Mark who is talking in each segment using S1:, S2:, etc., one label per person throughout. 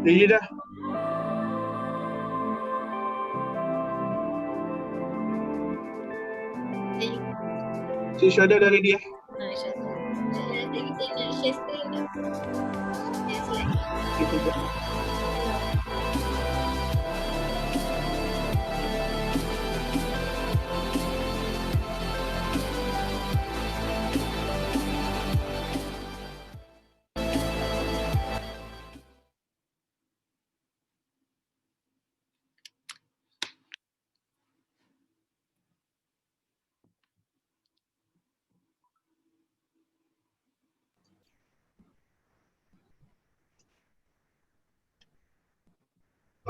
S1: Ready dah? Cik Syuhada dah ready eh?
S2: Tadi saya nak share screen dah. Share slide.
S1: Kita buat.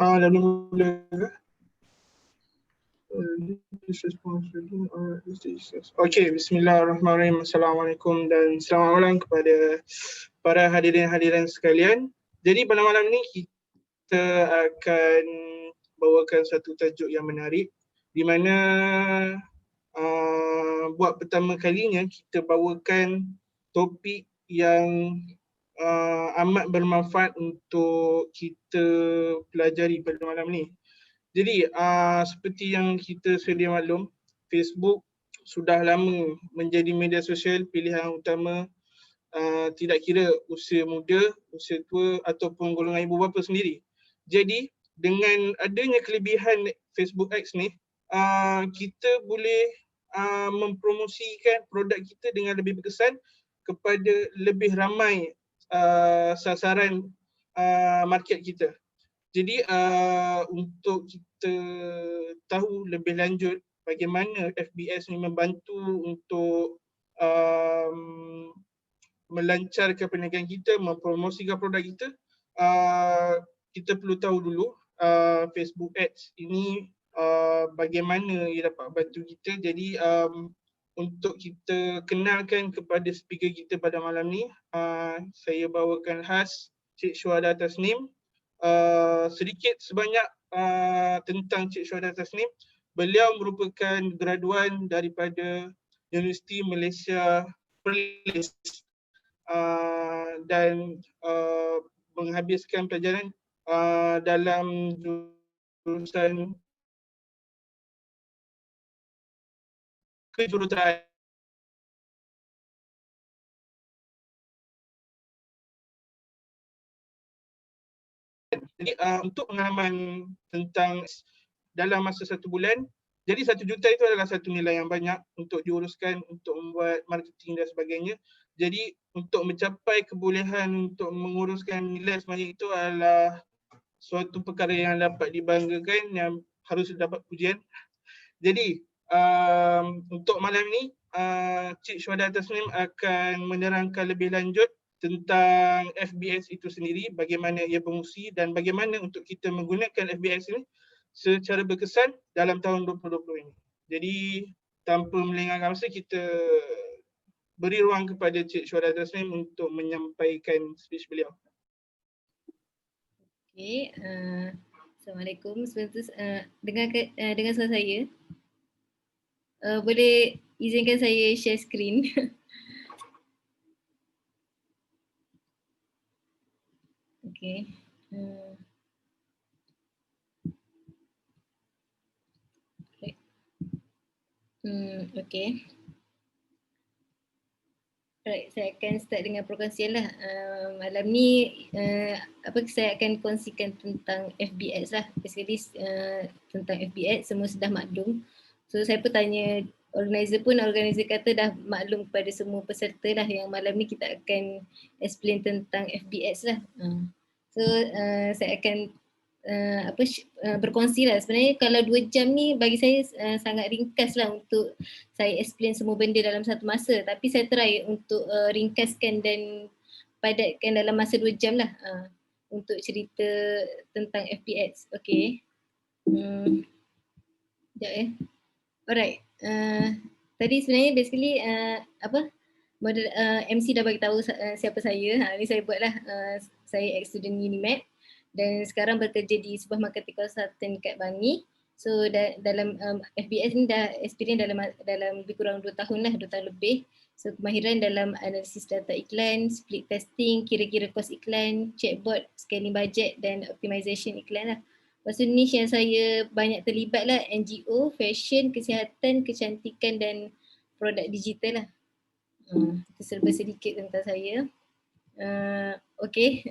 S1: Dah mula ke? Okey, bismillahirrahmanirrahim. Assalamualaikum dan selamat malam kepada para hadirin-hadirin sekalian. Jadi pada malam ni kita akan bawakan satu tajuk yang menarik di mana buat pertama kalinya kita bawakan topik yang amat bermanfaat untuk kita pelajari pada malam ni. Jadi seperti yang kita sedia maklum, Facebook sudah lama menjadi media sosial pilihan utama tidak kira usia muda, usia tua ataupun golongan ibu bapa sendiri. Jadi dengan adanya kelebihan Facebook X ni, kita boleh mempromosikan produk kita dengan lebih berkesan kepada lebih ramai sasaran market kita. Jadi untuk kita tahu lebih lanjut bagaimana FBS ni membantu untuk melancarkan perniagaan kita, mempromosikan produk kita, kita perlu tahu dulu Facebook Ads ini bagaimana ia dapat bantu kita. Jadi untuk kita kenalkan kepada speaker kita pada malam ni, saya bawakan khas Cik Syuhada Tasnim. Sedikit sebanyak tentang Cik Syuhada Tasnim. Beliau merupakan graduan daripada Universiti Malaysia Perlis dan menghabiskan pelajaran dalam jurusan kejuruteraan. Jadi untuk pengalaman tentang dalam masa 1 bulan, jadi 1 juta itu adalah satu nilai yang banyak untuk diuruskan untuk membuat marketing dan sebagainya. Jadi untuk mencapai kebolehan untuk menguruskan nilai sebanyak itu adalah suatu perkara yang dapat dibanggakan, yang harus dapat pujian. Jadi untuk malam ini Cik Syuhada Tasnim akan menerangkan lebih lanjut tentang FBS itu sendiri, bagaimana ia berfungsi dan bagaimana untuk kita menggunakan FBS ini secara berkesan dalam tahun 2020 ini. Jadi tanpa melengahkan masa, kita beri ruang kepada Cik Syuhada Tasnim untuk menyampaikan speech beliau.
S3: Okay. Assalamualaikum. Dengar suara saya? Boleh izinkan saya share screen? Okay. Right. Okay. Right, saya akan start dengan perkongsian lah. Malam ni saya akan kongsikan tentang FBX lah. Basically tentang FBX semua sudah maklum. So saya pun tanya organizer kata dah maklum kepada semua peserta lah yang malam ni kita akan explain tentang FBX lah. So saya akan berkongsi lah. Sebenarnya kalau 2 jam ni bagi saya sangat ringkas lah untuk saya explain semua benda dalam satu masa. Tapi saya try untuk ringkaskan dan padatkan dalam masa 2 jam lah untuk cerita tentang FBX. Okay. Sekejap ya. Alright. Tadi sebenarnya basically MC dah bagi tahu siapa saya. Ni saya buatlah. Saya ex-student Unimed dan sekarang bekerja di sebuah marketing consultant kat Bangi. So dalam FBS ni dah experience dalam lebih kurang 2 tahun lah, 2 tahun lebih. So kemahiran dalam analisis data iklan, split testing, kira-kira kos iklan, chatbot, scaling budget dan optimization iklan lah. Lepas tu niche yang saya banyak terlibat lah NGO, fashion, kesihatan, kecantikan dan produk digital lah. Itu serba sedikit tentang saya. Okay,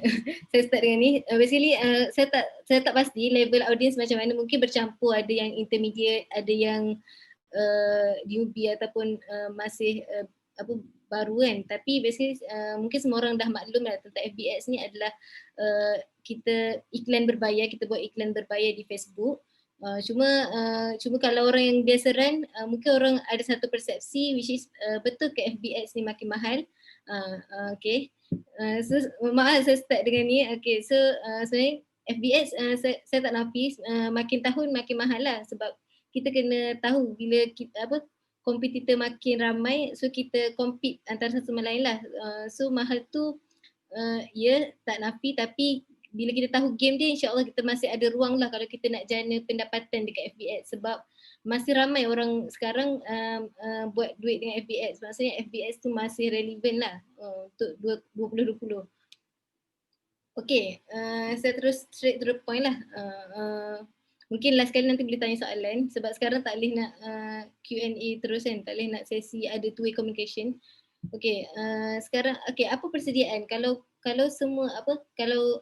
S3: saya start dengan ni. Basically saya tak pasti level audience macam mana, mungkin bercampur, ada yang intermediate, ada yang newbie ataupun masih baru kan. Tapi basically mungkin semua orang dah maklum lah tentang FBX ni adalah kita iklan berbayar, kita buat iklan berbayar di Facebook. Cuma kalau orang yang biasa run, mungkin orang ada satu persepsi which is betul ke FBX ni makin mahal. Okay. So maaf saya start dengan ni. Okay, so sebenarnya FBX saya tak nafi makin tahun makin mahal lah, sebab kita kena tahu bila kompetitor makin ramai, so kita compete antara satu sama lain lah. So mahal tu ya tak nafi, tapi bila kita tahu game dia, insyaAllah kita masih ada ruang lah kalau kita nak jana pendapatan dekat FBX, sebab masih ramai orang sekarang buat duit dengan FBX. Maksudnya FBX tu masih relevan lah untuk 2020. Okay, saya terus straight to the point lah. Mungkin last kali nanti boleh tanya soalan, sebab sekarang tak boleh nak Q&A terus kan, tak boleh nak sesi ada two-way communication. Okay, sekarang okay, apa persediaan kalau semua kalau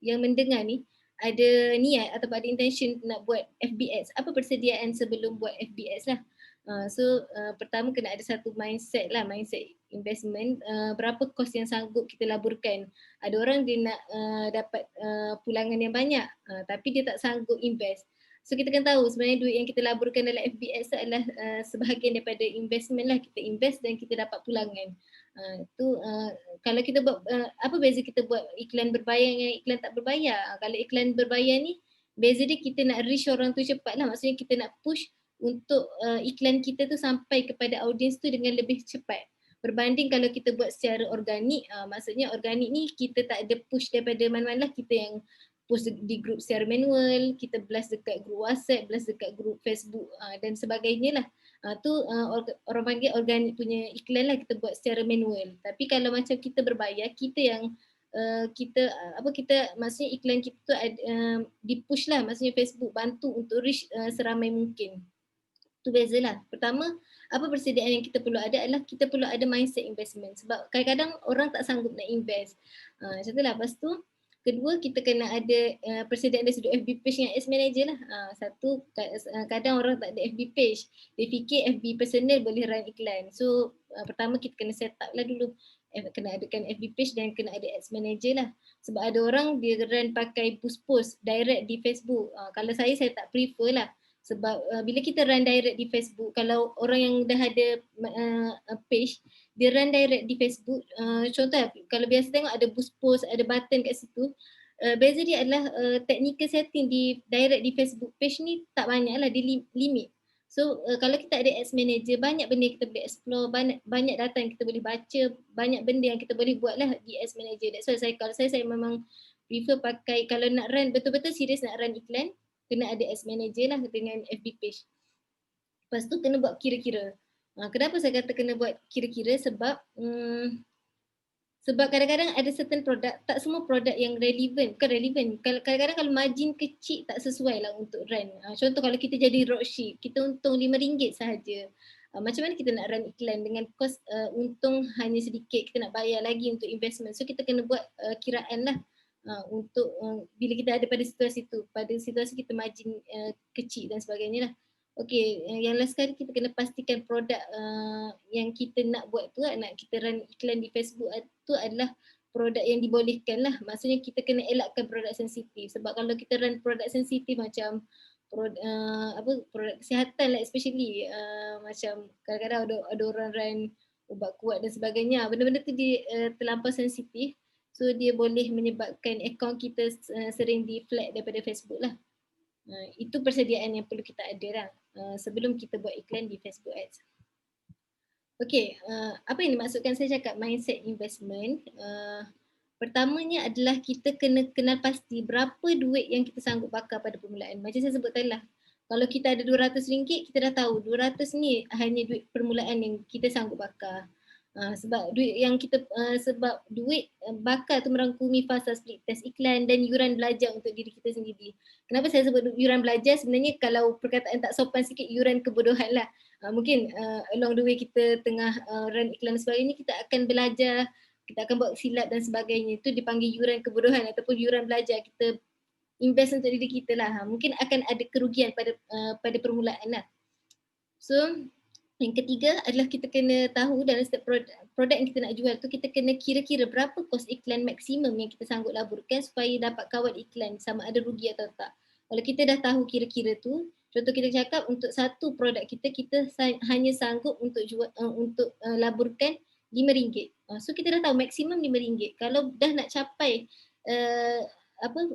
S3: yang mendengar ni ada niat atau ada intention nak buat FBX, apa persediaan sebelum buat FBX lah. So pertama kena ada satu mindset lah, mindset investment. Berapa kos yang sanggup kita laburkan. Ada orang dia nak dapat pulangan yang banyak tapi dia tak sanggup invest. So kita kan tahu sebenarnya duit yang kita laburkan dalam FBX adalah sebahagian daripada investment lah. Kita invest dan kita dapat pulangan. Kalau kita buat apa beza kita buat iklan berbayar dengan iklan tak berbayar. Kalau iklan berbayar ni beza dia kita nak reach orang tu cepat lah. Maksudnya kita nak push untuk iklan kita tu sampai kepada audience tu dengan lebih cepat. Berbanding kalau kita buat secara organik, maksudnya organik ni kita tak ada push daripada mana-mana lah. Kita yang post di grup secara manual, kita blast dekat grup WhatsApp, blast dekat grup Facebook dan sebagainya lah. Orang panggil organik punya iklan lah, kita buat secara manual. Tapi kalau macam kita berbayar, kita yang kita maksudnya iklan kita tu di-push lah, maksudnya Facebook bantu untuk reach seramai mungkin. Tu bezalah. Pertama, apa persediaan yang kita perlu ada adalah kita perlu ada mindset investment, sebab kadang-kadang orang tak sanggup nak invest. Macam tu lah. Lepas tu kedua, kita kena ada persediaan dari sudut FB page dengan ads manager lah. Satu, kadang orang tak ada FB page. Dia fikir FB personal boleh run iklan. So pertama kita kena set up lah dulu. Kena adakan FB page dan kena ada ads manager lah. Sebab ada orang dia run pakai boost post direct di Facebook. Kalau saya tak prefer lah. Sebab bila kita run direct di Facebook, kalau orang yang dah ada page, dia run direct di Facebook, contoh kalau biasa tengok ada boost post, ada button kat situ, beza dia adalah technical setting di direct di Facebook page ni tak banyak lah, dia limit. So kalau kita ada ads manager, banyak benda yang kita boleh explore, banyak data yang kita boleh baca, banyak benda yang kita boleh buat lah di ads manager. That's why kalau saya memang prefer pakai, kalau nak run betul-betul serius nak run iklan, kena ada ads manager lah dengan FB page. Lepas tu kena buat kira-kira. Kenapa saya kata kena buat kira-kira? Sebab kadang-kadang ada certain produk, tak semua produk yang relevan, bukan relevan. Kadang-kadang kalau margin kecil tak sesuai lah untuk run. Contoh kalau kita jadi dropship, kita untung RM5 sahaja. Macam mana kita nak run iklan dengan kos untung hanya sedikit, kita nak bayar lagi untuk investment. So kita kena buat kiraan lah untuk bila kita ada pada situasi tu, pada situasi kita margin kecil dan sebagainya lah. Okey, yang last sekali kita kena pastikan produk yang kita nak buat tu, nak kita run iklan di Facebook tu adalah produk yang dibolehkan lah. Maksudnya kita kena elakkan produk sensitif. Sebab kalau kita run produk sensitif macam produk kesihatan lah especially, macam kadang-kadang ada orang run ubat kuat dan sebagainya, benda-benda tu dia terlampau sensitif. So dia boleh menyebabkan akaun kita sering di flag daripada Facebook lah. Itu persediaan yang perlu kita ada lah sebelum kita buat iklan di Facebook Ads. Okay, apa yang dimaksudkan saya cakap mindset investment? Pertamanya adalah kita kena kenal pasti berapa duit yang kita sanggup bakar pada permulaan. Macam saya sebut tadi lah, kalau kita ada RM200, kita dah tahu 200 ni hanya duit permulaan yang kita sanggup bakar. Sebab duit yang kita sebab duit bakar tu merangkumi fasa split test iklan dan yuran belajar untuk diri kita sendiri. Kenapa saya sebut yuran belajar? Sebenarnya kalau perkataan tak sopan sikit, yuran kebodohan lah. Mungkin along the way kita tengah run iklan dan sebagainya, kita akan belajar, kita akan buat silap dan sebagainya. Itu dipanggil yuran kebodohan ataupun yuran belajar. Kita invest untuk diri kita lah. Mungkin akan ada kerugian pada permulaan lah. So yang ketiga adalah kita kena tahu dalam setiap produk yang kita nak jual tu, kita kena kira-kira berapa kos iklan maksimum yang kita sanggup laburkan supaya dapat kawal iklan, sama ada rugi atau tak. Kalau kita dah tahu kira-kira tu, contoh kita cakap untuk satu produk kita hanya sanggup untuk laburkan RM5. So kita dah tahu maksimum RM5. Kalau dah nak capai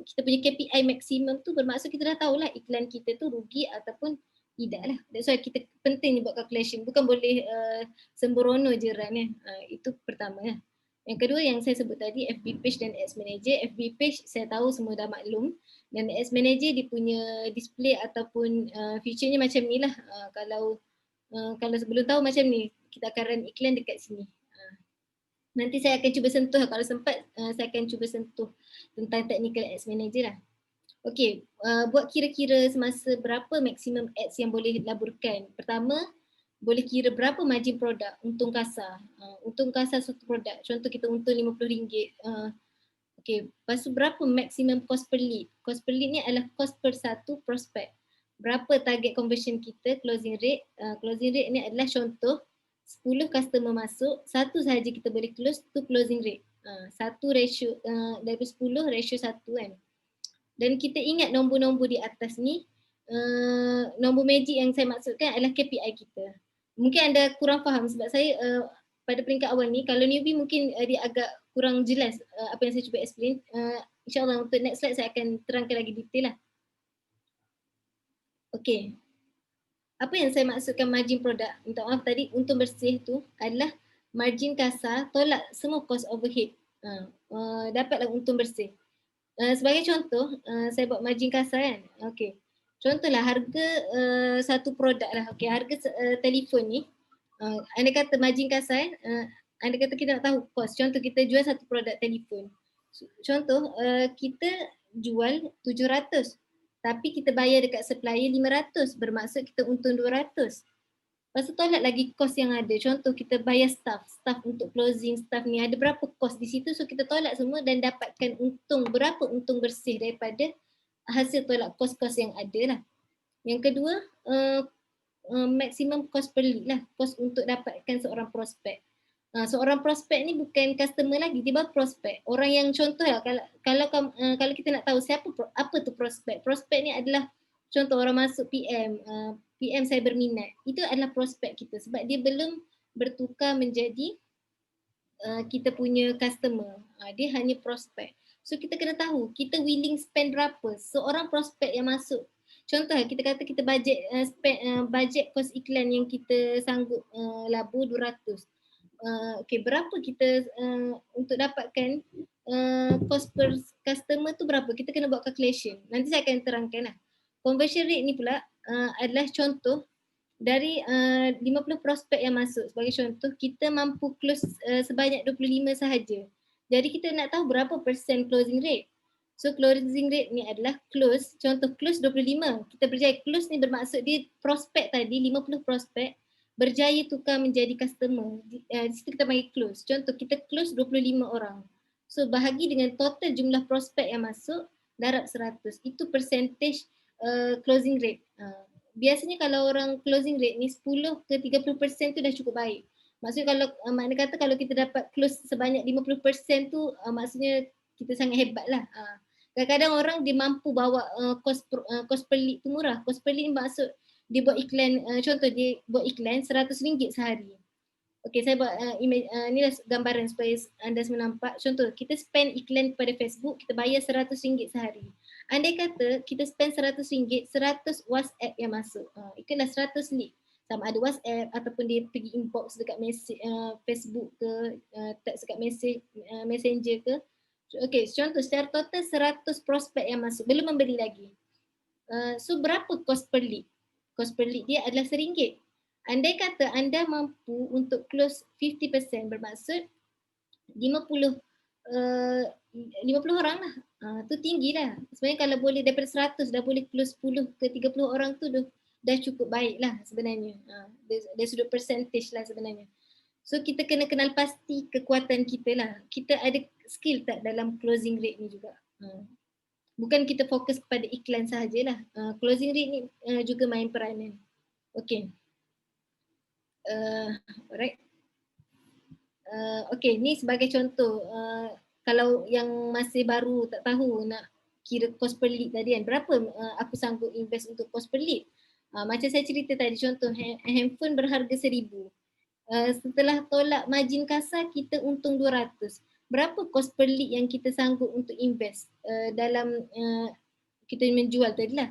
S3: kita punya KPI maksimum tu, bermaksud kita dah tahulah iklan kita tu rugi ataupun tidak lah. That's why kita penting buat calculation. Bukan boleh sembrono je run ya. Itu pertama ya. Yang kedua yang saya sebut tadi, FB page dan ads manager. FB page saya tahu semua dah maklum. Dan ads manager dia punya display ataupun feature-nya macam ni lah. Kalau sebelum tahu macam ni, kita akan run iklan dekat sini. Nanti saya akan cuba sentuh, kalau sempat saya akan cuba sentuh tentang technical ads manager lah. Okey, buat kira-kira semasa berapa maksimum ads yang boleh laburkan. Pertama, boleh kira berapa margin produk, untung kasar. Untung kasar suatu produk, contoh kita untung RM50. Okey, lepas tu berapa maksimum cost per lead. Cost per lead ni adalah cost per satu prospek. Berapa target conversion kita, closing rate. Closing rate ni adalah contoh 10 customer masuk, satu sahaja kita boleh close, tu closing rate. Satu ratio, dari 10 ratio 1 kan. Dan kita ingat nombor-nombor di atas ni, nombor magic yang saya maksudkan adalah KPI kita. Mungkin anda kurang faham sebab saya pada peringkat awal ni, kalau newbie mungkin dia agak kurang jelas apa yang saya cuba explain. InsyaAllah untuk next slide saya akan terangkan lagi detail lah. Okay. Apa yang saya maksudkan margin produk? Minta maaf tadi, untung bersih tu adalah margin kasar, tolak semua cost overhead. Dapatlah untung bersih. Sebagai contoh, saya buat margin kasar kan. Okay. Contohlah harga satu produk lah. Okay, harga telefon ni, anda kata margin kasar, anda kata kita nak tahu cost. Contoh kita jual satu produk telefon. Contoh kita jual 700, tapi kita bayar dekat supplier 500, bermaksud kita untung 200. Lepas tu tolak lagi kos yang ada. Contoh kita bayar staff untuk closing, staff ni ada berapa kos di situ. So kita tolak semua dan dapatkan untung, berapa untung bersih daripada hasil tolak kos-kos yang ada lah. Yang kedua, maksimum kos per lead lah. Kos untuk dapatkan seorang prospek. Seorang prospek ni bukan customer lagi, dia baru prospek. Orang yang contoh lah, kalau kita nak tahu apa tu prospek. Prospek ni adalah contoh orang masuk PM saya berminat, itu adalah prospek kita sebab dia belum bertukar menjadi kita punya customer. Dia hanya prospek. So kita kena tahu kita willing spend berapa seorang prospek yang masuk. Contoh kita kata kita budget kos iklan yang kita sanggup labur 200. okay, berapa kita untuk dapatkan cost per customer tu berapa, kita kena buat calculation. Nanti saya akan terangkan lah. Conversion rate ni pula adalah contoh dari 50 prospek yang masuk. Sebagai contoh, kita mampu close sebanyak 25 sahaja. Jadi kita nak tahu berapa persen closing rate. So closing rate ni adalah close, contoh close 25. Kita berjaya close ni bermaksud dia prospek tadi 50 prospek berjaya tukar menjadi customer. Di situ kita panggil close. Contoh kita close 25 orang. So bahagi dengan total jumlah prospek yang masuk darab 100. Itu percentage closing rate. Biasanya kalau orang closing rate ni 10 ke 30% tu dah cukup baik. Maksudnya kalau makna kata kalau kita dapat close sebanyak 50% tu maksudnya kita sangat hebat lah. Kadang-kadang orang dia mampu bawa cost per lead tu murah. Cost per lead maksud dia buat iklan, contoh dia buat iklan RM100 sehari. Okay, saya buat ni lah gambaran supaya anda semua nampak. Contoh, kita spend iklan kepada Facebook, kita bayar RM100 sehari. Andai kata kita spend RM100, 100 WhatsApp yang masuk. Itulah 100 lead. Sama ada WhatsApp ataupun dia pergi inbox dekat message, Facebook ke, text dekat Messenger ke. Okay, contoh secara total 100 prospek yang masuk, belum membeli lagi. So berapa cost per lead? Cost per lead dia adalah RM1. Andai kata anda mampu untuk close 50%, bermaksud 50 orang lah. Tu tinggi lah. Sebenarnya kalau boleh daripada 100 dah boleh close 10 ke 30 orang tu dah cukup baik lah sebenarnya. Dari sudut percentage lah sebenarnya. So kita kena kenal pasti kekuatan kita lah. Kita ada skill tak dalam closing rate ni juga. Bukan kita fokus kepada iklan sahajalah. Closing rate ni juga main peranan. Okay. Alright. Okay, ni sebagai contoh. Kalau yang masih baru tak tahu nak kira cost per lead tadi kan, berapa aku sanggup invest untuk cost per lead. Macam saya cerita tadi, contoh handphone berharga RM1,000. Setelah tolak margin kasar, kita untung RM200. Berapa cost per lead yang kita sanggup untuk invest dalam kita menjual tadi lah.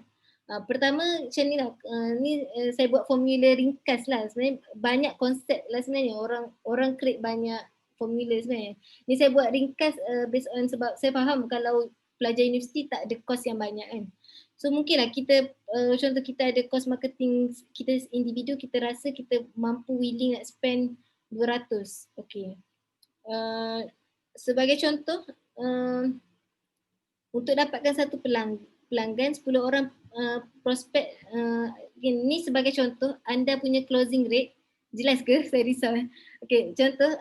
S3: Pertama macam ni lah, saya buat formula ringkas lah. Sebenarnya banyak konsep lah sebenarnya, orang create banyak formula sebenarnya. Ni saya buat ringkas based on sebab saya faham kalau pelajar universiti tak ada kos yang banyak kan. So mungkinlah kita, contoh kita ada kos marketing, kita individu, kita rasa kita mampu willing nak spend 200. Okay. Sebagai contoh, untuk dapatkan satu pelanggan 10 orang prospek, ni sebagai contoh anda punya closing rate, jelas ke saya risau? Okay, contoh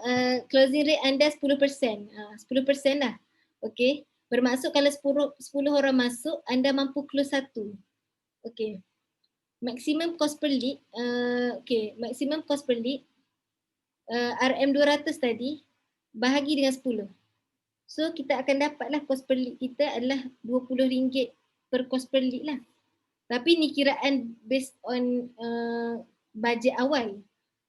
S3: closing rate anda 10%, 10% lah. Okay, bermaksud kalau 10 orang masuk, anda mampu close satu. Okay, maximum cost per lead, okay, maximum cost per lead RM200 tadi bahagi dengan 10. So kita akan dapatlah cost per lead kita adalah RM20 per cost per lead lah. Tapi ni kiraan based on budget awal.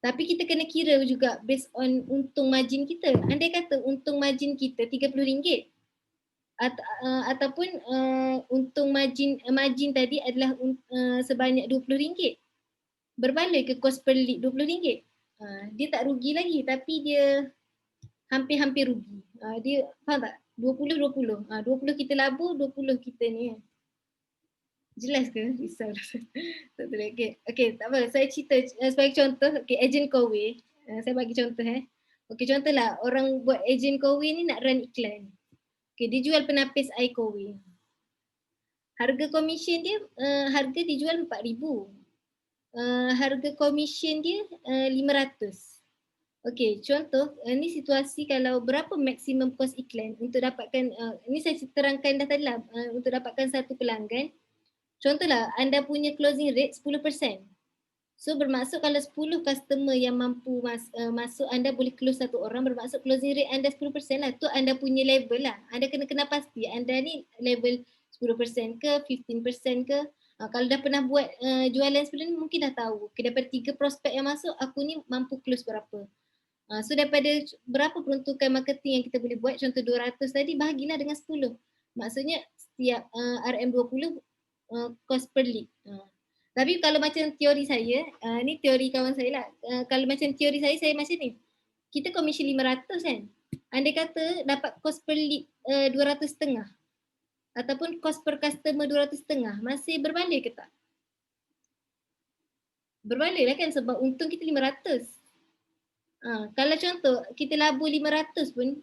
S3: Tapi kita kena kira juga based on untung margin kita. Andai kata untung margin kita RM30 ataupun untung margin tadi adalah sebanyak RM20. Berbaloi ke cost per lead RM20? Dia tak rugi lagi tapi dia hampir-hampir rugi. Dia faham tak? 20-20. 20 kita labur, 20 kita ni. Jelas ke? Risau lah. Tak tahu. Okay, tak apa. Saya cerita sebagai contoh. Okay, agent Coway. Saya bagi contoh. Okay, contohlah orang buat agent Coway ni nak run iklan. Okay, dia jual penapis air Coway. Harga komisen dia, harga dijual RM4,000. Harga komisen dia RM500. Okay, contoh, ni situasi kalau berapa maksimum cost iklan untuk dapatkan, ni saya terangkan dah tadi lah, untuk dapatkan satu pelanggan. Contohlah, anda punya closing rate 10%. So bermaksud kalau 10 customer yang mampu masuk, anda boleh close satu orang, bermaksud closing rate anda 10% lah. Tu anda punya level lah. Anda kena pasti anda ni level 10% ke, 15% ke. Kalau dah pernah buat jualan sebelum ni mungkin dah tahu. Okay, daripada 3 prospek yang masuk, aku ni mampu close berapa. So daripada berapa peruntukan marketing yang kita boleh buat, contoh 200 tadi, bahagilah dengan 10. Maksudnya setiap RM20 cost per lead. Tapi kalau macam teori saya, ni teori kawan saya lah. Kalau macam teori saya macam ni. kita komisen 500 kan. Andai kata dapat kos per lead 200.5 ataupun kos per customer 200.5, masih berbaloi ke tak? Berbaloi lah kan sebab untung kita 500. Kalau contoh kita labur 500 pun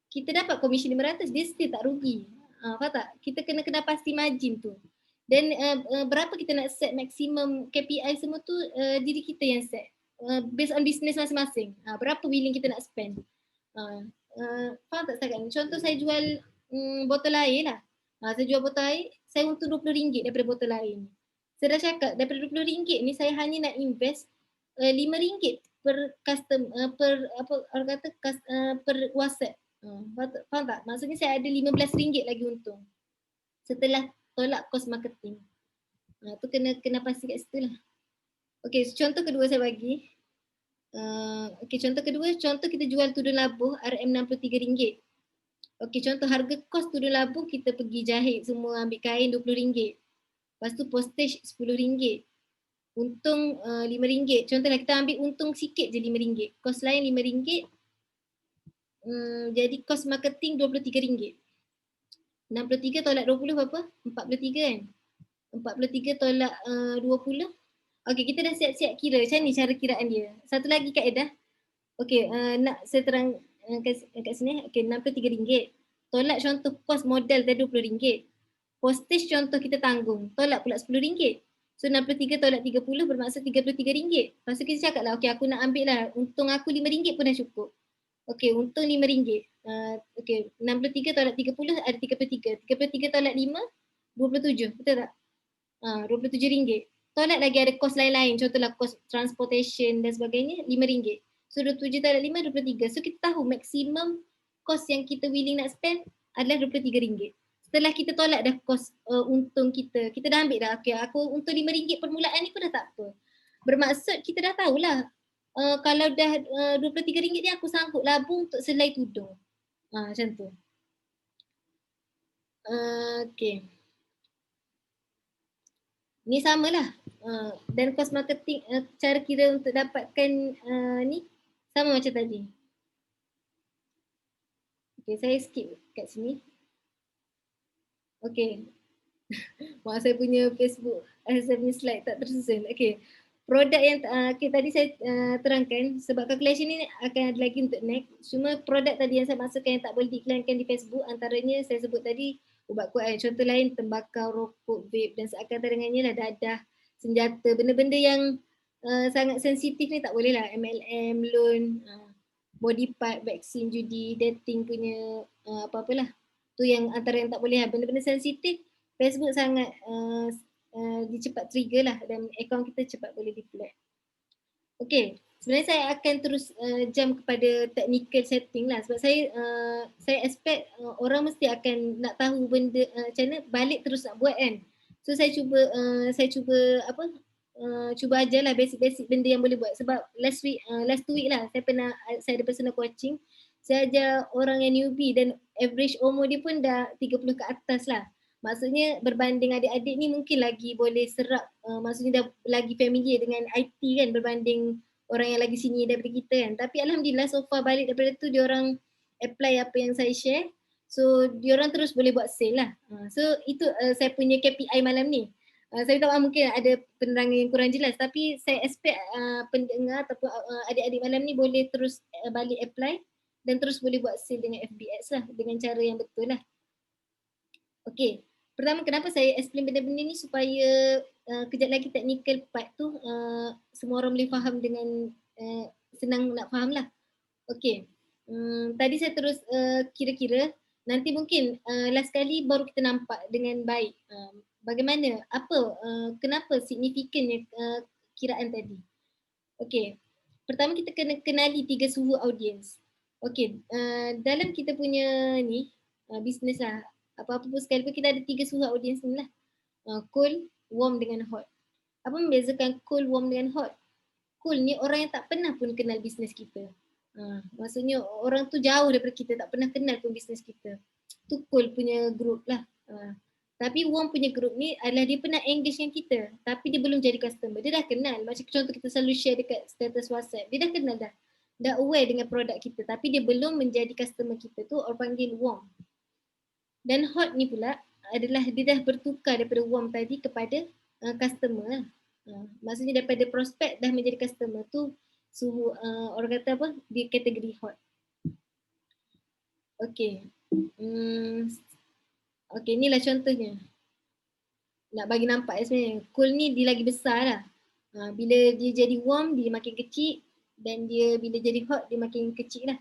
S3: kita dapat komisen 500, dia still tak rugi. Faham tak? Kita kena pasti margin tu. Dan berapa kita nak set maksimum KPI semua tu diri kita yang set. Based on business masing-masing. Berapa willing kita nak spend. Faham tak sekarang? Contoh saya jual botol air lah. Saya jual botol air, saya untung RM20 daripada botol air ni. Saya dah cakap daripada RM20 ni saya hanya nak invest RM5 per custom per apa orang kata per WhatsApp. Faham tak? Maksudnya saya ada RM15 lagi untung setelah tolak kos marketing. Tu kena pasti kat situ lah. Okay, contoh kedua saya bagi. Contoh kedua, contoh kita jual tudung labuh RM63. Okay, contoh harga kos tudung labuh kita pergi jahit semua, ambil kain RM20. Lepas tu postage RM10. Untung RM5. Contohlah kita ambil untung sikit je RM5. Kos lain RM5. Jadi kos marketing RM23. 63 tolak 20 berapa? 43 kan? 43 tolak 20. Okay, kita dah siap-siap kira. Macam ni cara kiraan dia. Satu lagi kaedah. Okay, nak saya terang kat sini. Okay, RM63. Tolak contoh kos modal tadi RM20. Postage contoh kita tanggung. Tolak pula RM10. So 63 tolak 30 bermaksud RM33. Lepas tu kita cakap lah, okay aku nak ambil lah. Untung aku RM5 pun dah cukup. Okay, untung RM5. Okay, 63 tolak 30 ada 33. 33 tolak 5, 27. Betul tak? RM27. Tolak lagi ada kos lain-lain. Contohlah kos transportation dan sebagainya, RM5. So 27 tolak 5, 23. So kita tahu maksimum kos yang kita willing nak spend adalah RM23. Setelah kita tolak dah kos untung kita dah ambil dah, okay, aku untung RM5 permulaan ni pun dah tak apa. Bermaksud kita dah tahulah kalau dah RM23 ni aku sanggup labung untuk selai tudung. Macam tu. Okay. Ni samalah. Dan kos marketing, cara kira untuk dapatkan ni sama macam tadi. Okay, saya skip kat sini. Okay. Mak saya punya Facebook, saya punya slide tak tersusun. Okay. Produk yang tadi saya terangkan, sebab calculation ni akan ada lagi untuk next. Cuma produk tadi yang saya masukkan yang tak boleh diiklankan di Facebook, antaranya saya sebut tadi ubat kuat air. Contoh lain tembakau, rokok, vape dan seakan dengannya lah, dadah, senjata, benda-benda yang sangat sensitif ni tak boleh lah. MLM, loan, body part, vaksin, judi, dating punya apa-apalah. Tu yang antara yang tak boleh lah. Benda-benda sensitif, Facebook sangat dia cepat trigger lah dan akaun kita cepat boleh deflect. Okay, sebenarnya saya akan terus jump kepada technical setting lah sebab saya expect orang mesti akan nak tahu benda macam mana balik terus nak buat kan. So saya cuba cuba ajarlah basic-basic benda yang boleh buat sebab last 2 week lah saya ada personal coaching. Saya ajar orang yang newbie dan average umur dia pun dah 30 ke atas lah. Maksudnya berbanding adik-adik ni mungkin lagi boleh serap, maksudnya dah lagi familiar dengan IT kan berbanding orang yang lagi senior daripada kita kan. Tapi alhamdulillah so far balik daripada tu diorang apply apa yang saya share. So diorang terus boleh buat sale lah. So itu saya punya KPI malam ni. Saya tahu mungkin ada penerangan yang kurang jelas tapi saya expect pendengar ataupun adik-adik malam ni boleh terus balik apply dan terus boleh buat sale dengan FBX lah dengan cara yang betul lah. Okay, pertama kenapa saya explain benda-benda ni supaya kejap lagi technical part tu semua orang boleh faham dengan senang nak faham lah. Okay, tadi saya terus kira-kira nanti mungkin last kali baru kita nampak dengan baik bagaimana, kenapa signifikannya kiraan tadi. Okay, pertama kita kena kenali 3 suhu audience. Okay, dalam kita punya ni bisnes lah, apa-apa pun sekalipun kita ada 3 suhu audience ni lah. Cool, warm dengan hot. Apa membezakan cool, warm dengan hot? Cool ni orang yang tak pernah pun kenal bisnes kita. Maksudnya orang tu jauh daripada kita, tak pernah kenal pun bisnes kita. Tu cool punya group lah. Tapi warm punya group ni adalah dia pernah engage dengan kita tapi dia belum jadi customer. Dia dah kenal. Macam contoh kita selalu share dekat status WhatsApp. Dia dah kenal dah. dah aware dengan produk kita tapi dia belum menjadi customer kita tu orang panggil warm. Dan hot ni pula adalah dia dah bertukar daripada warm tadi kepada customer lah. Maksudnya daripada prospek dah menjadi customer tu suhu orang kata apa, dia kategori hot. Okay. Okay, inilah contohnya. Nak bagi nampak sebenarnya. Cool ni dia lagi besar lah. Bila dia jadi warm, dia makin kecil. Dan dia bila jadi hot, dia makin kecil lah.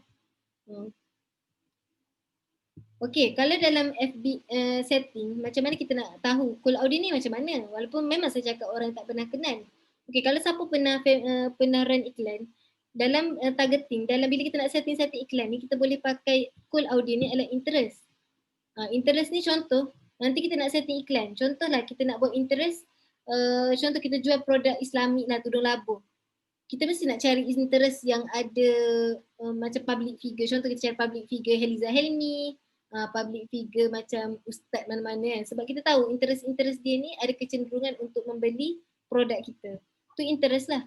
S3: Okay, kalau dalam FB setting, macam mana kita nak tahu cool audience ni macam mana? Walaupun memang saya cakap orang tak pernah kenal. Okay, kalau siapa pernah run iklan, dalam targeting, dalam bila kita nak setting iklan ni, kita boleh pakai cool audience ni adalah interest. Interest ni contoh, nanti kita nak setting iklan. Contohlah kita nak buat interest, contoh kita jual produk Islamik lah, tudung labuh. Kita mesti nak cari interest yang ada macam public figure. Contoh kita cari public figure Heliza Helmi, public figure macam ustaz mana-mana kan. Sebab kita tahu interest dia ni ada kecenderungan untuk membeli produk kita. Tu interest lah.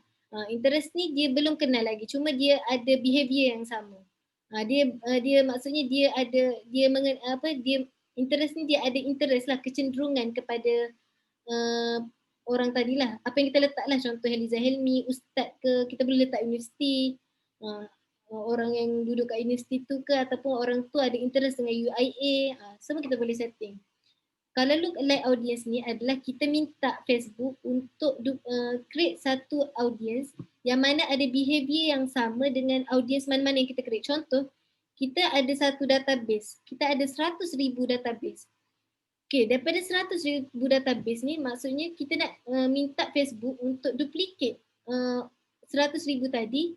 S3: Interest ni dia belum kenal lagi, cuma dia ada behavior yang sama. Dia maksudnya dia ada interest ni dia ada interest lah, kecenderungan kepada orang tadilah. Apa yang kita letak lah, contoh Heliza Helmi, ustaz ke, kita boleh letak universiti, orang yang duduk kat universiti tu ke, ataupun orang tu ada interest dengan UIA, semua kita boleh setting. Kalau lookalike audience ni adalah kita minta Facebook untuk create satu audience yang mana ada behavior yang sama dengan audience mana-mana yang kita create. Contoh, kita ada satu database, kita ada 100,000 database. Okay, daripada 100,000 database ni maksudnya kita nak minta Facebook untuk duplicate 100,000 tadi,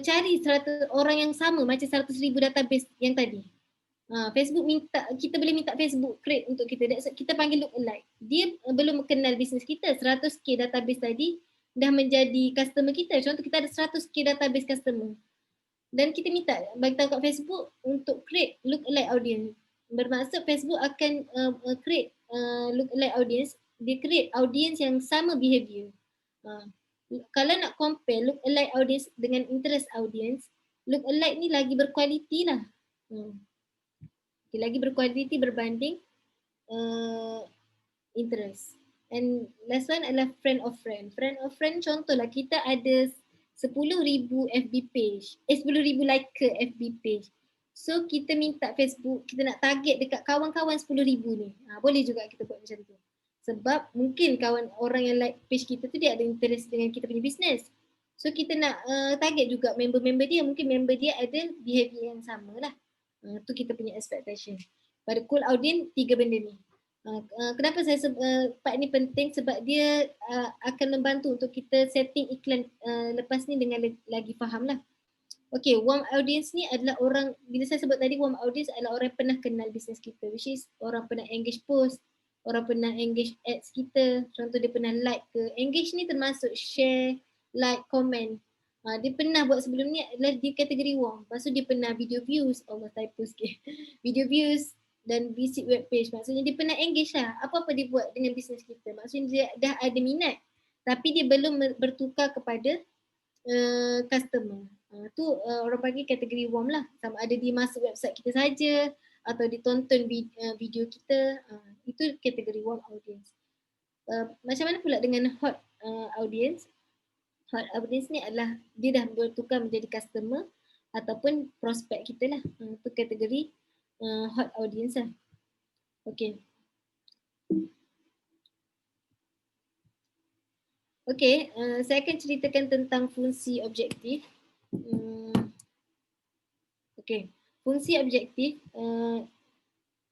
S3: cari 100 orang yang sama macam 100,000 database yang tadi. Facebook minta, kita boleh minta Facebook create untuk kita. Kita panggil lookalike. Dia belum kenal bisnes kita. 100k database tadi dah menjadi customer kita. Contoh kita ada 100k database customer. Dan kita minta bagi tahu kat Facebook untuk create lookalike audience. Bermaksud Facebook akan create lookalike audience, dia create audience yang sama behavior. Kalau nak compare lookalike audience dengan interest audience, lookalike ni lagi berkualiti lah. Okay, lagi berkualiti berbanding interest. And last one adalah friend of friend. Friend of friend contohlah kita ada 10,000 FB page, 10,000 like FB page. So kita minta Facebook, kita nak target dekat kawan-kawan 10,000 ni. Boleh juga kita buat macam tu. Sebab mungkin kawan orang yang like page kita tu dia ada interest dengan kita punya business. So kita nak target juga member-member dia. Mungkin member dia ada behavior yang sama lah. Tu kita punya expectation. Pada cool audience, 3 benda ni. Kenapa saya part ni penting? Sebab dia akan membantu untuk kita setting iklan lepas ni dengan lagi faham lah. Okay, warm audience ni adalah orang, bila saya sebut tadi warm audience adalah orang yang pernah kenal bisnes kita, which is orang pernah engage post, orang pernah engage ads kita, contoh dia pernah like ke. Engage ni termasuk share, like, comment. Dia pernah buat sebelum ni adalah di kategori warm. Lepas tu dia pernah video views, Allah typo sikit. Video views dan visit web page. Maksudnya dia pernah engage lah. Apa-apa dia buat dengan bisnes kita. Maksudnya dia dah ada minat. Tapi dia belum bertukar kepada customer. Tu orang panggil kategori warm lah. Sama ada dia masuk website kita saja atau ditonton video kita. Itu kategori warm audience. Macam mana pula dengan hot audience? Hot audience ni adalah dia dah bertukar menjadi customer ataupun prospek kita lah. Itu kategori hot audience lah. Okay. Okay, saya akan ceritakan tentang fungsi objektif. Okay, fungsi objektif.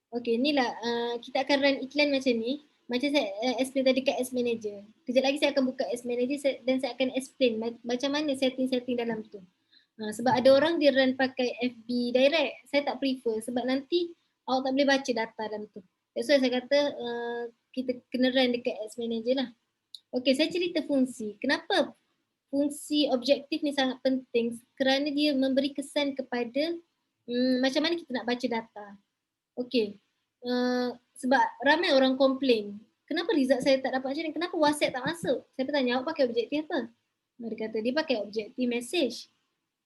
S3: Okay, inilah kita akan run iklan macam ni. Macam saya explain tadi kat Ads Manager. Kejap lagi saya akan buka Ads Manager dan saya akan explain macam mana setting-setting dalam tu. Sebab ada orang dia run pakai FB direct. Saya tak prefer sebab nanti awak tak boleh baca data dalam tu. That's why saya kata kita kena run dekat Ads Manager lah. Okay, saya cerita fungsi. Kenapa fungsi objektif ni sangat penting? Kerana dia memberi kesan kepada macam mana kita nak baca data. Okay. Sebab ramai orang komplain, kenapa result saya tak dapat macam ni? Kenapa WhatsApp tak masuk? Saya bertanya, awak pakai objektif apa? Dia kata dia pakai objektif message.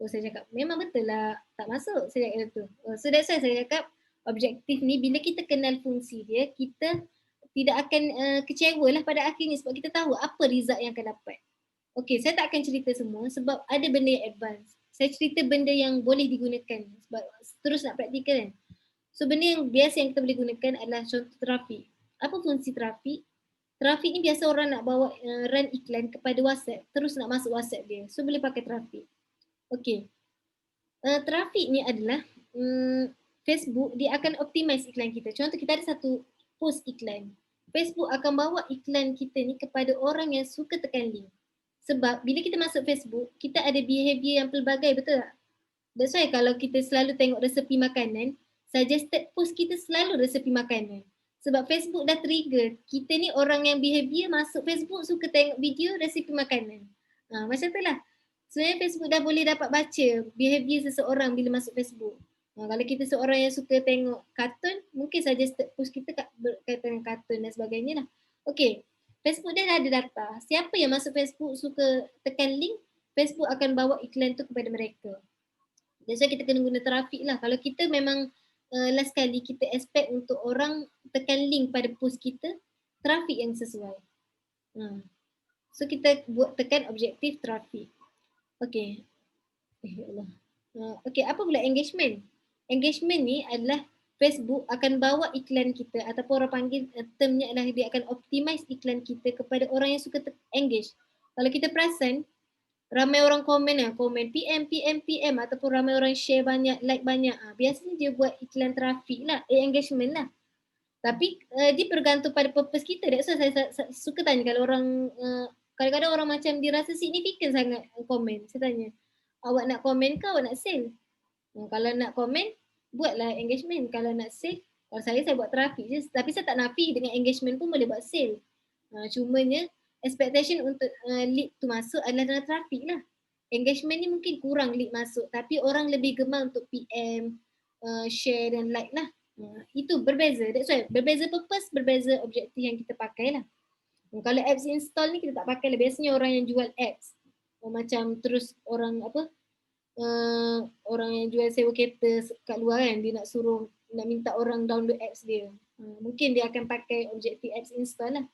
S3: Saya cakap memang betul lah tak masuk, saya cakap tu. So that's why saya cakap objektif ni bila kita kenal fungsi dia, kita tidak akan kecewa lah pada akhirnya sebab kita tahu apa result yang akan dapat. Okay, saya tak akan cerita semua sebab ada benda yang advance. Saya cerita benda yang boleh digunakan sebab terus nak praktikal kan. So benda yang biasa yang kita boleh gunakan adalah contoh trafik. Apa fungsi trafik? Trafik ni biasa orang nak bawa run iklan kepada WhatsApp, terus nak masuk WhatsApp dia. So boleh pakai trafik. Okay. Trafik ni adalah Facebook dia akan optimize iklan kita. Contoh kita ada satu post iklan. Facebook akan bawa iklan kita ni kepada orang yang suka tekan link. Sebab bila kita masuk Facebook, kita ada behavior yang pelbagai, betul tak? That's why kalau kita selalu tengok resepi makanan, suggested post kita selalu resepi makanan. Sebab Facebook dah trigger, kita ni orang yang behavior masuk Facebook suka tengok video resepi makanan. Macam tu lah. Sebenarnya Facebook dah boleh dapat baca behavior seseorang bila masuk Facebook. Kalau kita seorang yang suka tengok kartun, mungkin suggested post kita berkaitan dengan kartun dan sebagainya lah. Okay, Facebook dah ada data. Siapa yang masuk Facebook suka tekan link, Facebook akan bawa iklan tu kepada mereka. That's why kita kena guna trafik lah. Kalau kita memang last kali kita expect untuk orang tekan link pada post kita, trafik yang sesuai. So kita buat tekan objektif trafik. Okay. Ya Allah. Okay, apa pula engagement? Engagement ni adalah Facebook akan bawa iklan kita ataupun orang panggil termnya adalah dia akan optimize iklan kita kepada orang yang suka engage. Kalau kita perasan, ramai orang komen PM ataupun ramai orang share banyak, like banyak. Biasanya dia buat iklan trafik lah, engagement lah. Tapi dia bergantung pada purpose kita. That's why saya suka tanya kalau orang, kadang-kadang orang macam dia rasa signifikan sangat komen. Saya tanya, awak nak komen ke awak nak sale? Kalau nak komen, buatlah engagement. Kalau nak sale, kalau saya buat trafik je. Tapi saya tak nafi dengan engagement pun boleh buat sale. Cumanya expectation untuk lead tu masuk adalah dalam trafik lah. Engagement ni mungkin kurang lead masuk tapi orang lebih gemar untuk PM, share dan like lah. Itu berbeza. That's why berbeza purpose, berbeza objektif yang kita pakai lah. Kalau apps install ni kita tak pakai lah. Biasanya orang yang jual apps macam terus orang orang yang jual sewa kereta kat luar kan, dia nak minta orang download apps dia. Mungkin dia akan pakai objektif apps install lah.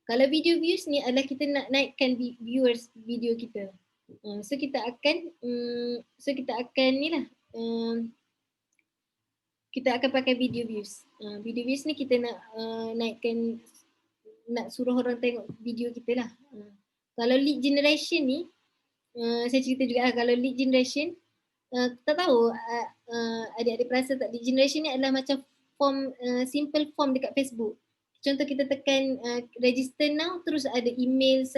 S3: Kalau video views ni adalah kita nak naikkan viewers video kita. So kita akan ni lah. Kita akan pakai video views. Video views ni kita nak naikkan, nak suruh orang tengok video kita lah. Kalau lead generation ni, saya cerita juga lah, kalau lead generation, tak tahu adik-adik perasan tak, lead generation ni adalah macam form, simple form dekat Facebook. Contoh kita tekan register now, terus ada email,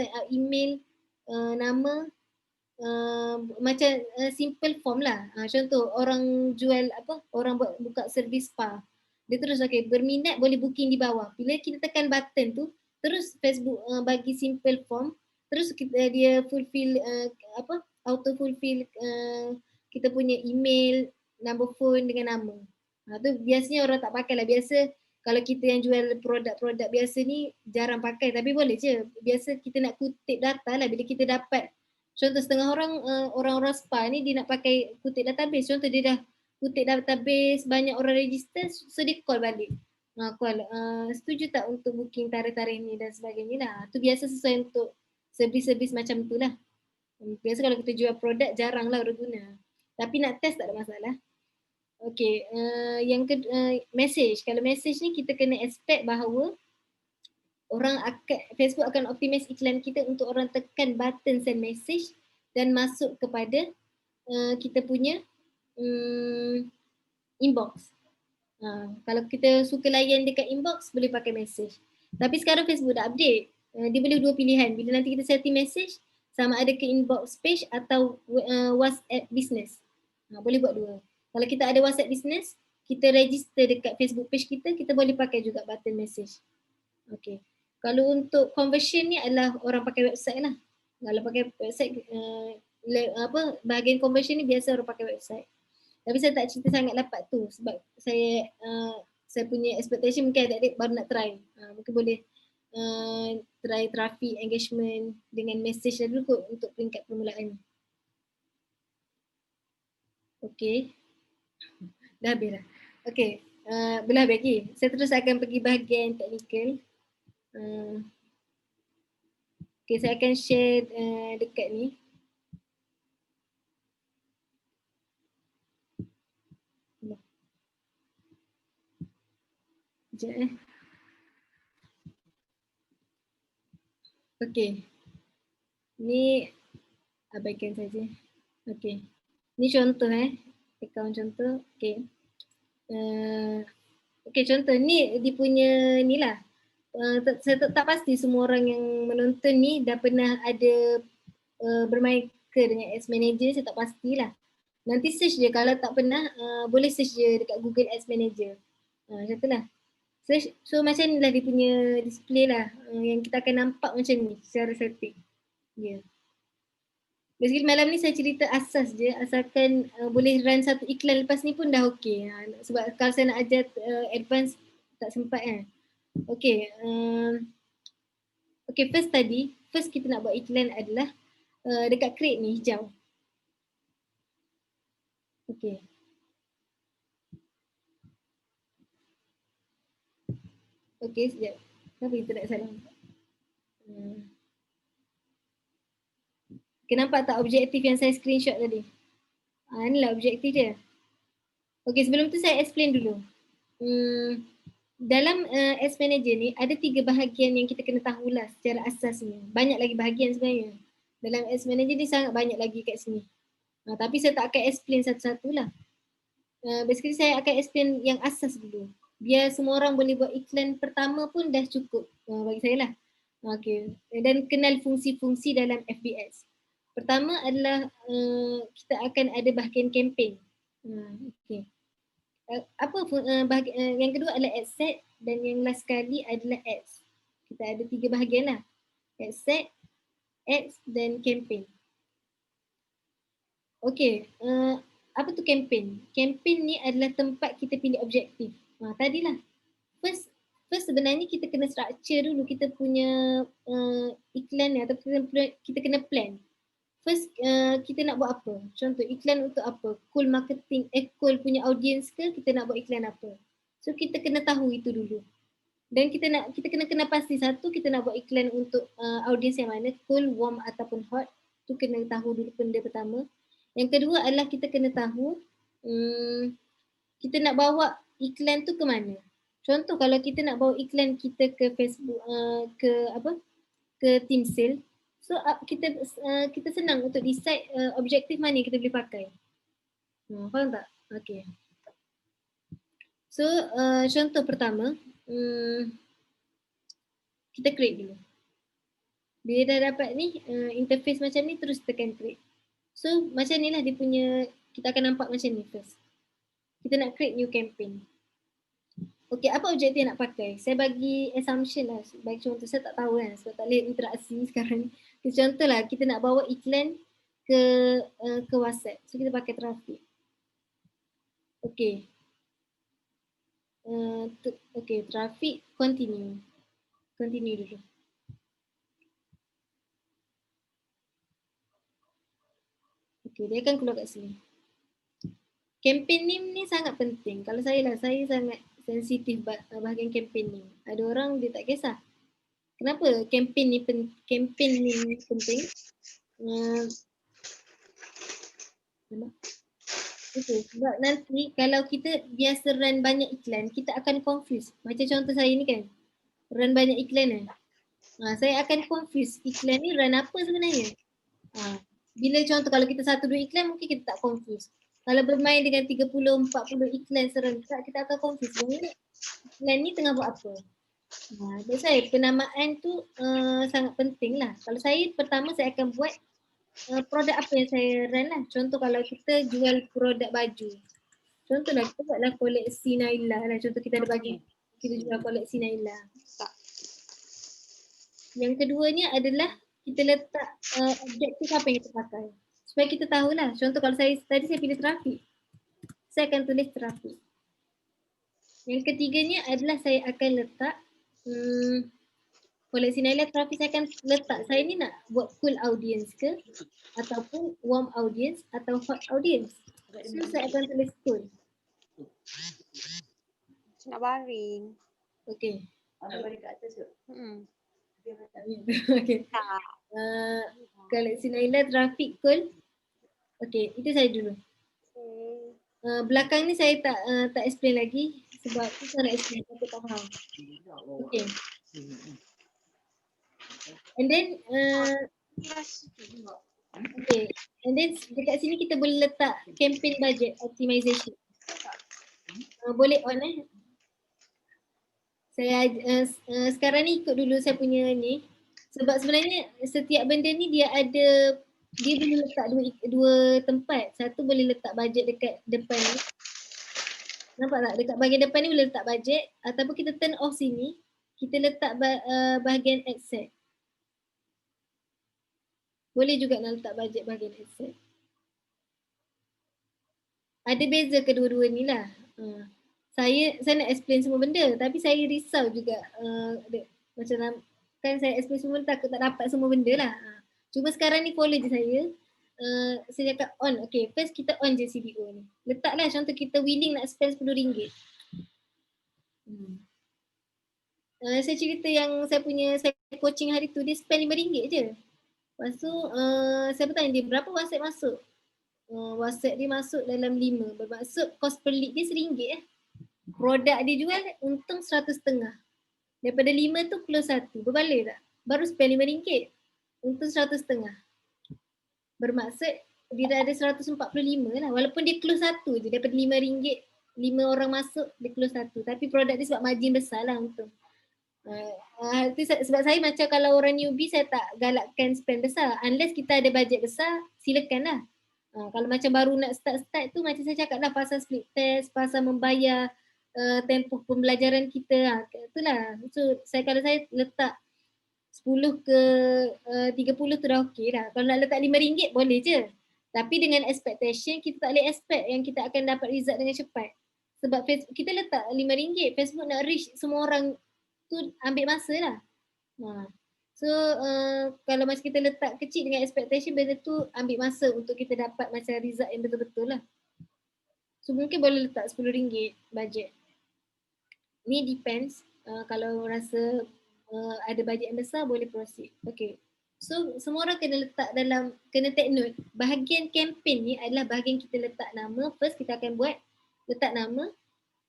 S3: nama, macam simple form lah. Contoh orang jual orang buka servis spa, dia terus berminat boleh booking di bawah. Bila kita tekan button tu, terus Facebook bagi simple form, terus dia fulfill auto fulfill kita punya email, number phone dengan nama. Tu biasanya orang tak pakai lah. Biasa kalau kita yang jual produk-produk biasa ni jarang pakai, tapi boleh je. Biasa kita nak kutip data lah bila kita dapat. Contoh setengah orang-orang spa ni dia nak pakai kutip database. Contoh dia dah kutip database, banyak orang register, so dia call balik. Call, setuju tak untuk booking tarikh-tarikh ni dan sebagainya lah. Tu biasa sesuai untuk servis-servis macam tu lah. Biasa kalau kita jual produk jarang lah orang guna. Tapi nak test tak ada masalah. Okay, yang message. Kalau message ni kita kena expect bahawa Facebook akan optimize iklan kita untuk orang tekan button send message dan masuk kepada kita punya inbox. Kalau kita suka layan dekat inbox, boleh pakai message. Tapi sekarang Facebook dah update. Dia boleh dua pilihan. Bila nanti kita setting message, sama ada ke inbox page atau WhatsApp business. Boleh buat dua. Kalau kita ada WhatsApp business, kita register dekat Facebook page kita, kita boleh pakai juga button message. Okay. Kalau untuk conversion ni adalah orang pakai website lah. Kalau pakai website, bahagian conversion ni biasa orang pakai website. Tapi saya tak cerita sangat dapat tu sebab saya punya expectation mungkin adik-adik baru nak try. Mungkin boleh try traffic engagement dengan message dulu kot untuk peringkat permulaan. Okey. Dah habis dah. Okey. Belum habis lagi. Saya terus akan pergi bahagian teknikal. Okey, saya akan share dekat ni. Sekejap Okey. Ni abaikan saja. Okey. Ni contoh akaun contoh. Okey. Okey, contoh ni dia punya ni lah. Saya tak pasti semua orang yang menonton ni dah pernah ada bermain ke dengan Ads Manager, saya tak pastilah. Nanti search je, kalau tak pernah boleh search je dekat Google Ads Manager. Macam tu lah. So macam ni lah dia punya display lah yang kita akan nampak macam ni secara setting. Ya. Basically malam ni saya cerita asas je, asalkan boleh run satu iklan lepas ni pun dah okey. Sebab kalau saya nak ajar advance tak sempat kan. Okey. Okey, first kita nak buat iklan adalah dekat create ni hijau. Okey. Okey, sekejap. Kenapa kita tak salah? Okay, nampak tak objektif yang saya screenshot tadi? Inilah objektif dia. Okey, sebelum tu saya explain dulu. Dalam Ads Manager ni ada 3 bahagian yang kita kena tahulah secara asasnya. Banyak lagi bahagian sebenarnya. Dalam Ads Manager ni sangat banyak lagi kat sini. Tapi saya tak akan explain satu-satulah. Basically saya akan explain yang asas dulu. Biar semua orang boleh buat iklan pertama pun dah cukup bagi saya lah. Okay. Dan kenal fungsi-fungsi dalam FBS. Pertama adalah kita akan ada bahagian campaign. Okay. Yang kedua adalah ad set dan yang last sekali adalah ads. Kita ada 3 bahagian lah. Ad set, ads dan campaign. Okay. Apa tu campaign? Campaign ni adalah tempat kita pilih objektif. Tadilah. First sebenarnya kita kena structure dulu kita punya iklan ni atau kita kena plan. First kita nak buat apa? Contoh iklan untuk apa? Cool marketing, cool punya audience ke kita nak buat iklan apa? So kita kena tahu itu dulu. Dan kita kena pasti satu kita nak buat iklan untuk audience yang mana, cool, warm ataupun hot. Tu kena tahu dulu benda pertama. Yang kedua adalah kita kena tahu kita nak bawa iklan tu ke mana. Contoh kalau kita nak bawa iklan kita ke Facebook, ke team sale, so kita senang untuk decide objektif mana yang kita boleh pakai. Faham tak? Okay. So contoh pertama, kita create dulu. Bila dah dapat ni interface macam ni, terus tekan create. So macam ni lah dia punya, kita akan nampak macam ni first. Kita nak create new campaign. Okay, apa objektif yang nak pakai? Saya bagi assumption lah, bagi contoh, saya tak tahu kan sebab tak boleh interaksi sekarang. Contoh lah, kita nak bawa iklan ke WhatsApp. So kita pakai traffic. Okay. Okay, traffic continue. Continue dulu. Okay, dia akan keluar kat sini. Campaign name ni sangat penting. Kalau saya sangat sensitif bahagian campaign name. Ada orang dia tak kisah. Kenapa campaign name penting? Okay, sebab nanti kalau kita biasa run banyak iklan, kita akan confuse. Macam contoh saya ni kan, run banyak iklan saya akan confuse iklan ni run apa sebenarnya. Bila contoh kalau kita 1-2 iklan mungkin kita tak confuse. Kalau bermain dengan 30-40 iklan serentak, kita akan confuse. Iklan ni tengah buat apa? Jadi saya penamaan tu sangat penting lah. Kalau saya pertama saya akan buat produk apa yang saya run lah. Contoh kalau kita jual produk baju. Contohlah kita buatlah koleksi Naila lah. Contoh kita ada bagi kita jual koleksi Naila. Yang keduanya adalah kita letak objektif apa yang kita pakai. Supaya kita tahulah. Contoh kalau saya pilih trafik. Saya akan tulis trafik. Yang ketiganya adalah saya akan letak koleksi Naila trafik. Saya akan letak saya ni nak buat cool audience ke ataupun warm audience atau hot audience. So saya akan tulis school.
S4: Nak baring.
S3: Okay. Okay.
S4: Tak.
S3: Kalau si Naila traffic cool. Okay, itu saya dulu.
S4: Okay.
S3: Belakang ni saya tak explain lagi sebab tu saya nak explain aku faham. Okay. And then okay. And then dekat sini kita boleh letak campaign budget optimization. Boleh on Saya sekarang ni ikut dulu saya punya ni. Sebab sebenarnya setiap benda ni dia boleh letak dua tempat. Satu boleh letak budget dekat depan ni. Nampak tak? Dekat bahagian depan ni boleh letak budget ataupun kita turn off sini, kita letak bahagian asset. Boleh juga nak letak budget bahagian asset. Ada beza kedua-dua ni lah. Saya nak explain semua benda tapi saya risau juga macam kan saya explain semua takut tak dapat semua benda lah. Cuma sekarang ni follow je saya. Saya cakap on. Okay, first kita on je CBO ni. Letaklah contoh kita willing nak spend RM10. Saya cerita yang saya coaching hari tu dia spend RM5 je. Lepas tu saya bertanya dia berapa WhatsApp masuk. WhatsApp dia masuk dalam 5. Bermaksud cost per lead dia RM1. Produk dia jual untung 100.5. Daripada 5 tu close 1. Berbalik tak? Baru spend RM5. Untung 100.5. Bermaksud dia dah ada 145 lah. Walaupun dia close 1 je. Daripada RM5, 5 orang masuk dia close 1. Tapi produk dia sebab margin besar lah untung. Sebab saya macam kalau orang newbie saya tak galakkan spend besar. Unless kita ada bajet besar, silakan lah. Kalau macam baru nak start tu macam saya cakap lah pasal split test, pasal membayar tempoh pembelajaran kita. Itulah. So kalau saya letak 10 ke 30 tu dah okey dah. Kalau nak letak RM5 boleh je. Tapi dengan expectation kita tak boleh expect yang kita akan dapat result dengan cepat. Sebab kita letak RM5, Facebook nak reach semua orang tu ambil masa lah. So kalau macam kita letak kecil dengan expectation benda tu ambil masa untuk kita dapat macam result yang betul-betul lah. So mungkin boleh letak RM10 budget. Ni depends. Kalau rasa ada bajet yang besar boleh proceed. Okay. So semua orang kena take note. Bahagian campaign ni adalah bahagian kita letak nama. First kita akan letak nama,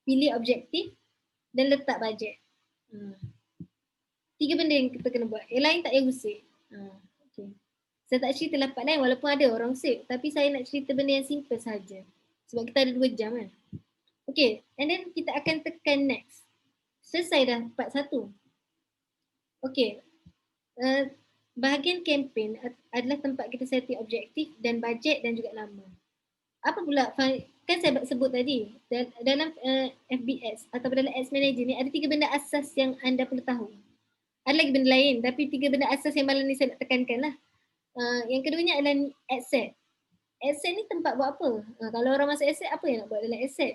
S3: pilih objektif dan letak bajet. 3 benda yang kita kena buat. Yang lain tak payah usik. Okay. Saya tak cerita lapat lain walaupun ada orang usik. Tapi saya nak cerita benda yang simple saja. Sebab kita ada 2 jam kan. Okay. And then kita akan tekan next. Selesai dah part 1. Okay. Bahagian campaign adalah tempat kita setting objektif dan bajet dan juga nama. Apa pula, kan saya sebut tadi dalam FBS atau dalam Ads Manager ni ada 3 benda asas yang anda perlu tahu. Ada lagi benda lain tapi 3 benda asas yang malam ni saya nak tekankan lah. Yang keduanya adalah asset. Asset ni tempat buat apa? Kalau orang masuk asset, apa yang nak buat dalam asset?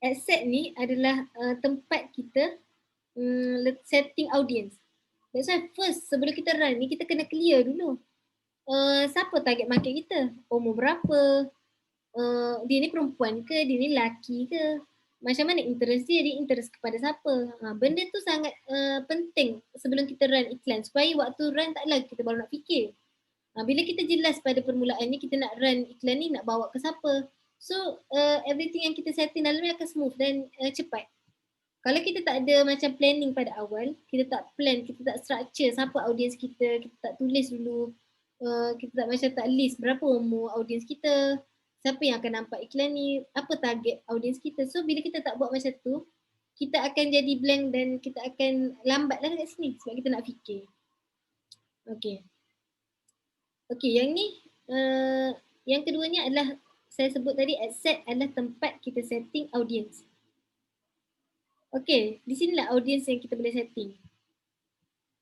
S3: Asset ni adalah tempat kita setting audience. That's why first sebelum kita run ni kita kena clear dulu. Siapa target market kita? Umur berapa? Dia ni perempuan ke? Dia ni lelaki ke? Macam mana interest dia? Dia interest kepada siapa? Benda tu sangat penting sebelum kita run iklan. Supaya waktu run taklah kita baru nak fikir. Bila kita jelas pada permulaan ni kita nak run iklan ni nak bawa ke siapa. So everything yang kita setting dalam ni akan smooth dan cepat. Kalau kita tak ada macam planning pada awal, kita tak plan, kita tak structure siapa audience kita tak tulis dulu. Kita tak list berapa umur audience kita, siapa yang akan nampak iklan ni, apa target audience kita. So bila kita tak buat macam tu, kita akan jadi blank dan kita akan lambat lah kat sini sebab kita nak fikir. Okay, yang ni, yang keduanya adalah saya sebut tadi asset adalah tempat kita setting audience. Okay, di sinilah audience yang kita boleh setting.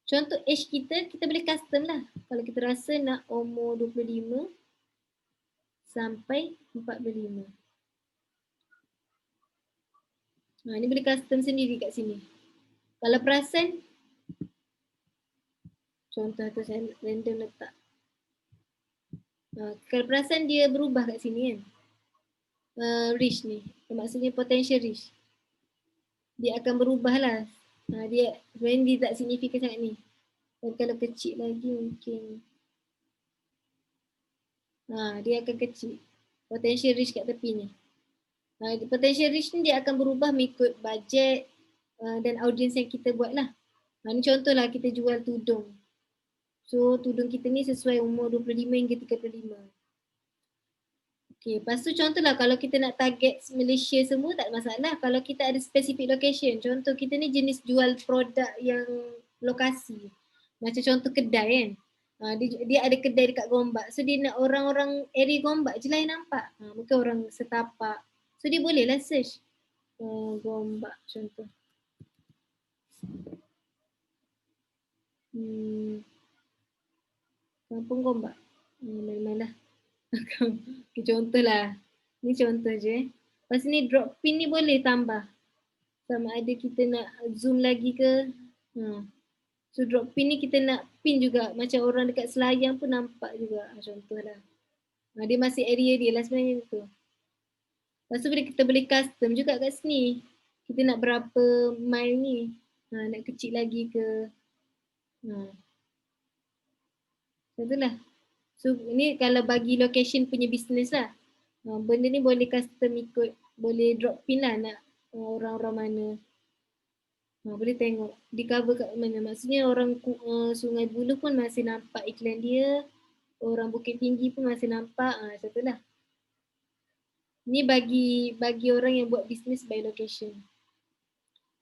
S3: Contoh age kita boleh custom lah. Kalau kita rasa nak umur 25 sampai 45. Ni boleh custom sendiri kat sini. Kalau perasan, contoh tu saya random letak. Kalau perasan dia berubah kat sini kan. Reach ni, maksudnya potential reach. Dia akan berubah lah. Dia sebenarnya dia tak signifikan sangat ni. Dan kalau kecil lagi mungkin dia akan kecil. Potential reach kat tepi ni. Potential reach ni dia akan berubah mengikut bajet dan audience yang kita buat lah. Ni contohlah kita jual tudung. So tudung kita ni sesuai umur 25 hingga 35. Okay, lepas tu contohlah kalau kita nak target Malaysia semua tak ada masalah. Kalau kita ada specific location, contoh kita ni jenis jual produk yang lokasi. Macam contoh kedai kan. Dia ada kedai dekat Gombak. So dia nak orang-orang area Gombak je lah yang nampak. Mungkin orang setapak. So dia bolehlah search Gombak contoh. Kampung Gombak. Mana-mana. Okay, contoh lah. Ni contoh je. Lepas ni drop pin ni boleh tambah. Sama ada kita nak zoom lagi ke. So drop pin ni kita nak pin juga. Macam orang dekat Selayang pun nampak juga. Contoh lah. Dia masih area dia lah sebenarnya tu. Lepas tu kita boleh custom juga kat sini. Kita nak berapa mile ni. Nak kecil lagi ke. Contoh lah. So ni kalau bagi location punya business lah. Benda ni boleh custom ikut, boleh drop pin lah nak orang-orang mana. Boleh tengok di cover kat mana. Maksudnya orang Sungai Buloh pun masih nampak iklan dia. Orang Bukit Tinggi pun masih nampak. Contoh lah. Ni bagi orang yang buat business by location.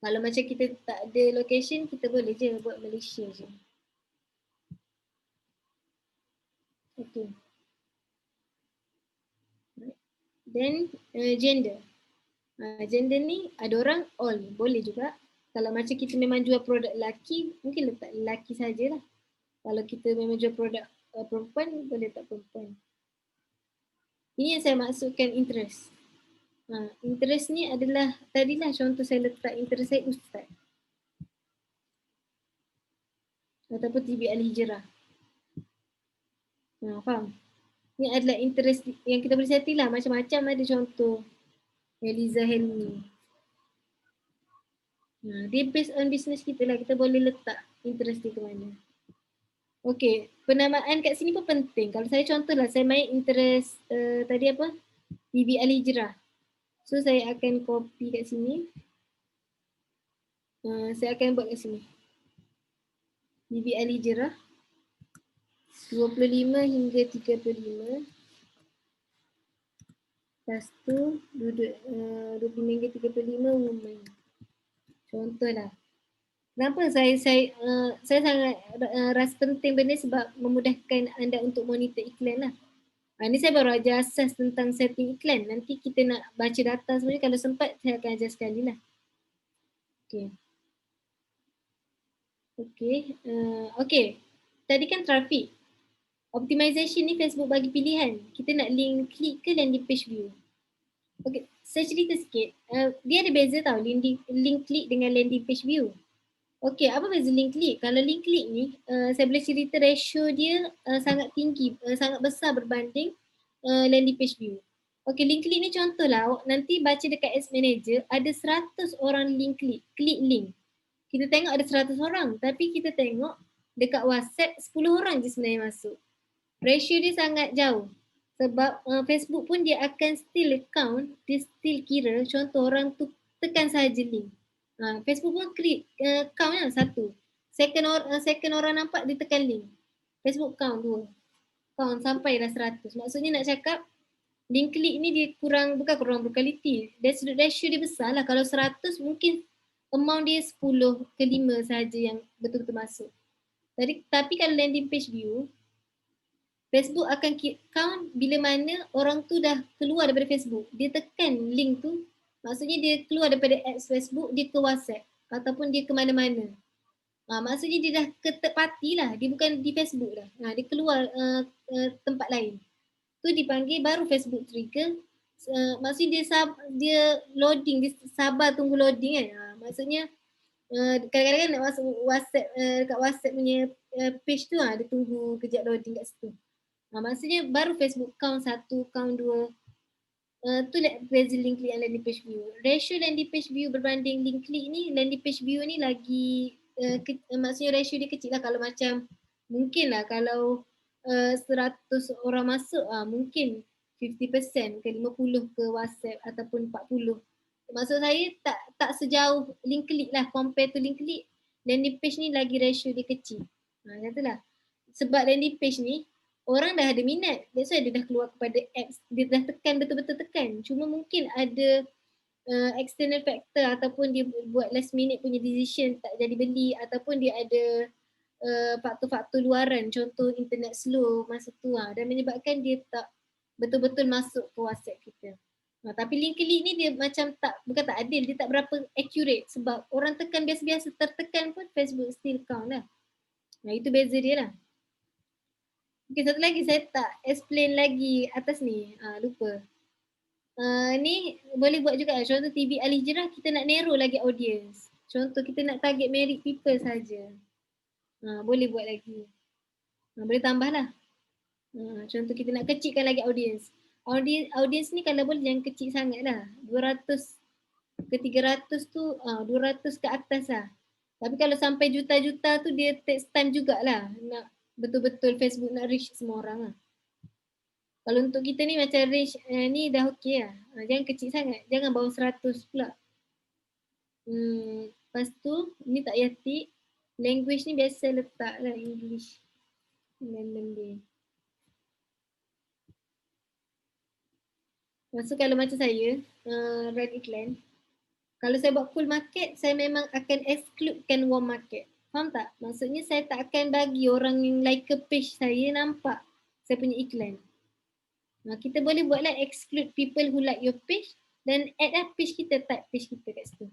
S3: Kalau macam kita tak ada location, kita boleh je buat Malaysia je. Okay. Then gender. Gender ni ada orang all, boleh juga. Kalau macam kita memang jual produk lelaki, mungkin letak lelaki sajalah. Kalau kita memang jual produk perempuan, boleh letak perempuan. Ini yang saya maksudkan interest. Interest ni adalah, tadilah contoh saya letak interest saya ustaz. Ataupun TV Al-Hijrah. Faham? Ini adalah interest yang kita boleh setting lah. Macam-macam ada contoh. Eliza Helmi. Dia based on business kita lah. Kita boleh letak interest dia ke mana. Okay. Penamaan kat sini pun penting. Kalau saya contoh lah. Saya main interest tadi apa? TV Al-Hijrah. So saya akan copy kat sini. Saya akan buat kat sini. TV Al-Hijrah. 25 hingga 35. Lepas tu 25 hingga 35 woman. Contohlah. Kenapa saya sangat rasa penting benda sebab memudahkan anda untuk monitor iklan lah. Ni saya baru ajar asas tentang setting iklan. Nanti kita nak baca data sebenarnya, kalau sempat saya akan ajar sekali lah. Okay. Tadi kan traffic. Optimization ni Facebook bagi pilihan. Kita nak link klik ke landing page view. Okay, saya cerita sikit. Dia ada beza tau link klik dengan landing page view. Okay, apa beza link klik? Kalau link klik ni, saya boleh cerita ratio dia sangat tinggi, sangat besar berbanding landing page view. Okay, link klik ni contohlah, nanti baca dekat Ads Manager, ada 100 orang link klik link. Kita tengok ada 100 orang, tapi kita tengok dekat WhatsApp 10 orang je sebenarnya masuk. Ratio dia sangat jauh. Sebab Facebook pun dia akan still count, dia still kira contoh orang tu tekan sahaja link. Facebook pun count lah satu. Second orang nampak dia tekan link. Facebook count 2. Count sampai dah 100. Maksudnya nak cakap link klik ni dia bukan kurang berkualiti. Ratio dia besar lah. Kalau 100 mungkin amount dia 10 ke 5 sahaja yang betul-betul masuk. Tapi kalau landing page view, Facebook akan count bila mana orang tu dah keluar daripada Facebook. Dia tekan link tu, maksudnya dia keluar daripada apps Facebook, dia ke WhatsApp ataupun dia ke mana-mana. Maksudnya dia dah ke third party lah, dia bukan di Facebook dah. Dia keluar tempat lain. Tu dipanggil baru Facebook trigger. Maksudnya dia loading, dia sabar tunggu loading kan. Maksudnya kadang-kadang nak masuk WhatsApp, dekat WhatsApp punya page tu dia tunggu kejap loading kat situ. Maksudnya baru Facebook count 1, count 2. Tu beza link click dan landing page view. Ratio landing page view berbanding link click ni, landing page view ni lagi maksudnya ratio dia kecil lah. Kalau macam mungkin lah kalau 100 orang masuk mungkin 50% ke 50 ke WhatsApp ataupun 40. Maksud saya tak sejauh link click lah, compare to link click. Landing page ni lagi ratio dia kecil. Katalah. Sebab landing page ni orang dah ada minat. That's why dia dah keluar kepada apps. Dia dah tekan, betul-betul tekan. Cuma mungkin ada external factor ataupun dia buat last minute punya decision tak jadi beli ataupun dia ada faktor-faktor luaran. Contoh internet slow masa tu dan menyebabkan dia tak betul-betul masuk ke WhatsApp kita. Tapi link click ni dia macam bukan tak adil, dia tak berapa accurate sebab orang tekan biasa-biasa tertekan pun Facebook still count lah. Itu beza dia lah. Okay, satu lagi saya tak explain lagi atas ni. Lupa. Ni boleh buat juga. Contoh TV Al Hijrah kita nak narrow lagi audience. Contoh kita nak target married people saja. Boleh buat lagi. Boleh tambah lah. Contoh kita nak kecilkan lagi audience. Audience ni kalau boleh jangan kecil sangat lah. 200 ke 300 tu 200 ke atas lah. Tapi kalau sampai juta-juta tu dia takes time jugalah. Nak betul-betul Facebook nak reach semua orang lah. Kalau untuk kita ni macam reach ni dah okey lah. Jangan kecil sangat. Jangan bawah 100 pula. Lepas tu ni tak payah tick. Language ni biasa letak lah English. Dia. Lepas tu kalau macam saya run iklan. Kalau saya buat full market, saya memang akan excludekan warm market. Faham tak? Maksudnya saya tak akan bagi orang yang like ke page saya nampak saya punya iklan. Kita boleh buatlah exclude people who like your page dan add lah page kita, type page kita kat situ.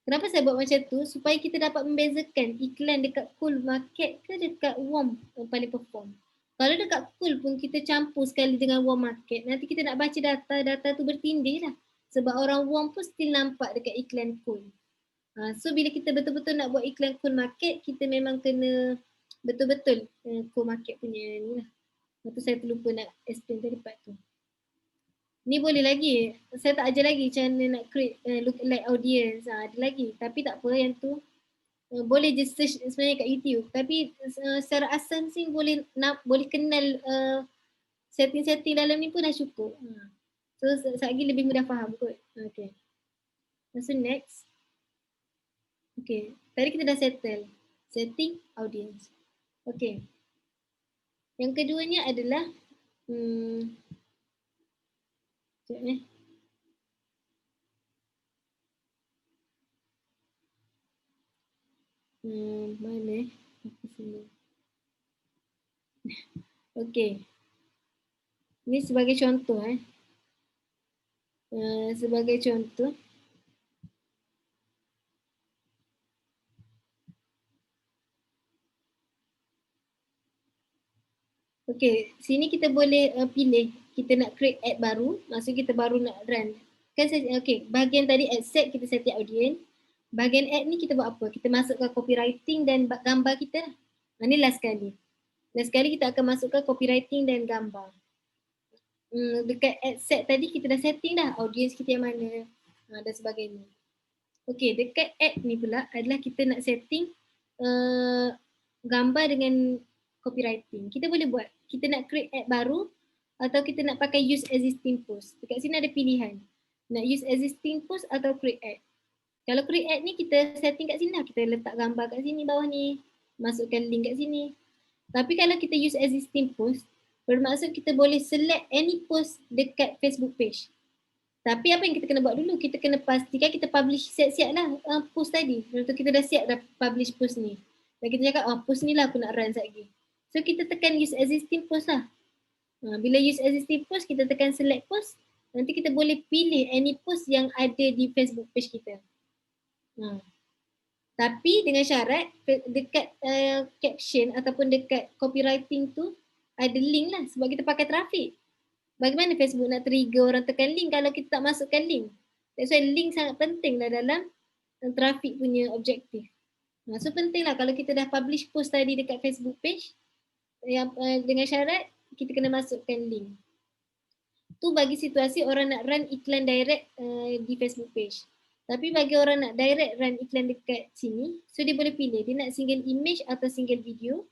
S3: Kenapa saya buat macam tu? Supaya kita dapat membezakan iklan dekat full market ke dekat warm yang paling perform. Kalau dekat full pun kita campur sekali dengan warm market, nanti kita nak baca data tu bertindih lah. Sebab orang warm pun still nampak dekat iklan full. So bila kita betul-betul nak buat iklan cool market, kita memang kena betul-betul cool market punya ni lah. Lepas tu saya terlupa nak explain tadi part tu. Ni boleh lagi, saya tak ajar lagi macam mana nak create lookalike audience. Ada lagi, tapi tak apa yang tu. Boleh je search sebenarnya kat YouTube. Tapi secara asal sih boleh kenal setting-setting dalam ni pun dah cukup. So lagi lebih mudah faham kot. Okay. So next. Okay, tadi kita dah settle. Setting audience. Okay. Yang keduanya adalah mana okay. Ini sebagai contoh sebagai contoh. Okay, sini kita boleh pilih kita nak create ad baru, maksud kita baru nak run. Kan saya, okay, bahagian tadi ad set kita setting audience. Bahagian ad ni kita buat apa? Kita masukkan copywriting dan gambar kita. Ini last kali. Last kali kita akan masukkan copywriting dan gambar. Dekat ad set tadi kita dah setting dah audience kita yang mana dan sebagainya. Okay, dekat ad ni pula adalah kita nak setting gambar dengan copywriting. Kita boleh buat. Kita nak create ad baru atau kita nak pakai use existing post. Dekat sini ada pilihan. Nak use existing post atau create ad. Kalau create ad ni kita setting kat sini lah. Kita letak gambar kat sini bawah ni. Masukkan link kat sini. Tapi kalau kita use existing post, bermaksud kita boleh select any post dekat Facebook page. Tapi apa yang kita kena buat dulu? Kita kena pastikan kita publish siap-siap lah post tadi. Contoh kita dah siap dah publish post ni. Dan kita cakap post ni lah aku nak run sekejap lagi. So kita tekan use existing post lah. Bila use existing post, kita tekan select post. Nanti kita boleh pilih any post yang ada di Facebook page kita. Tapi dengan syarat dekat caption ataupun dekat copywriting tu ada link lah sebab kita pakai traffic. Bagaimana Facebook nak trigger orang tekan link kalau kita tak masukkan link? That's why link sangat penting lah dalam traffic punya objektif. So penting lah kalau kita dah publish post tadi dekat Facebook page yang dengan syarat kita kena masukkan link. Tu bagi situasi orang nak run iklan direct di Facebook page. Tapi bagi orang nak direct run iklan dekat sini, so dia boleh pilih dia nak single image atau single video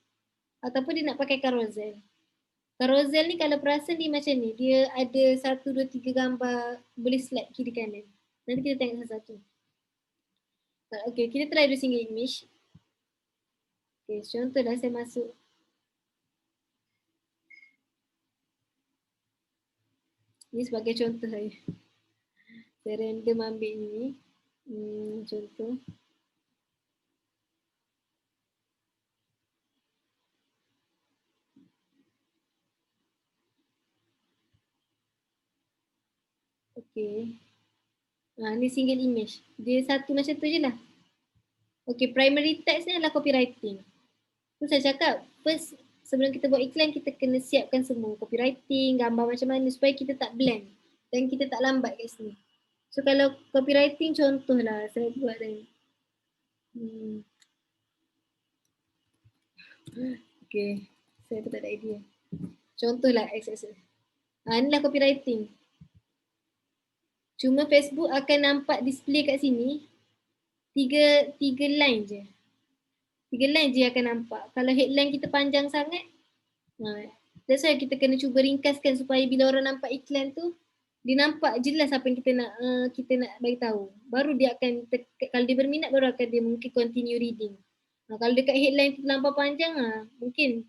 S3: ataupun dia nak pakai carousel. Carousel ni kalau perasan dia macam ni, dia ada 1, 2, 3 gambar boleh slide kiri kanan. Nanti kita tengok satu-satu. Okay, kita try dulu single image. Okay, contohlah saya masuk. Ni sebagai contoh saya. Saya random ambil ni. Contoh. Okay. Ni single image. Dia satu macam tu je lah. Okay, primary text ni adalah copywriting. Tu saya cakap, first sebelum kita buat iklan, kita kena siapkan semua. Copywriting, gambar macam mana supaya kita tak blend. Dan kita tak lambat kat sini. So kalau copywriting contohlah, saya buat tadi. Okay, saya pun tak ada idea. Contohlah XXX. Inilah copywriting. Cuma Facebook akan nampak display kat sini tiga line je. 3 line je akan nampak. Kalau headline kita panjang sangat, that's why kita kena cuba ringkaskan supaya bila orang nampak iklan tu, dia nampak jelas apa yang kita nak bagi tahu. Baru dia akan, kalau dia berminat baru akan dia mungkin continue reading. Kalau dekat headline tu terlampau panjang, mungkin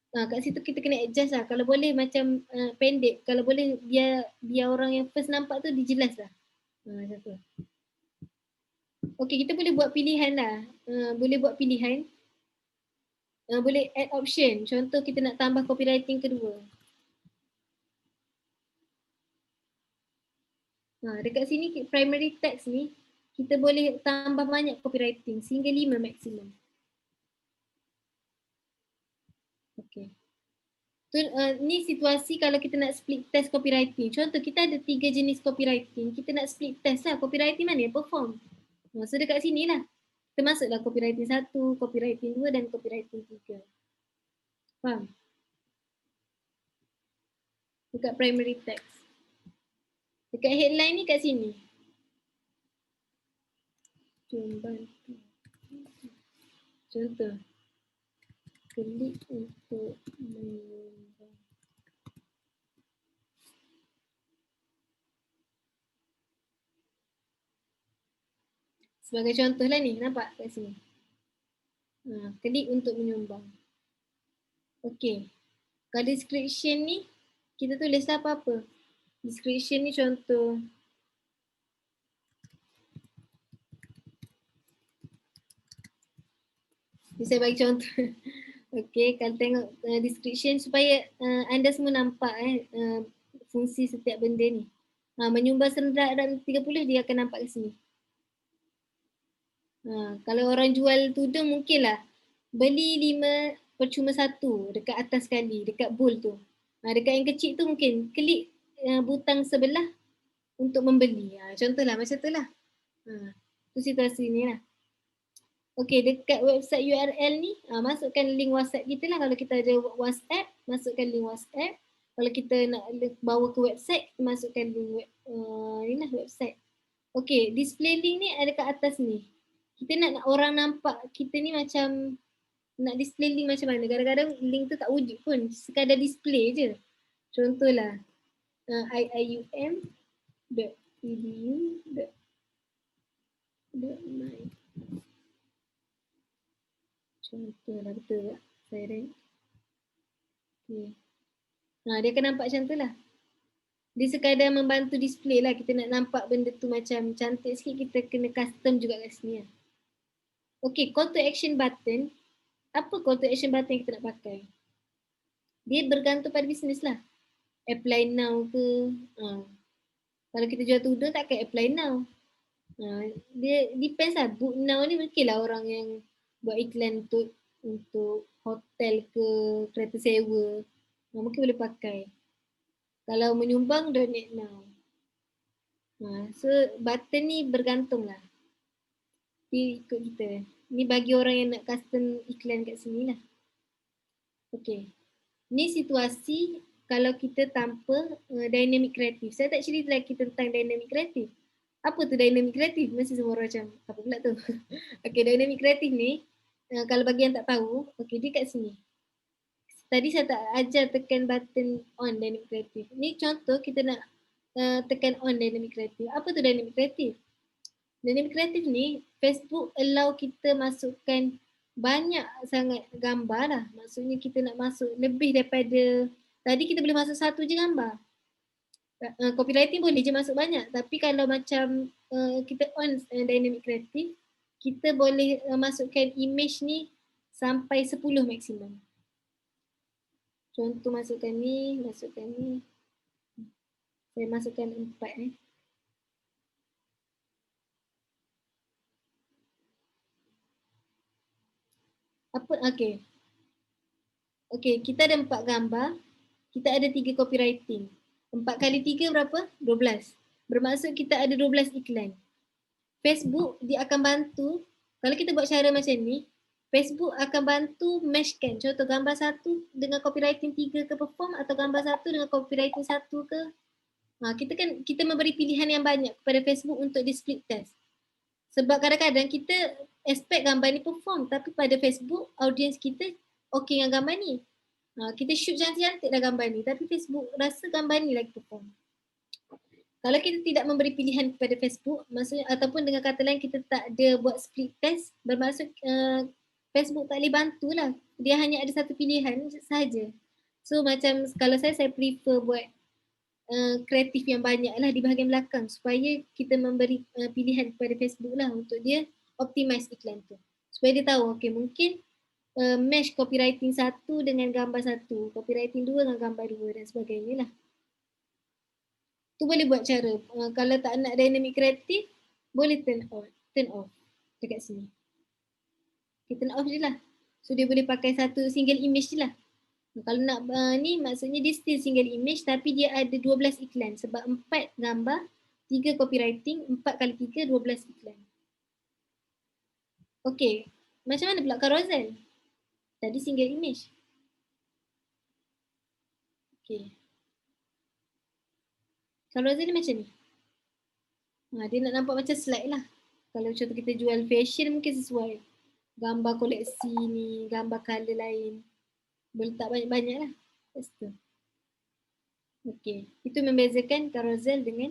S3: kat situ kita kena adjust lah. Kalau boleh macam pendek, kalau boleh biar orang yang first nampak tu dia jelas lah. Macam tu. Okay, kita boleh buat pilihan lah. Boleh buat pilihan. Boleh add option. Contoh kita nak tambah copywriting kedua. Dekat sini primary text ni, kita boleh tambah banyak copywriting. Sehingga 5 maksimum. Okay. Ni situasi kalau kita nak split test copywriting. Contoh kita ada 3 jenis copywriting. Kita nak split test lah. Copywriting mana yang perform. So dekat sini lah. Kita masuklah copywriting 1, copywriting 2 dan copywriting 3. Faham? Dekat primary text. Dekat headline ni kat sini. Contoh. Klik untuk menyumbang. Sebagai contoh lah ni, nampak kat sini. Klik untuk menyumbang. Okay. Kalau description ni, kita tulislah apa-apa. Description ni contoh. Saya bagi contoh. Okay, kalau tengok description supaya anda semua nampak fungsi setiap benda ni. Menyumbang serendah dalam 30, dia akan nampak kat sini. Kalau orang jual tudung mungkinlah beli 5 percuma 1 dekat atas sekali, dekat bowl tu. Dekat yang kecil tu mungkin klik butang sebelah untuk membeli. Contohlah macam tu lah. Tu situasi ni lah. Okay, dekat website URL ni, masukkan link WhatsApp kita lah. Kalau kita ada WhatsApp, masukkan link WhatsApp. Kalau kita nak bawa ke website, masukkan link ni lah website. Okay, display link ni ada kat atas ni. Kita nak orang nampak kita ni macam nak display link macam mana. Kadang-kadang link tu tak wujud pun, sekadar display je. Contohlah iium.edu.my. Contohlah, betul tak? Saya rank. Okay. Dia akan nampak macam tu lah. Dia sekadar membantu display lah. Kita nak nampak benda tu macam cantik sikit, kita kena custom juga kat sini lah. Okay, call to action button. Apa call to action button yang kita nak pakai? Dia bergantung pada bisnes lah. Apply now ke. Kalau kita jual tudung takkan apply now. Dia depends lah. Book now ni mungkin lah orang yang buat iklan untuk hotel ke kereta sewa. Mungkin boleh pakai. Kalau menyumbang, donate now. So button ni bergantung lah. Dia ikut kita. Ni bagi orang yang nak custom iklan kat sini lah. Okay. Ni situasi kalau kita tanpa dynamic kreatif. Saya tak cerita lagi tentang dynamic kreatif. Apa tu dynamic kreatif? Mesti semua orang macam, apa pula tu? Okay, dynamic kreatif ni, kalau bagi yang tak tahu, okay, dia kat sini. Tadi saya tak ajar tekan button on dynamic kreatif. Ni contoh kita nak tekan on dynamic kreatif. Apa tu dynamic kreatif? Dynamic kreatif ni, Facebook allow kita masukkan banyak sangat gambar lah. Maksudnya kita nak masuk lebih daripada, tadi kita boleh masuk satu je gambar. Copywriting boleh je masuk banyak. Tapi kalau macam kita on dynamic kreatif, kita boleh masukkan image ni sampai 10 maksimum. Contoh masukkan ni. Saya masukkan 4 Okay. Okay, kita ada 4 gambar. Kita ada 3 copywriting. 4 kali 3 berapa? 12. Bermaksud kita ada 12 iklan. Facebook dia akan bantu, kalau kita buat cara macam ni, Facebook akan bantu meshkan. Contoh gambar 1 dengan copywriting 3 ke perform atau gambar 1 dengan copywriting 1 ke. Kita memberi pilihan yang banyak kepada Facebook untuk di split test. Sebab kadang-kadang kita expect gambar ni perform, tapi pada Facebook audience kita okey dengan gambar ni. Kita shoot cantik-cantik lah gambar ni, tapi Facebook rasa gambar ni lagi perform. Kalau kita tidak memberi pilihan kepada Facebook, maksudnya ataupun dengan kata lain kita tak ada buat split test, bermaksud Facebook tak boleh bantulah. Dia hanya ada satu pilihan sahaja. So macam kalau saya prefer buat kreatif yang banyak lah di bahagian belakang supaya kita memberi pilihan kepada Facebook lah untuk dia optimize iklan tu. Supaya dia tahu, okay, mungkin mesh copywriting 1 dengan gambar 1, copywriting 2 dengan gambar 2 dan sebagainya lah. Tu boleh buat cara. Kalau tak nak dynamic kreatif, boleh turn off dekat sini. Okay, turn off je lah. So dia boleh pakai satu single image je lah. Kalau nak ni maksudnya dia still single image tapi dia ada 12 iklan sebab 4 gambar, 3 copywriting, 4 kali 3, 12 iklan. Okay, macam mana pula carousel? Tadi single image. Okay. Carousel ni macam ni. Dia nak nampak macam slide lah. Kalau contoh kita jual fashion mungkin sesuai. Gambar koleksi ni, gambar colour lain. Boleh tak banyak-banyak lah. Okay. Itu membezakan carousel dengan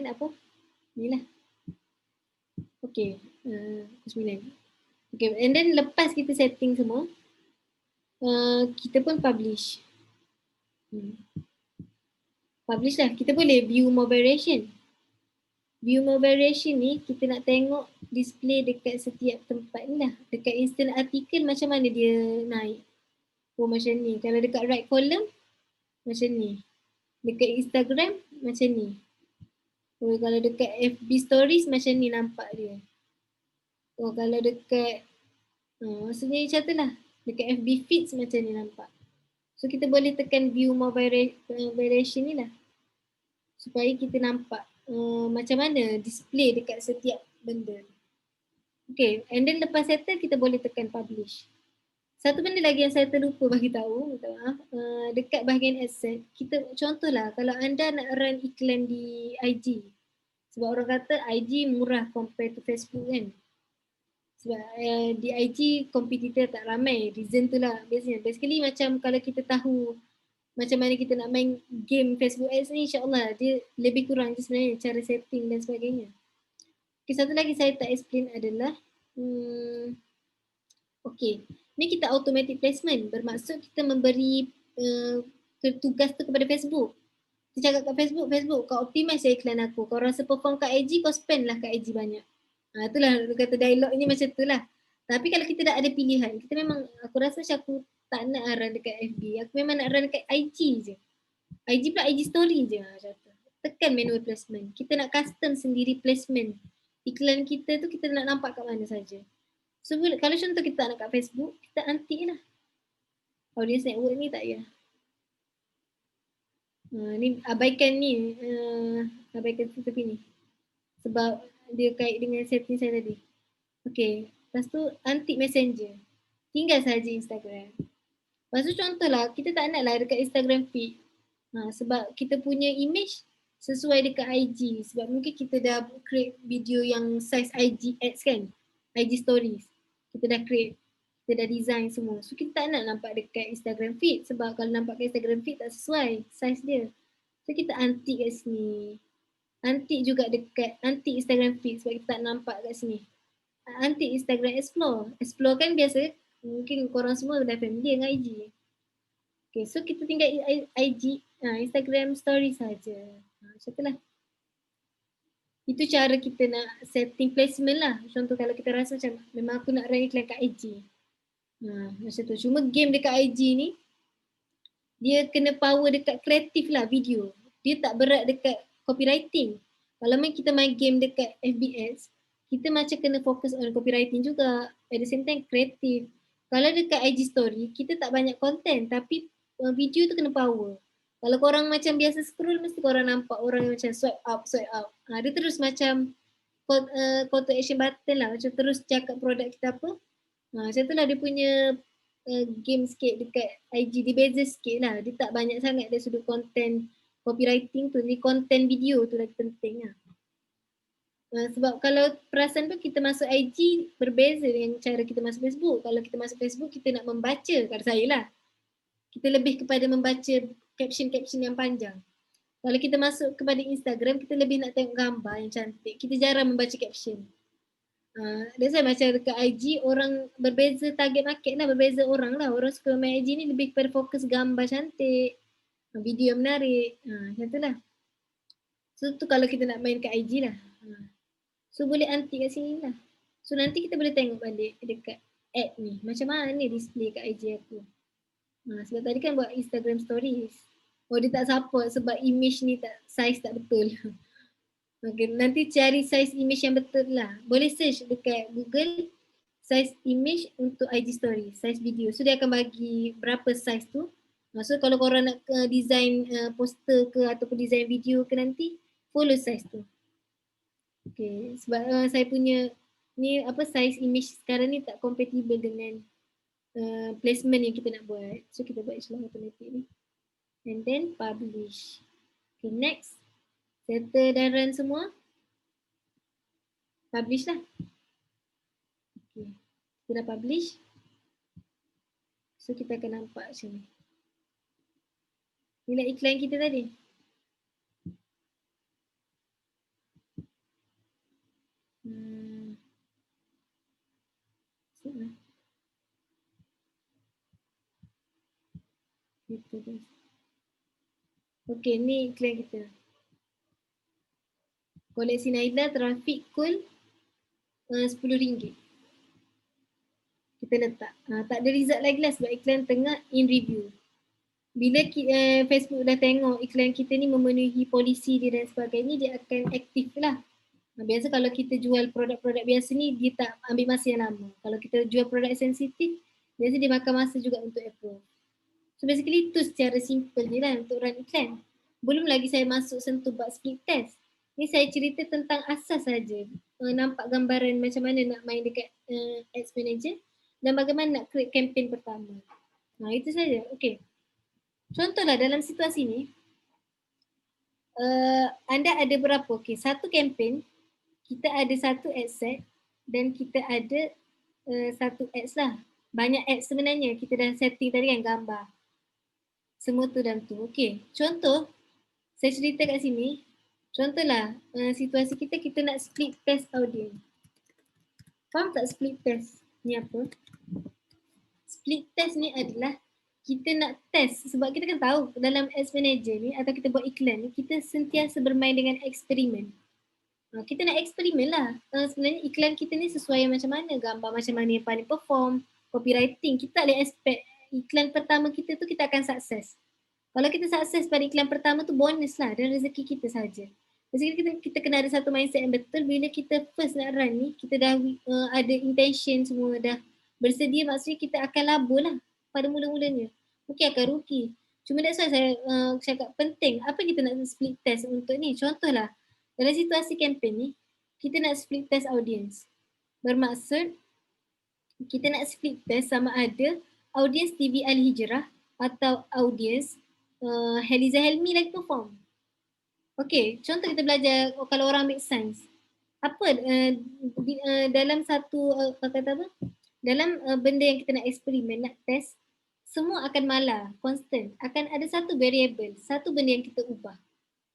S3: apa? Ni lah. Okay. 9. Okay. And then lepas kita setting semua, kita pun publish. Publish lah. Kita boleh view mobile version. View mobile version ni kita nak tengok display dekat setiap tempat ni lah. Dekat instant article macam mana dia naik. Macam ni. Kalau dekat right column macam ni. Dekat Instagram macam ni. Kalau dekat FB stories macam ni nampak dia. Kalau dekat maksudnya macam tu lah. Dekat FB feeds macam ni nampak. So kita boleh tekan view mobile version ni lah. Supaya kita nampak macam mana display dekat setiap benda. Okay, and then lepas settle kita boleh tekan publish. Satu benda lagi yang saya terlupa bagi tahu, minta maaf, dekat bahagian asset, kita contohlah kalau anda nak run iklan di IG. Sebab orang kata IG murah compare to Facebook kan. Sebab di IG kompetitor tak ramai, reason tu lah biasanya. Basically macam kalau kita tahu macam mana kita nak main game Facebook Ads ni, insyaAllah dia lebih kurang je sebenarnya cara setting dan sebagainya. Okay, satu lagi saya tak explain adalah okay, ni kita automatic placement. Bermaksud kita memberi tugas tu kepada Facebook. Kita cakap kat Facebook, kau optimize iklan aku. Kau rasa perform kat IG, kau spend lah kat IG banyak. Itulah kata dialog ni macam tu lah. Tapi kalau kita dah ada pilihan, kita memang, aku rasa macam aku tak nak run dekat FB. Aku memang nak run dekat IG je. IG pula IG story je. Tekan manual placement. Kita nak custom sendiri placement. Iklan kita tu kita nak nampak kat mana saja. So kalau contoh kita tak nak kat Facebook, kita antik lah. Audience network ni tak payah. Ni abaikan ni. Abaikan tepi ni. Sebab dia kait dengan setting saya tadi. Okay. Lepas tu antik messenger. Tinggal saja Instagram. Lepas tu contohlah, kita tak nak lah dekat Instagram feed. Sebab kita punya image sesuai dekat IG. Sebab mungkin kita dah create video yang size IG ads kan. IG stories. Kita dah create. Kita dah design semua. So kita tak nak nampak dekat Instagram feed. Sebab kalau nampak kat Instagram feed tak sesuai size dia. So kita anti kat sini. Anti juga dekat, anti Instagram feed sebab kita tak nampak kat sini. Anti Instagram explore. Explore kan biasa mungkin korang semua dah familiar dengan IG. Okay, so kita tinggal IG, Instagram story saja. Macam itulah. Itu cara kita nak setting placement lah. Contoh kalau kita rasa macam memang aku nak run iklan kat IG. Macam tu. Cuma game dekat IG ni, dia kena power dekat kreatif lah video. Dia tak berat dekat copywriting. Kalau kita main game dekat FBS, kita macam kena fokus on copywriting juga. At the same time kreatif. Kalau dekat IG story, kita tak banyak content tapi video tu kena power. Kalau korang macam biasa scroll, mesti korang nampak orang yang macam swipe up. Dia terus macam call to action button lah. Macam terus cakap produk kita apa. Macam tu lah dia punya game sikit dekat IG. Dia beza sikit lah. Dia tak banyak sangat dari sudut content copywriting tu. Jadi content video tu lagi penting lah. Sebab kalau perasan tu kita masuk IG berbeza dengan cara kita masuk Facebook. Kalau kita masuk Facebook kita nak membaca, kalau saya lah. Kita lebih kepada membaca caption-caption yang panjang. Kalau kita masuk kepada Instagram, kita lebih nak tengok gambar yang cantik. Kita jarang membaca caption. That's why macam dekat IG orang berbeza target market lah, berbeza orang lah. Orang suka main IG ni lebih kepada fokus gambar cantik, video yang menarik. Macam tu lah. So tu kalau kita nak main kat IG lah. So boleh anti kat sini lah. So nanti kita boleh tengok balik dekat ad ni. Macam mana display kat IG aku. Sebab tadi kan buat Instagram stories. Dia tak support sebab image ni tak, size tak betul. Okay, nanti cari size image yang betul lah. Boleh search dekat Google size image untuk IG story, size video. So dia akan bagi berapa size tu. So kalau korang nak design poster ke ataupun design video ke nanti, follow size tu. Okay, sebab saya punya ni size image sekarang ni tak compatible dengan placement yang kita nak buat. So kita buat insyaAllah automatic ni. And then publish. Okay, next. Settle dan run semua. Publish lah. Okay, kita dah publish. So kita akan nampak macam ni. Inilah iklan kita tadi. Okay, ni iklan kita. Koleksi Naila trafik cool RM10. Kita letak. Tak ada result lagi lah sebab iklan tengah in review. Bila Facebook dah tengok iklan kita ni memenuhi polisi dia dan sebagainya, dia akan aktif lah. Biasa kalau kita jual produk-produk biasa ni, dia tak ambil masa yang lama. Kalau kita jual produk sensitif, biasa dia makan masa juga untuk approve. So basically itu secara simple je lah untuk run iklan. Belum lagi saya masuk sentuh bab split test. Ni saya cerita tentang asas saja. Nampak gambaran macam mana nak main dekat Ads Manager dan bagaimana nak create campaign pertama. Itu saja. Okay. Contohlah dalam situasi ni, anda ada berapa? Okay, satu campaign, kita ada satu ad set dan kita ada satu ads lah. Banyak ads sebenarnya. Kita dah setting tadi kan gambar. Semua tu dalam tu. Okay, contoh, saya cerita kat sini. Contohlah, situasi kita nak split test audience. Faham tak split test ni apa? Split test ni adalah kita nak test sebab kita kan tahu dalam Ads Manager ni atau kita buat iklan ni, kita sentiasa bermain dengan eksperimen. Kita nak eksperimen lah. Sebenarnya iklan kita ni sesuai macam mana, gambar macam mana yang paling perform, copywriting. Kita tak boleh expect iklan pertama kita tu kita akan sukses. Kalau kita sukses pada iklan pertama tu bonus lah dan rezeki kita saja. Jadi kita kena ada satu mindset yang betul. Bila kita first nak run ni, kita dah ada intention semua, dah bersedia, maksudnya kita akan labur lah pada mula-mulanya. Mungkin akan rugi. Cuma that's why saya cakap penting. Apa kita nak split test untuk ni? Contohlah, dalam situasi campaign ni, kita nak split test audience. Bermaksud, kita nak split test sama ada audiens TV Al-Hijrah atau audiens Heliza Helmi lagi perform. Okey, contoh kita belajar kalau orang ambil sains. Apa dalam satu kata apa? Dalam benda yang kita nak eksperimen, nak test, semua akan malar, constant. Akan ada satu variable, satu benda yang kita ubah.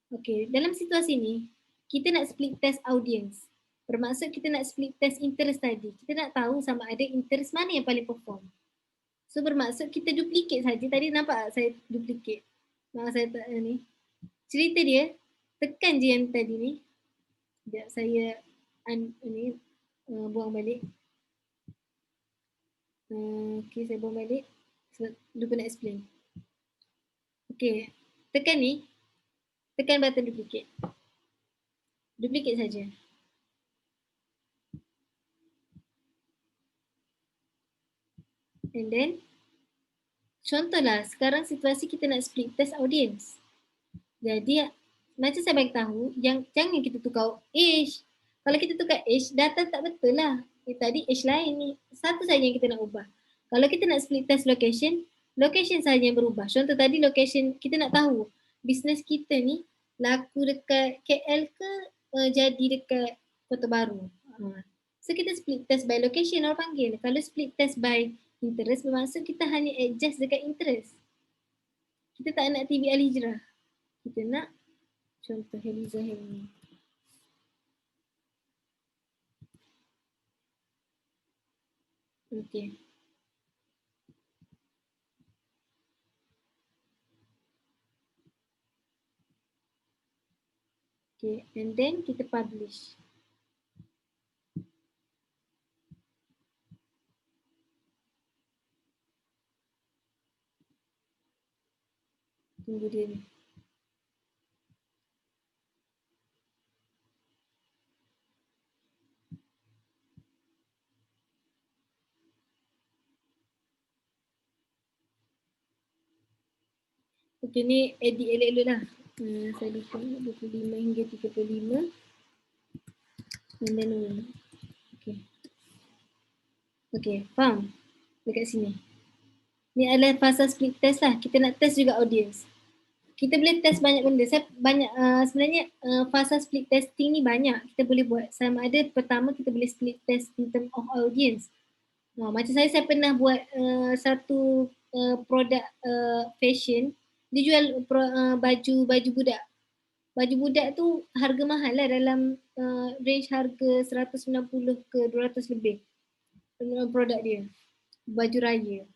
S3: Okey, dalam situasi ni, kita nak split test audience. Bermaksud kita nak split test interest tadi. Kita nak tahu sama ada interest mana yang paling perform. So bermaksud kita duplicate saja. Tadi nampak saya duplicate. Maaf saya tak ni. Cerita dia, tekan je yang tadi ni. Sekejap saya buang balik. Okay, saya buang balik. Sebab lupa nak explain. Okay, tekan ni. Tekan button duplicate. Duplicate saja. And then, contohlah sekarang situasi kita nak split test audience. Jadi, macam saya bagi tahu, yang jangan kita tukar age. Kalau kita tukar age, data tak betul lah. Tadi age lain ni. Satu saja yang kita nak ubah. Kalau kita nak split test location, location saja yang berubah. Contoh tadi location, kita nak tahu bisnes kita ni laku dekat KL ke jadi dekat Kota Baru. So kita split test by location orang panggil. Kalau split test by interest bermaksud kita hanya adjust dekat interest. Kita tak nak TV Al-Hijrah. Kita nak contoh Heliza Helmi. Okay. Okay, and then kita publish. Tunggu dia ni. Okay, ni edit elok-elok lah. Saya lupa 25 hingga 35. And then okay. Okay, faham? Dekat sini. Ni adalah fasa split test lah. Kita nak test juga audience. Kita boleh test banyak benda. Saya banyak sebenarnya fasa split testing ni banyak kita boleh buat. Sama ada pertama kita boleh split test in term of audience. Macam saya pernah buat satu produk fashion. Dia jual baju budak. Baju budak tu harga mahal lah dalam range harga 190 ke 200 lebih. Produk dia. Baju raya.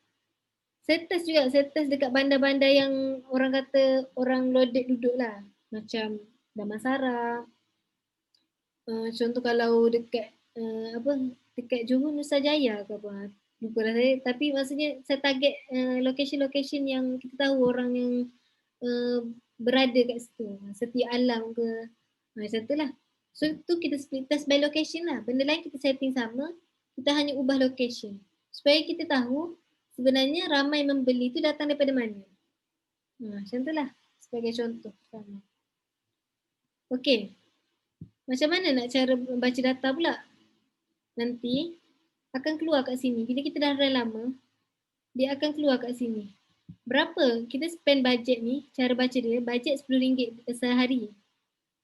S3: Saya test juga, saya test dekat bandar-bandar yang orang kata orang loaded duduk lah. Macam Damansara. Contoh kalau dekat dekat Johor Nusajaya ke apa. Lupa lah saya. Tapi maksudnya saya target location-location yang kita tahu orang yang berada kat situ. Setia Alam ke. Macam tu lah. So tu kita split test by location lah. Benda lain kita setting sama. Kita hanya ubah location. Supaya kita tahu sebenarnya ramai membeli tu datang daripada mana. Macam tu lah. Sebagai contoh. Okay. Macam mana nak cara baca data pula? Nanti akan keluar kat sini. Bila kita dah run lama, dia akan keluar kat sini. Berapa kita spend budget ni, cara baca dia, budget RM10 sehari.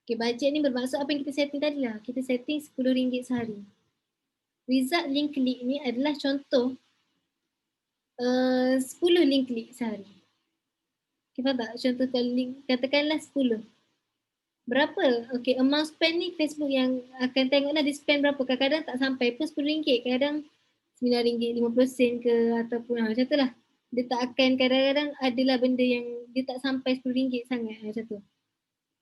S3: Okay, budget ni bermaksud apa yang kita setting tadi lah. Kita setting RM10 sehari. Result link click ni adalah contoh 10 link click sehari. Okay, faham tak? Contoh kalau link, katakanlah 10. Berapa? Okay, amount spend ni Facebook yang akan tengoklah dia spend berapa. Kadang-kadang tak sampai pun RM10. Kadang RM9.50 ke ataupun macam tu lah. Dia tak akan, kadang-kadang adalah benda yang dia tak sampai RM10 sangat macam tu.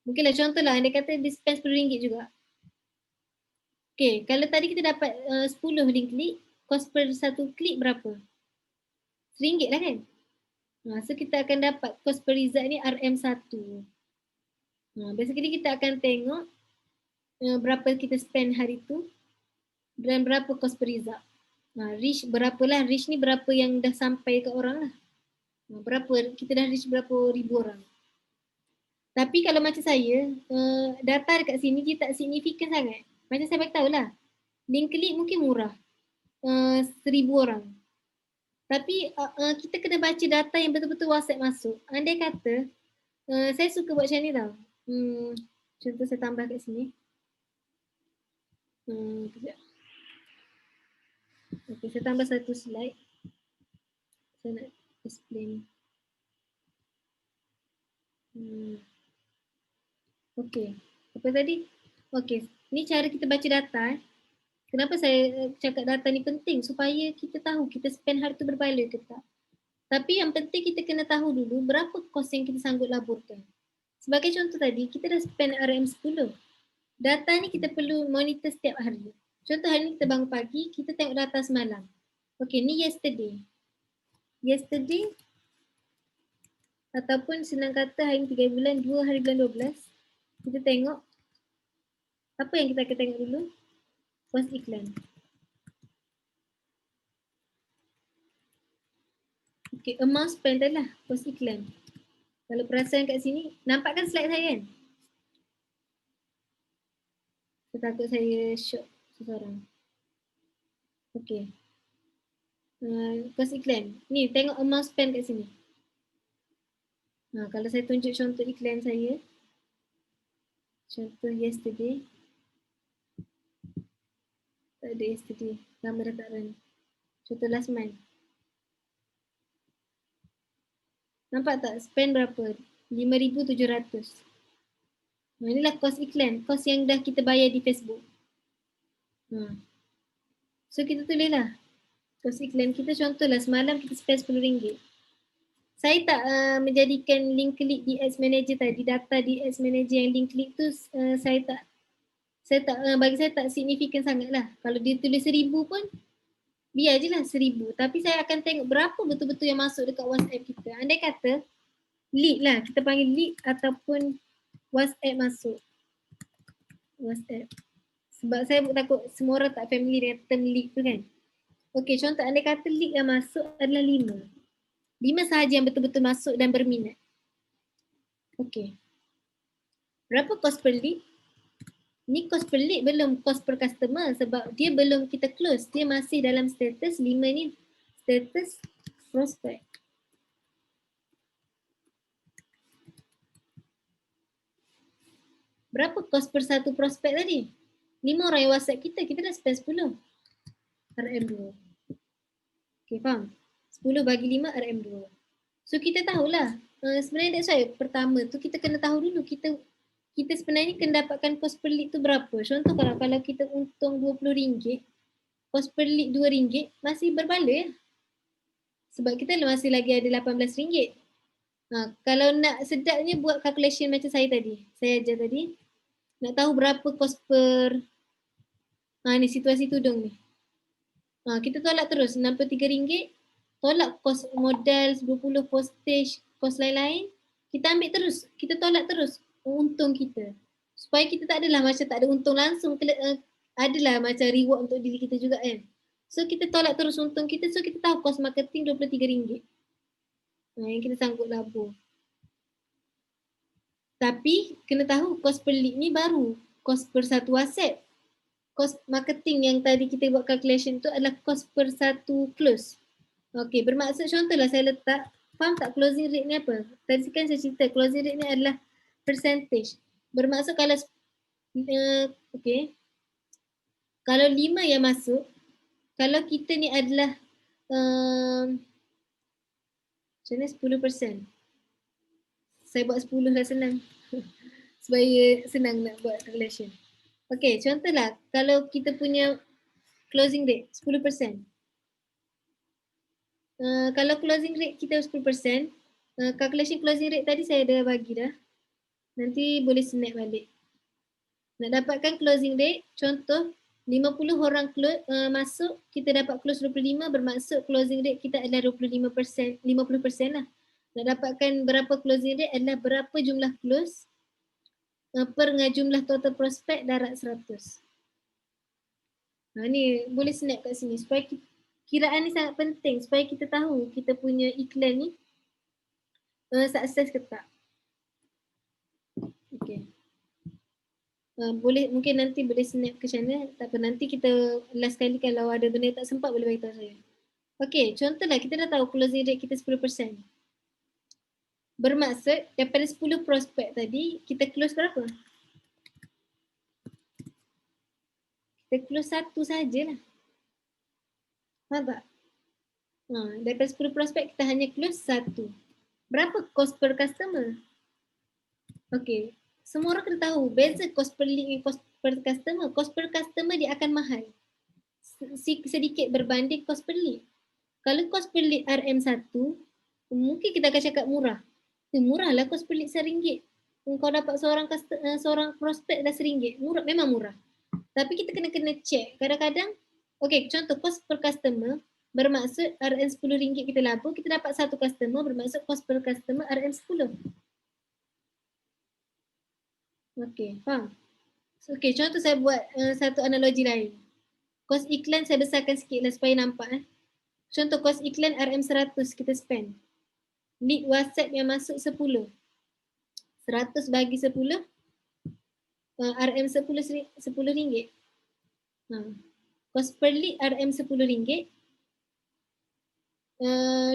S3: Mungkinlah contohlah dia kata dia spend RM10 juga. Okay, kalau tadi kita dapat 10 link klik, cost per satu klik berapa? RM1 lah kan? So kita akan dapat cost per result ni RM1. Basically kita akan tengok berapa kita spend hari tu dan berapa cost per result. Reach berapalah, reach ni berapa yang dah sampai ke orang lah. Berapa, kita dah reach berapa ribu orang. Tapi kalau macam saya, data dekat sini dia tak signifikan sangat. Macam saya beritahu lah, link klik mungkin murah, 1000 orang. Tapi kita kena baca data yang betul-betul WhatsApp masuk. Andai kata, saya suka buat macam ni tau. Contoh saya tambah kat sini. Kejap. Okay, saya tambah satu slide. Saya nak explain. Okay, apa tadi? Okay, ni cara kita baca data. Kenapa saya cakap data ni penting? Supaya kita tahu kita spend hari tu berbaloi ke tak. Tapi yang penting kita kena tahu dulu berapa kos yang kita sanggup laburkan. Sebagai contoh tadi, kita dah spend RM10. Data ni kita perlu monitor setiap hari. Contoh hari ni kita bangun pagi, kita tengok data semalam. Okay, ni yesterday. Yesterday ataupun senang kata hari ni 3 bulan, 2 hari bulan 12. Kita tengok apa yang kita akan tengok dulu. Kos iklan. Okay, amount spent lah, kos iklan. Kalau perasan kat sini, nampak kan slide saya kan? Saya takut saya shock seseorang. Okay. Kos iklan. Ni, tengok amount spent kat sini. Kalau saya tunjuk contoh iklan saya. Contoh yesterday. Tak ada yesterday. Lama dah tak run. Contoh last month. Nampak tak spend berapa? 5,700. Inilah kos iklan. Kos yang dah kita bayar di Facebook. So kita tulislah. Kos iklan kita contohlah semalam kita spend RM10. Saya tak menjadikan link klik di Ads Manager tadi. Data di Ads Manager yang link klik tu bagi saya tak signifikan sangat lah. Kalau dia tulis 1,000 pun biar je lah 1,000. Tapi saya akan tengok berapa betul-betul yang masuk dekat WhatsApp kita. Andai kata lead lah, kita panggil lead ataupun WhatsApp masuk. WhatsApp. Sebab saya takut semua orang tak familiar dengan term lead tu kan. Okay, contoh andai kata lead yang masuk adalah 5. 5 sahaja yang betul-betul masuk dan berminat. Okay. Berapa kos per lead? Ni kos per lead belum kos per customer sebab dia belum kita close. Dia masih dalam status 5 ni status prospect. Berapa kos per satu prospek tadi? 5 orang yang WhatsApp kita dah spend 10. RM2. Okay, faham? 10 bagi 5 RM2. So kita tahulah. Sebenarnya that's why pertama tu kita kena tahu dulu kita sebenarnya kena dapatkan kos per lead tu berapa. Contoh kalau kita untung RM20, kos per lead RM2 masih berbaloi lah. Sebab kita masih lagi ada RM18. Kalau nak sedapnya buat calculation macam saya tadi. Saya ajar tadi. Nak tahu berapa kos per ni situasi tudung ni. Kita tolak terus RM63. Tolak kos modal 20 postage, kos lain-lain. Kita ambil terus. Kita tolak terus untung kita. Supaya kita tak adalah macam tak ada untung langsung. Adalah macam reward untuk diri kita juga kan. So kita tolak terus untung kita. So kita tahu kos marketing RM23. Yang kita sanggup labur. Tapi kena tahu kos per lead ni baru. Kos per satu WhatsApp. Kos marketing yang tadi kita buat calculation tu adalah kos per satu close. Okay, bermaksud contohlah saya letak, faham tak closing rate ni apa? Tadi kan saya cerita closing rate ni adalah percentage. Bermaksud kalau kalau 5 yang masuk, kalau kita ni adalah macam mana 10%. Saya buat 10 dah senang. Supaya senang nak buat calculation. Okay, contohlah kalau kita punya closing rate 10%. Kalau closing rate kita 10%, calculation closing rate tadi saya dah bagi dah. Nanti boleh snap balik. Nak dapatkan closing rate, contoh 50 orang masuk, kita dapat close 25, bermaksud closing rate kita adalah 50% lah. Nak dapatkan berapa closing rate adalah berapa jumlah close per jumlah total prospek darab 100. Ni boleh snap kat sini supaya kiraan ni sangat penting supaya kita tahu kita punya iklan ni sukses ke tak. Okay. Boleh mungkin nanti boleh snap ke channel. Tak apa, nanti kita last kali kalau ada benda tak sempat boleh beritahu saya. Okay, contohlah kita dah tahu closing rate kita 10%. Bermaksud daripada 10 prospek tadi, kita close berapa? Kita close satu sajalah. Faham tak? Daripada 10 prospek kita hanya close satu. Berapa cost per customer? Okay, semua orang kena tahu beza cost per lead dengan cost per customer. Cost per customer dia akan mahal. Sedikit berbanding cost per lead. Kalau cost per lead RM1, mungkin kita akan cakap murah. Murah lah cost per lead RM1. Kau dapat seorang prospek dah RM1. Murah, memang murah. Tapi kita kena check. Kadang-kadang, okay, contoh cost per customer bermaksud RM10 kita labur, kita dapat satu customer, bermaksud cost per customer RM10. Okay, faham? Okay, contoh saya buat satu analogi lain. Kos iklan saya besarkan sikit lah supaya nampak. Contoh kos iklan RM100 kita spend. Lead WhatsApp yang masuk 10. 100 bagi 10, RM10 RM10. Kos per lead RM10.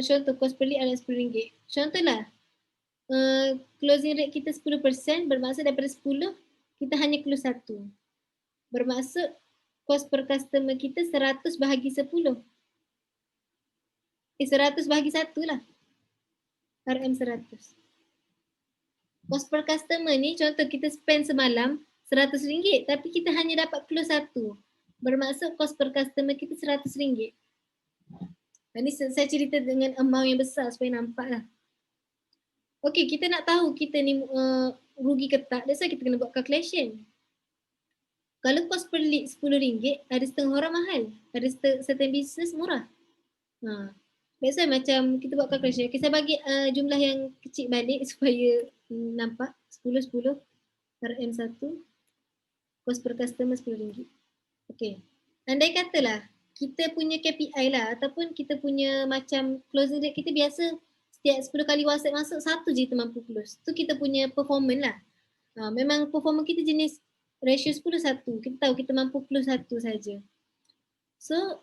S3: Contoh kos per lead RM10. Contohlah, closing rate kita 10%, bermaksud daripada 10, kita hanya close 1. Bermaksud cost per customer kita 100 bahagi 10. 100 bahagi 1 lah. RM100. Cost per customer ni contoh kita spend semalam RM100 tapi kita hanya dapat close 1. Bermaksud cost per customer kita RM100. Ini saya cerita dengan amount yang besar supaya nampak lah. Okay, kita nak tahu kita ni rugi ke tak. That's why kita kena buat calculation. Kalau cost per lead RM10, ada setengah orang mahal. Ada certain business murah. That's why macam kita buat calculation. Okay, saya bagi jumlah yang kecil balik supaya nampak. 10 RM1. Cost per customer RM10. Okay. Andai katalah kita punya KPI lah ataupun kita punya macam closing rate kita biasa setiap 10 kali WhatsApp masuk, satu je kita mampu close. Tu kita punya performance lah. Memang performance kita jenis ratio 10:1. Kita tahu kita mampu close satu saja. So,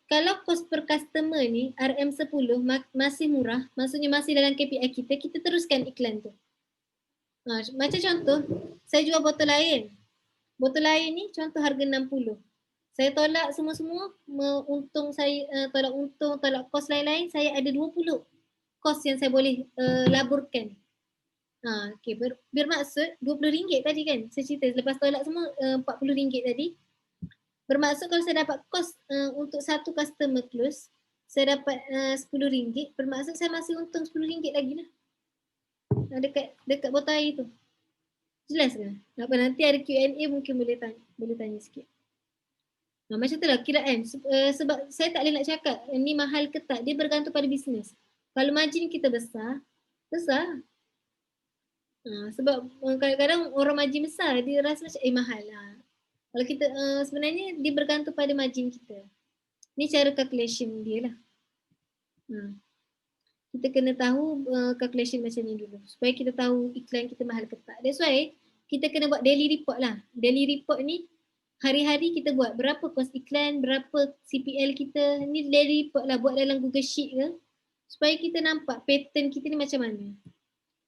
S3: kalau cost per customer ni RM10 masih murah, maksudnya masih dalam KPI kita, kita teruskan iklan tu. Macam contoh, saya jual botol air. Botol air ni contoh harga 60. Saya tolak semua-semua, untung saya tolak kos lain-lain, saya ada 20 kos yang saya boleh laburkan. Okay, bermaksud RM20 tadi kan, saya cerita lepas tolak semua RM40 tadi. Bermaksud kalau saya dapat kos untuk satu customer close, saya dapat RM10, bermaksud saya masih untung RM10 lagi lah. Dekat botol air tu. Jelas ke? Nanti ada Q&A mungkin boleh tanya sikit. Macam tu lah kiraan. Sebab saya tak boleh nak cakap ni mahal ke tak, dia bergantung pada bisnes. Kalau margin kita besar. Sebab kadang-kadang orang margin besar, dia rasa macam mahal lah. Kalau kita sebenarnya dia bergantung pada margin kita. Ni cara calculation dia lah. Kita kena tahu calculation macam ni dulu supaya kita tahu iklan kita mahal ke tak. That's why kita kena buat daily report lah. Daily report ni hari-hari kita buat berapa kos iklan, berapa CPL kita. Ni daily report lah, buat dalam Google Sheet ke supaya kita nampak pattern kita ni macam mana.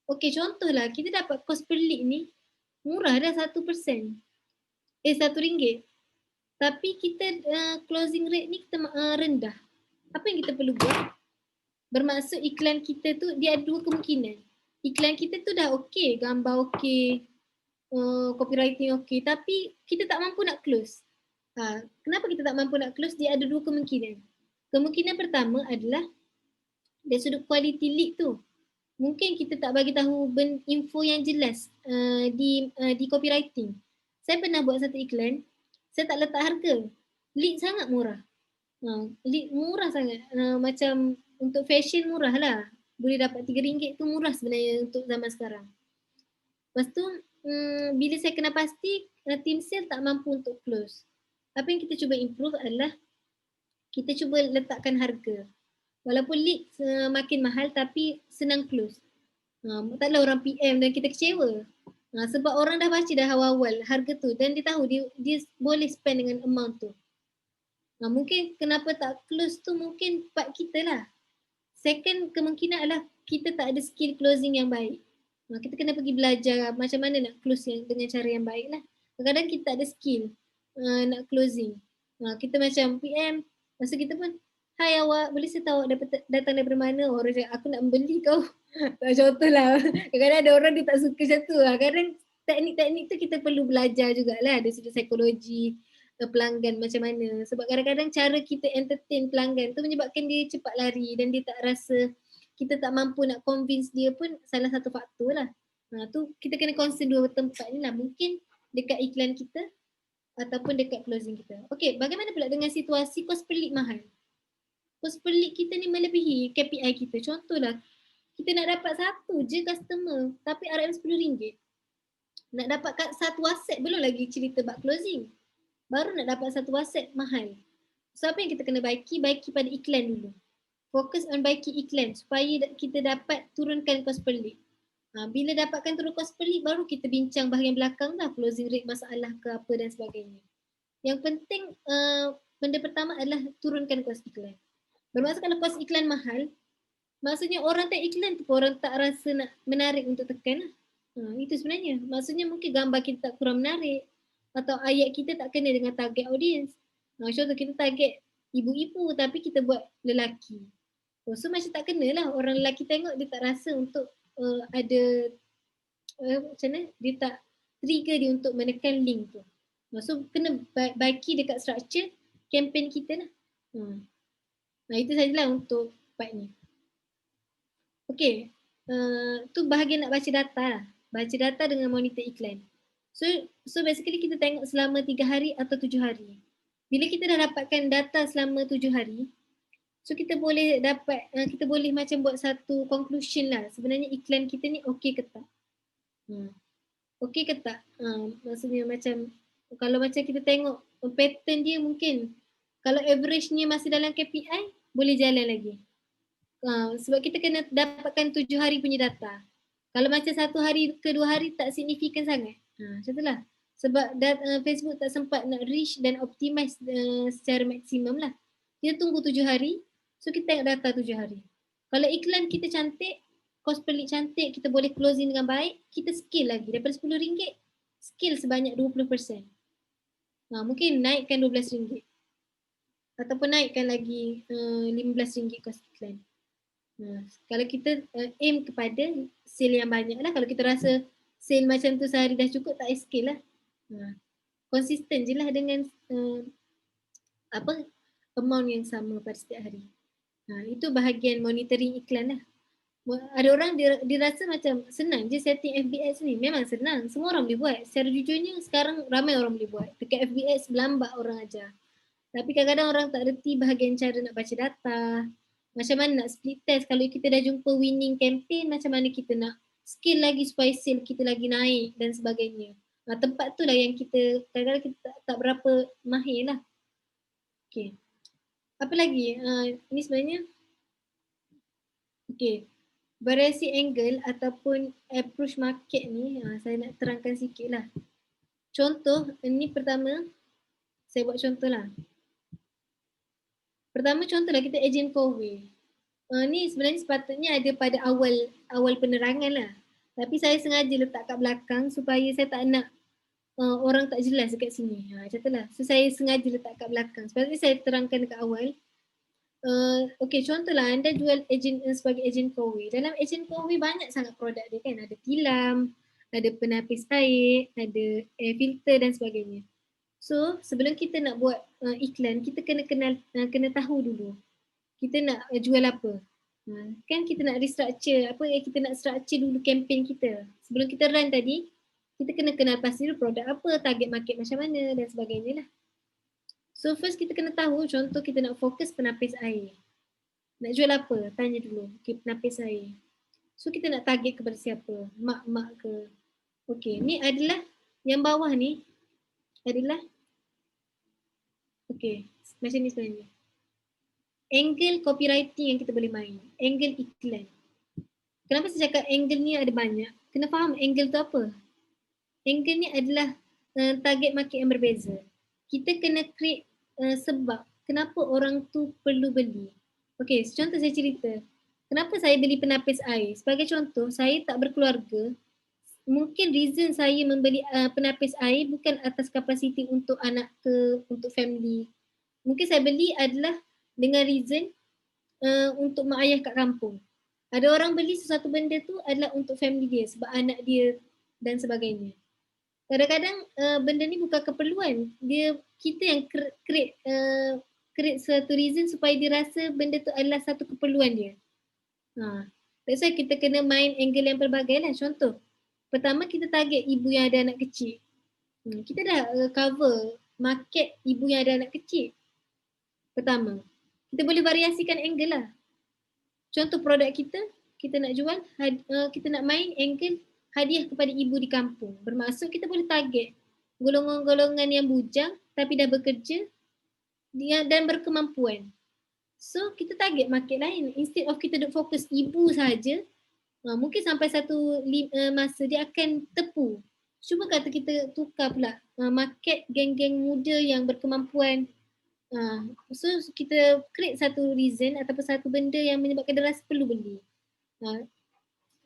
S3: Okay, contohlah kita dapat kos per lead ni murah dah 1%. RM1. Tapi kita closing rate ni kita rendah. Apa yang kita perlu buat? Bermaksud iklan kita tu dia ada dua kemungkinan. Iklan kita tu dah okey, gambar okey, copywriting okey, tapi kita tak mampu nak close. Kenapa kita tak mampu nak close? Dia ada dua kemungkinan. Kemungkinan pertama adalah dari sudut quality lead tu. Mungkin kita tak bagi tahu info yang jelas di copywriting. Saya pernah buat satu iklan, saya tak letak harga. Lead sangat murah. Lead murah sangat. Macam untuk fashion murah lah. Boleh dapat RM3 tu murah sebenarnya untuk zaman sekarang. Lepas tu, bila saya kena pasti team sale tak mampu untuk close. Apa yang kita cuba improve adalah kita cuba letakkan harga. Walaupun lead makin mahal tapi senang close. Taklah orang PM dan kita kecewa. Sebab orang dah baca dah awal-awal harga tu dan dia tahu dia boleh spend dengan amount tu. Mungkin kenapa tak close tu mungkin part kita lah. Second kemungkinan adalah kita tak ada skill closing yang baik. Kita kena pergi belajar macam mana nak close dengan cara yang baik lah. Kadang-kadang kita tak ada skill nak closing. Kita macam PM, masa kita pun, hai awak, boleh saya tahu awak datang daripada mana? Orang cakap, aku nak membeli kau. Contoh lah. Kadang-kadang ada orang dia tak suka macam tu. Kadang teknik-teknik tu kita perlu belajar jugalah dari sudut psikologi pelanggan macam mana. Sebab kadang-kadang cara kita entertain pelanggan tu menyebabkan dia cepat lari dan dia tak rasa kita tak mampu nak convince dia pun salah satu faktor lah. Tu kita kena concern dua tempat ni lah. Mungkin dekat iklan kita ataupun dekat closing kita. Okay, bagaimana pula dengan situasi kos pelik mahal? Kos pelik kita ni melebihi KPI kita. Contohlah, kita nak dapat satu je customer tapi RM RM10. Nak dapat satu aset, belum lagi cerita bab closing. Baru nak dapat satu aset mahal. So apa yang kita kena baiki pada iklan dulu. Fokus on baiki iklan supaya kita dapat turunkan kos pelik. Bila dapatkan turun kos pelik baru kita bincang bahagian belakang lah, closing rate masalah ke apa dan sebagainya. Yang penting benda pertama adalah turunkan kos iklan. Bermaksud kalau kos iklan mahal, maksudnya orang tak iklan tu orang tak rasa nak menarik untuk tekan lah. Itu sebenarnya. Maksudnya mungkin gambar kita tak kurang menarik atau ayat kita tak kena dengan target audience. Contoh kita target ibu-ibu tapi kita buat lelaki. So macam tak kena lah, orang lelaki tengok dia tak rasa untuk ada macam mana, dia tak trigger dia untuk menekan link tu. So kena baiki dekat structure campaign kita lah. Itu sajalah untuk part ni. Okay, tu bahagian nak baca data lah. Baca data dengan monitor iklan. So basically kita tengok selama 3 hari atau 7 hari. Bila kita dah dapatkan data selama 7 hari, so kita boleh dapat, kita boleh macam buat satu conclusion lah. Sebenarnya iklan kita ni okey ke tak? Okey ke tak? Maksudnya macam, kalau macam kita tengok pattern dia mungkin, kalau average-nya masih dalam KPI, boleh jalan lagi. Sebab kita kena dapatkan 7 hari punya data. Kalau macam 1 hari ke 2 hari tak signifikan sangat. Macam itulah. Sebab Facebook tak sempat nak reach dan optimize secara maksimum lah. Kita tunggu 7 hari. So kita tengok data 7 hari. Kalau iklan kita cantik, kos pelik cantik, kita boleh closing dengan baik, kita skill lagi. Daripada RM10, skill sebanyak 20%. Mungkin naikkan RM12. Ataupun naikkan lagi RM15 kos iklan. Kalau kita aim kepada sale yang banyak lah. Kalau kita rasa sale macam tu sehari dah cukup, tak skill lah. Konsisten je lah dengan amount yang sama pada setiap hari. Itu bahagian monitoring iklan lah. Ada orang dia rasa macam senang je setting FBS ni. Memang senang, semua orang boleh buat. Secara jujurnya sekarang ramai orang boleh buat. Dekat FBS berlambak orang ajar. Tapi kadang-kadang orang tak reti bahagian cara nak baca data, macam mana nak split test. Kalau kita dah jumpa winning campaign, macam mana kita nak skill lagi supaya sale kita lagi naik dan sebagainya. Tempat tu lah yang kita kadang-kadang kita tak berapa mahir lah. Okay. Apa lagi? Ini sebenarnya okay. Variasi angle ataupun approach market ni saya nak terangkan sikit lah. Contoh, ini pertama saya buat contoh lah. Pertama contohlah kita agent Coway. Ni sebenarnya sepatutnya ada pada awal penerangan lah. Tapi saya sengaja letak kat belakang supaya saya tak nak orang tak jelas dekat sini. Macam tu lah. So saya sengaja letak kat belakang. Sepatutnya saya terangkan dekat awal. Okay, contohlah anda jual sebagai agent Coway. Dalam agent Coway banyak sangat produk dia kan. Ada tilam, ada penapis air, ada air filter dan sebagainya. So sebelum kita nak buat iklan, kita kena tahu dulu kita nak jual apa. Kan kita nak restructure, kita nak structure dulu campaign kita. Sebelum kita run tadi, kita kena kenal pasti dulu produk apa, target market macam mana dan sebagainya lah. So first kita kena tahu, contoh kita nak fokus penapis air. Nak jual apa? Tanya dulu. Okay, penapis air. So kita nak target kepada siapa? Mak-mak ke? Okay, ni adalah yang bawah ni adalah macam ni sebenarnya. Angle copywriting yang kita boleh main. Angle iklan. Kenapa saya cakap angle ni ada banyak? Kena faham angle tu apa? Angle ni adalah target market yang berbeza. Kita kena create sebab kenapa orang tu perlu beli. Okey, contoh saya cerita. Kenapa saya beli penapis air? Sebagai contoh, saya tak berkeluarga. Mungkin reason saya membeli penapis air bukan atas kapasiti untuk anak ke, untuk family. Mungkin saya beli adalah dengan reason untuk mak ayah kat kampung. Ada orang beli sesuatu benda tu adalah untuk family dia, sebab anak dia dan sebagainya. Kadang-kadang benda ni bukan keperluan. Kita yang create suatu reason supaya dia rasa benda tu adalah satu keperluan dia. That's why kita kena main angle yang pelbagai lah. Contoh, pertama kita target ibu yang ada anak kecil. Kita dah cover market ibu yang ada anak kecil. Pertama, kita boleh variasikan angle lah. Contoh produk kita nak jual, kita nak main angle hadiah kepada ibu di kampung. Bermaksud kita boleh target golongan-golongan yang bujang tapi dah bekerja dan berkemampuan. So kita target market lain. Instead of kita duk fokus ibu saja, mungkin sampai satu masa dia akan tepu. Cuba kata kita tukar pula market geng-geng muda yang berkemampuan. So kita create satu reason ataupun satu benda yang menyebabkan dia rasa perlu beli.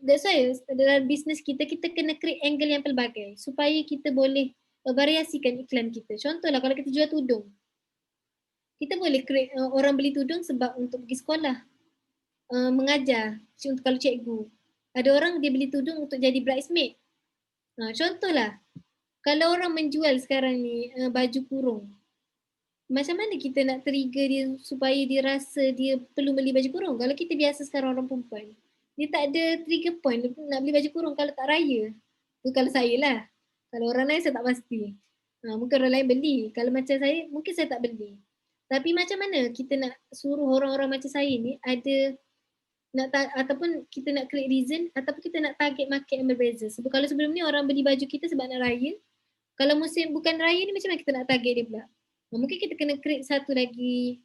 S3: That's why dalam bisnes kita kena create angle yang pelbagai supaya kita boleh variasikan iklan kita. Contohlah kalau kita jual tudung, kita boleh create orang beli tudung sebab untuk pergi sekolah, mengajar, kalau cikgu. Ada orang dia beli tudung untuk jadi bridesmaid. Contohlah, kalau orang menjual sekarang ni baju kurung, macam mana kita nak trigger dia supaya dia rasa dia perlu beli baju kurung? Kalau kita biasa sekarang orang perempuan, dia tak ada trigger point nak beli baju kurung kalau tak raya. Tu kalau saya lah. Kalau orang lain saya tak pasti. Mungkin orang lain beli. Kalau macam saya, mungkin saya tak beli. Tapi macam mana kita nak suruh orang-orang macam saya ni ada ataupun kita nak create reason ataupun kita nak target market yang berbeza. Sebab kalau sebelum ni orang beli baju kita sebab nak raya, kalau musim bukan raya ni macam mana kita nak target dia pula? Mungkin kita kena create satu lagi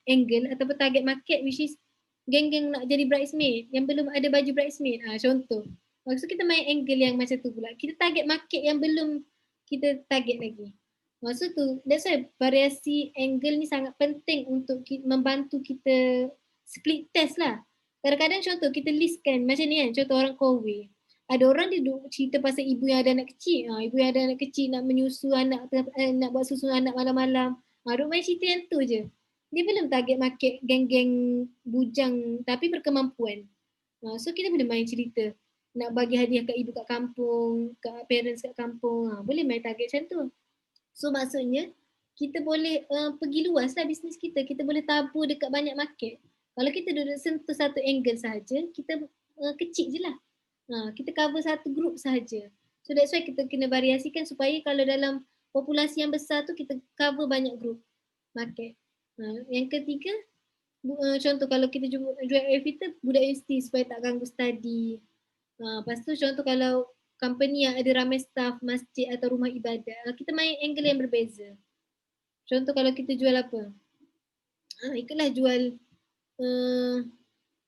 S3: angle ataupun target market which is geng-geng nak jadi bridesmaid yang belum ada baju bridesmaid. Contoh. Maksud kita main angle yang macam tu pula. Kita target market yang belum kita target lagi. Maksud tu, that's why variasi angle ni sangat penting untuk membantu kita split test lah. Kadang-kadang contoh kita listkan macam ni kan, contoh orang Kowe. Ada orang dia cerita pasal ibu yang ada anak kecil. Ibu yang ada anak kecil nak menyusu anak, nak buat susu anak malam-malam. Duk main cerita yang tu je. Dia belum target market geng-geng bujang tapi berkemampuan. So kita boleh main cerita. Nak bagi hadiah kat ibu kat kampung, kat parents kat kampung. Boleh main target macam tu. So maksudnya kita boleh pergi luas lah bisnes kita. Kita boleh tabur dekat banyak market. Kalau kita duduk sentuh satu angle sahaja, kita kecil je lah. Kita cover satu group sahaja. So that's why kita kena variasikan supaya kalau dalam populasi yang besar tu kita cover banyak group market. Yang ketiga, contoh kalau kita jual air filter, budak universiti supaya tak ganggu study. Lepas tu contoh kalau company yang ada ramai staff, masjid atau rumah ibadah, kita main angle yang berbeza. Contoh kalau kita jual apa? Ikutlah jual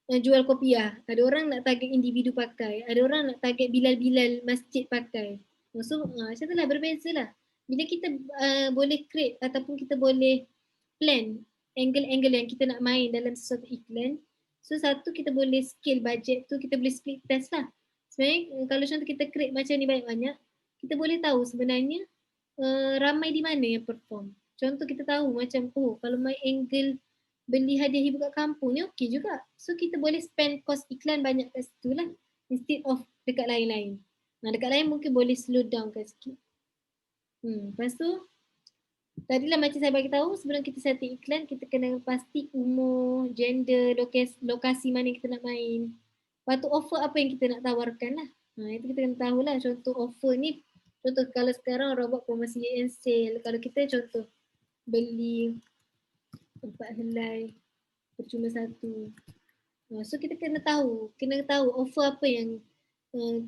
S3: jual kopiah. Ada orang nak target individu pakai, ada orang nak target bilal-bilal masjid pakai. So macam tu lah, berbeza lah. Bila kita boleh create ataupun kita boleh plan angle-angle yang kita nak main dalam sesuatu iklan, so satu kita boleh scale budget tu, kita boleh split test lah. Sebenarnya kalau contoh kita create macam ni banyak-banyak, kita boleh tahu sebenarnya ramai di mana yang perform. Contoh kita tahu macam kalau main angle beli hadiah ibu kat kampung ni okey juga. So kita boleh spend cost iklan banyak kat situ lah instead of dekat lain-lain. Dekat lain mungkin boleh slow down kan sikit. Lepas tu tadilah macam saya bagi tahu sebelum kita setting iklan kita kena pasti umur, gender, lokasi mana kita nak main. Lepas tu offer apa yang kita nak tawarkan lah. Itu kita kena tahu lah. Contoh offer ni, contoh kalau sekarang orang buat promosi and sale. Kalau kita contoh beli 4 helai percuma 1. So kita kena tahu offer apa yang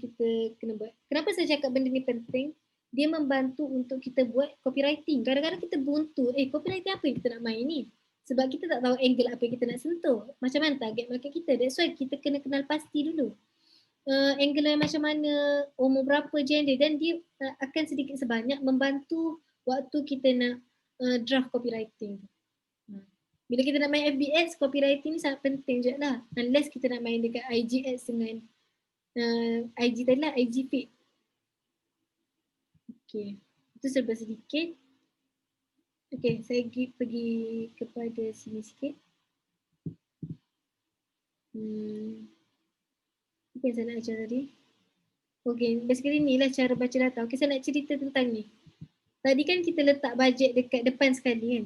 S3: kita kena buat. Kenapa saya cakap benda ni penting? Dia membantu untuk kita buat copywriting. Kadang-kadang kita buntu, copywriting apa yang kita nak main ni? Sebab kita tak tahu angle apa yang kita nak sentuh. Macam mana target market kita. That's why kita kena kenal pasti dulu. Angle yang macam mana, umur berapa, gender, dan dia akan sedikit sebanyak membantu waktu kita nak draft copywriting. Bila kita nak main FB Ads, copywriting ni sangat penting juga lah. Unless kita nak main dekat IG Ads dengan IG tadi lah, IG feed. Okay, itu serba sedikit. Okay, saya pergi kepada sini sikit. Apa yang saya nak ajar tadi? Okay, basically ni lah cara baca data. Okay, saya nak cerita tentang ni. Tadi kan kita letak bajet dekat depan sekali kan.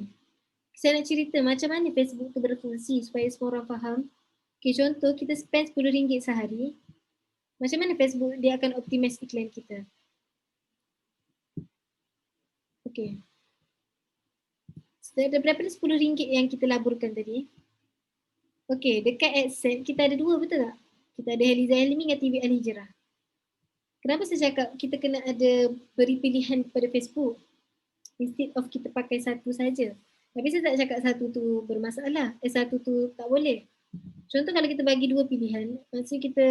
S3: Saya nak cerita macam mana Facebook tu berfungsi supaya semua orang faham. Okay, contoh kita spend RM10 sehari. Macam mana Facebook dia akan optimize iklan kita? Okay. Daripada RM10 yang kita laburkan tadi. Okay, dekat AdSense kita ada dua, betul tak? Kita ada Heliza Helmi dengan TV Al Hijrah. Kenapa saya cakap kita kena ada beri pilihan kepada Facebook instead of kita pakai satu saja? Tapi saya tak cakap satu tu bermasalah, satu tu tak boleh. Contoh kalau kita bagi dua pilihan, maksudnya kita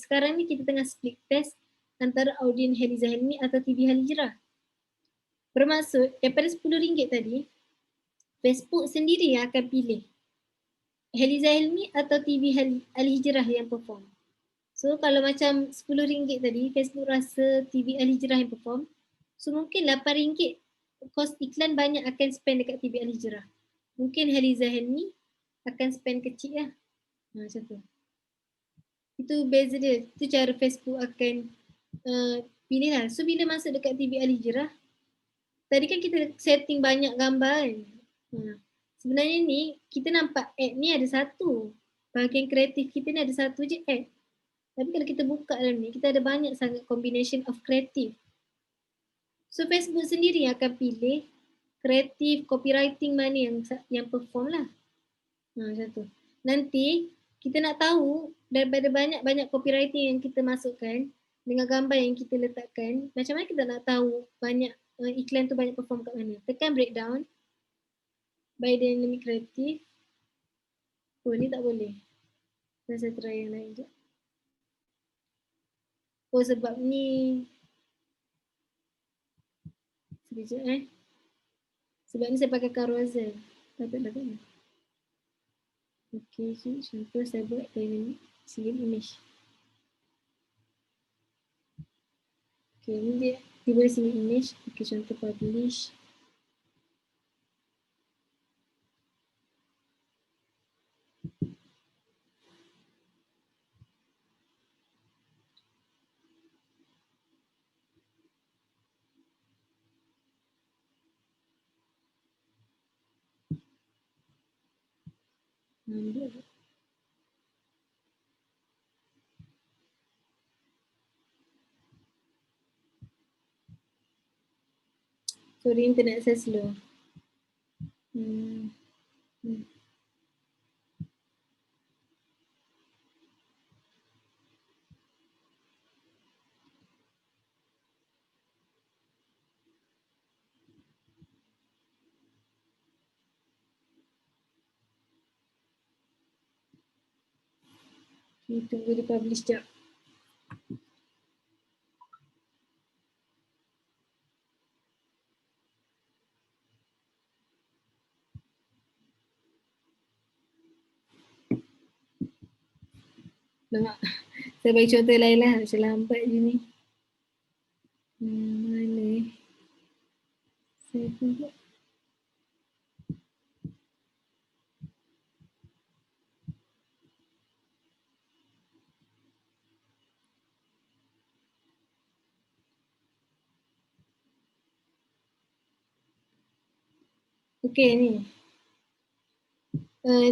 S3: sekarang ni kita tengah split test antara audien Heliza Helmi atau TV Al Hijrah. Bermaksud daripada RM10 tadi, Facebook sendiri yang akan pilih Heliza Helmi atau TV Al Hijrah yang perform. So kalau macam RM10 tadi, Facebook rasa TV Al Hijrah yang perform, so mungkin RM8 kos iklan banyak akan spend dekat TV Al Hijrah. Mungkin Heliza Helmi akan spend kecil lah. Macam tu. Itu beza dia. Itu cara Facebook akan pilih lah. So bila masuk dekat TV Al Hijrah, tadi kan kita setting banyak gambar kan. Sebenarnya ni kita nampak ad ni ada satu. Bahagian kreatif kita ni ada satu je ad. Tapi kalau kita buka dalam ni, kita ada banyak sangat combination of kreatif. So Facebook sendiri akan pilih kreatif, copywriting mana yang perform lah. Macam tu. Nanti kita nak tahu daripada banyak-banyak copywriting yang kita masukkan dengan gambar yang kita letakkan, macam mana kita nak tahu banyak iklan tu banyak perform kat mana. Tekan breakdown by dynamic creative. Oh ni tak boleh. Saya try yang lain je. Oh sebab ni sekejap sebab ni saya pakai carousel. Patutlah kan. Okay, contoh saya buat dynamic single image. Okay, ni dia boleh single image. Okay, contoh publish. Sorry, internet saya slow. Tunggu dia publish sekejap. Nampak? Saya bagi contoh lain lah. Macam lambat je ni. Mana saya tunggu. Okay ni.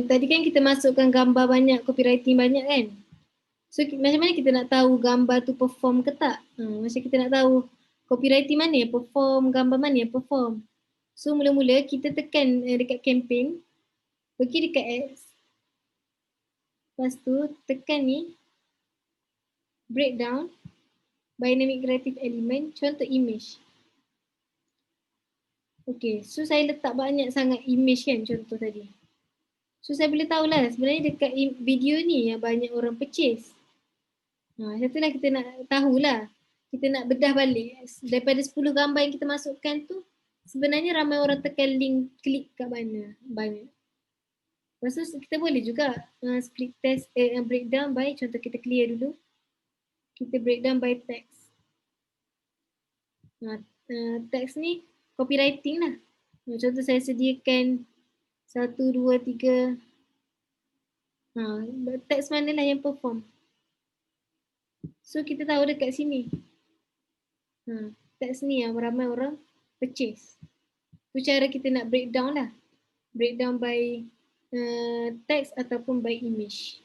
S3: Tadi kan kita masukkan gambar banyak, copywriting banyak kan. So macam mana kita nak tahu gambar tu perform ke tak? Macam kita nak tahu copywriting mana yang perform, gambar mana yang perform. So mula-mula kita tekan dekat campaign, pergi dekat ads. Lepas tu tekan ni, breakdown, dynamic creative element, contoh image. Okay, so saya letak banyak sangat image kan contoh tadi. So saya boleh tahulah sebenarnya dekat video ni yang banyak orang purchase. Satulah kita nak tahulah. Kita nak bedah balik. Daripada 10 gambar yang kita masukkan tu, sebenarnya ramai orang tekan link klik kat mana. Banyak. Lepas tu kita boleh juga split test, breakdown by, contoh kita clear dulu. Kita breakdown by text. Text ni copywriting lah. Contoh saya sediakan 1, 2, 3. Text mana lah yang perform. So kita tahu dekat sini. Text ni yang ramai orang purchase. Tu cara kita nak breakdown lah. Breakdown by text ataupun by image.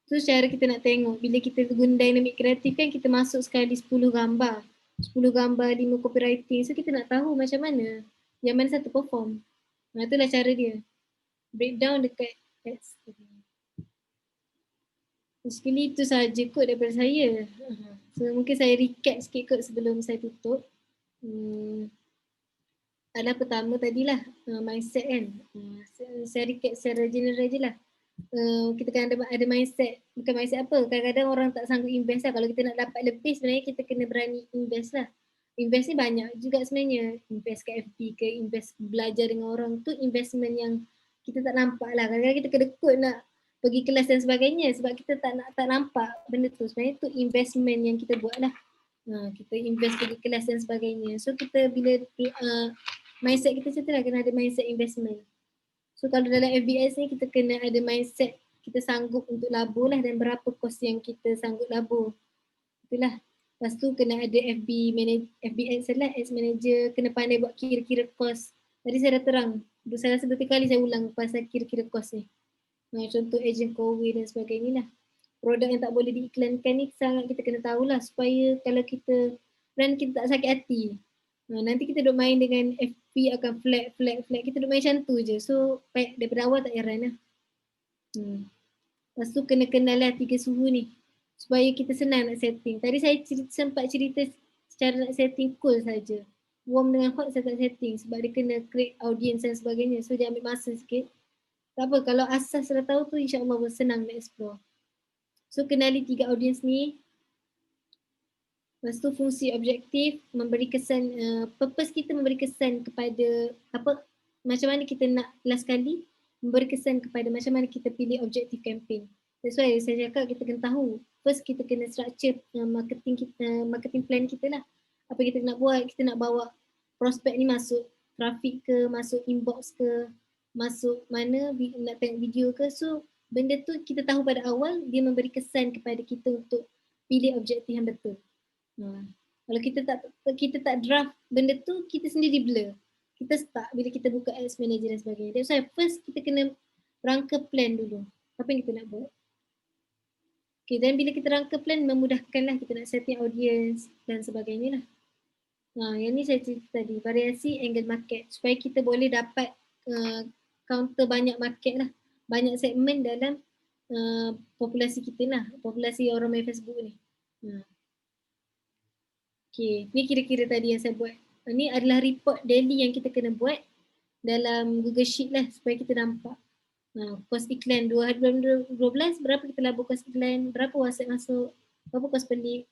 S3: Tu cara kita nak tengok. Bila kita guna dynamic kreatif kan kita masuk sekali 10 gambar. 10 gambar, 5 copywriting. So kita nak tahu macam mana yang mana satu perform. Itulah cara dia. Breakdown dekat text. Sekali itu sahaja kot daripada saya. So mungkin saya recap sikit kot sebelum saya tutup. Adalah pertama tadilah mindset kan. Saya recap secara general je lah. Kita kan ada mindset. Bukan mindset apa. Kadang-kadang orang tak sanggup invest lah. Kalau kita nak dapat lebih sebenarnya kita kena berani invest lah. Invest ni banyak juga sebenarnya. Invest ke FB ke, invest belajar dengan orang tu investment yang kita tak nampak lah. Kadang-kadang kita kedekut nak pergi kelas dan sebagainya sebab kita tak nampak benda tu. Sebenarnya tu investment yang kita buat lah. Kita invest pergi kelas dan sebagainya. So kita bila mindset kita macam tu lah, kena ada mindset investment. So kalau dalam FBS ni kita kena ada mindset kita sanggup untuk labur lah dan berapa kos yang kita sanggup labur. Itulah. Lepas tu kena ada FBS lah, Ads Manager, kena pandai buat kira-kira kos. Tadi saya dah terang. Saya rasa beberapa kali saya ulang pasal kira-kira kos ni. Contoh agent Coway dan sebagainya lah. Produk yang tak boleh diiklankan ni sangat kita kena tahulah supaya kalau kita brand kita tak sakit hati. Nanti kita duk main dengan FB akan flat. Kita duk main macam tu je. So daripada awal tak heran lah. Lepas tu kena kenal lah 3 suhu ni. Supaya kita senang nak setting. Tadi saya sempat cerita secara nak setting cool saja. Warm dengan hot saya tak setting sebab dia kena create audience dan sebagainya. So dia ambil masa sikit. Tak apa, kalau asas dah tahu tu insyaAllah senang nak explore. So kenali 3 audience ni. Lepas tu fungsi objektif, memberi kesan, purpose kita memberi kesan kepada apa, macam mana kita nak last kali memberi kesan kepada macam mana kita pilih objektif campaign. That's why saya cakap kita kena tahu. First kita kena structure marketing plan kita lah. Apa kita nak buat, kita nak bawa prospek ni masuk traffic ke, masuk inbox ke, masuk mana, nak tengok video ke. So benda tu kita tahu pada awal, dia memberi kesan kepada kita untuk pilih objektif yang betul. Kalau kita tak draft benda tu, kita sendiri blur. Kita start bila kita buka Ads Manager dan sebagainya. That's why first kita kena rangka plan dulu. Apa yang kita nak buat. Okay, dan bila kita rangka plan, memudahkanlah kita nak setting audience dan sebagainya lah. Yang ni saya cerita tadi, variasi angle market. Supaya kita boleh dapat counter banyak market lah. Banyak segmen dalam populasi kita lah. Populasi orang main Facebook ni. Okay, ni kira-kira tadi yang saya buat. Ni adalah report daily yang kita kena buat dalam Google Sheet lah supaya kita nampak. Kos iklan 2012, berapa kita labur kos iklan, berapa WhatsApp masuk, berapa kos pelik.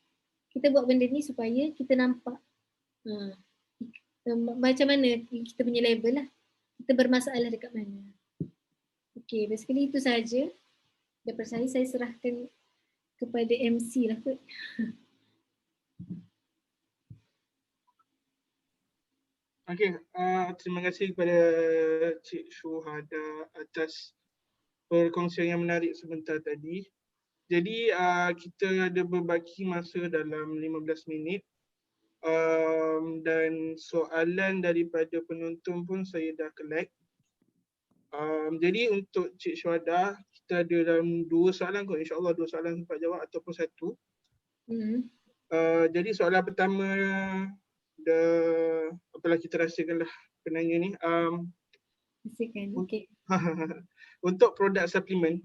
S3: Kita buat benda ni supaya kita nampak macam mana kita punya level lah. Kita bermasalah dekat mana. Okay, basically itu sahaja. Daripada saya serahkan kepada MC lah kot.
S1: Okey, terima kasih kepada Cik Syuhada atas perkongsian yang menarik sebentar tadi. Jadi kita ada berbaki masa dalam 15 minit dan soalan daripada penonton pun saya dah collect. Jadi untuk Cik Syuhada, kita ada dalam 2 soalan kot, insyaAllah 2 soalan sempat jawab ataupun 1. Jadi soalan pertama, apalah kita rahsiakanlah penanya ni.
S3: Okay.
S1: Untuk produk suplemen,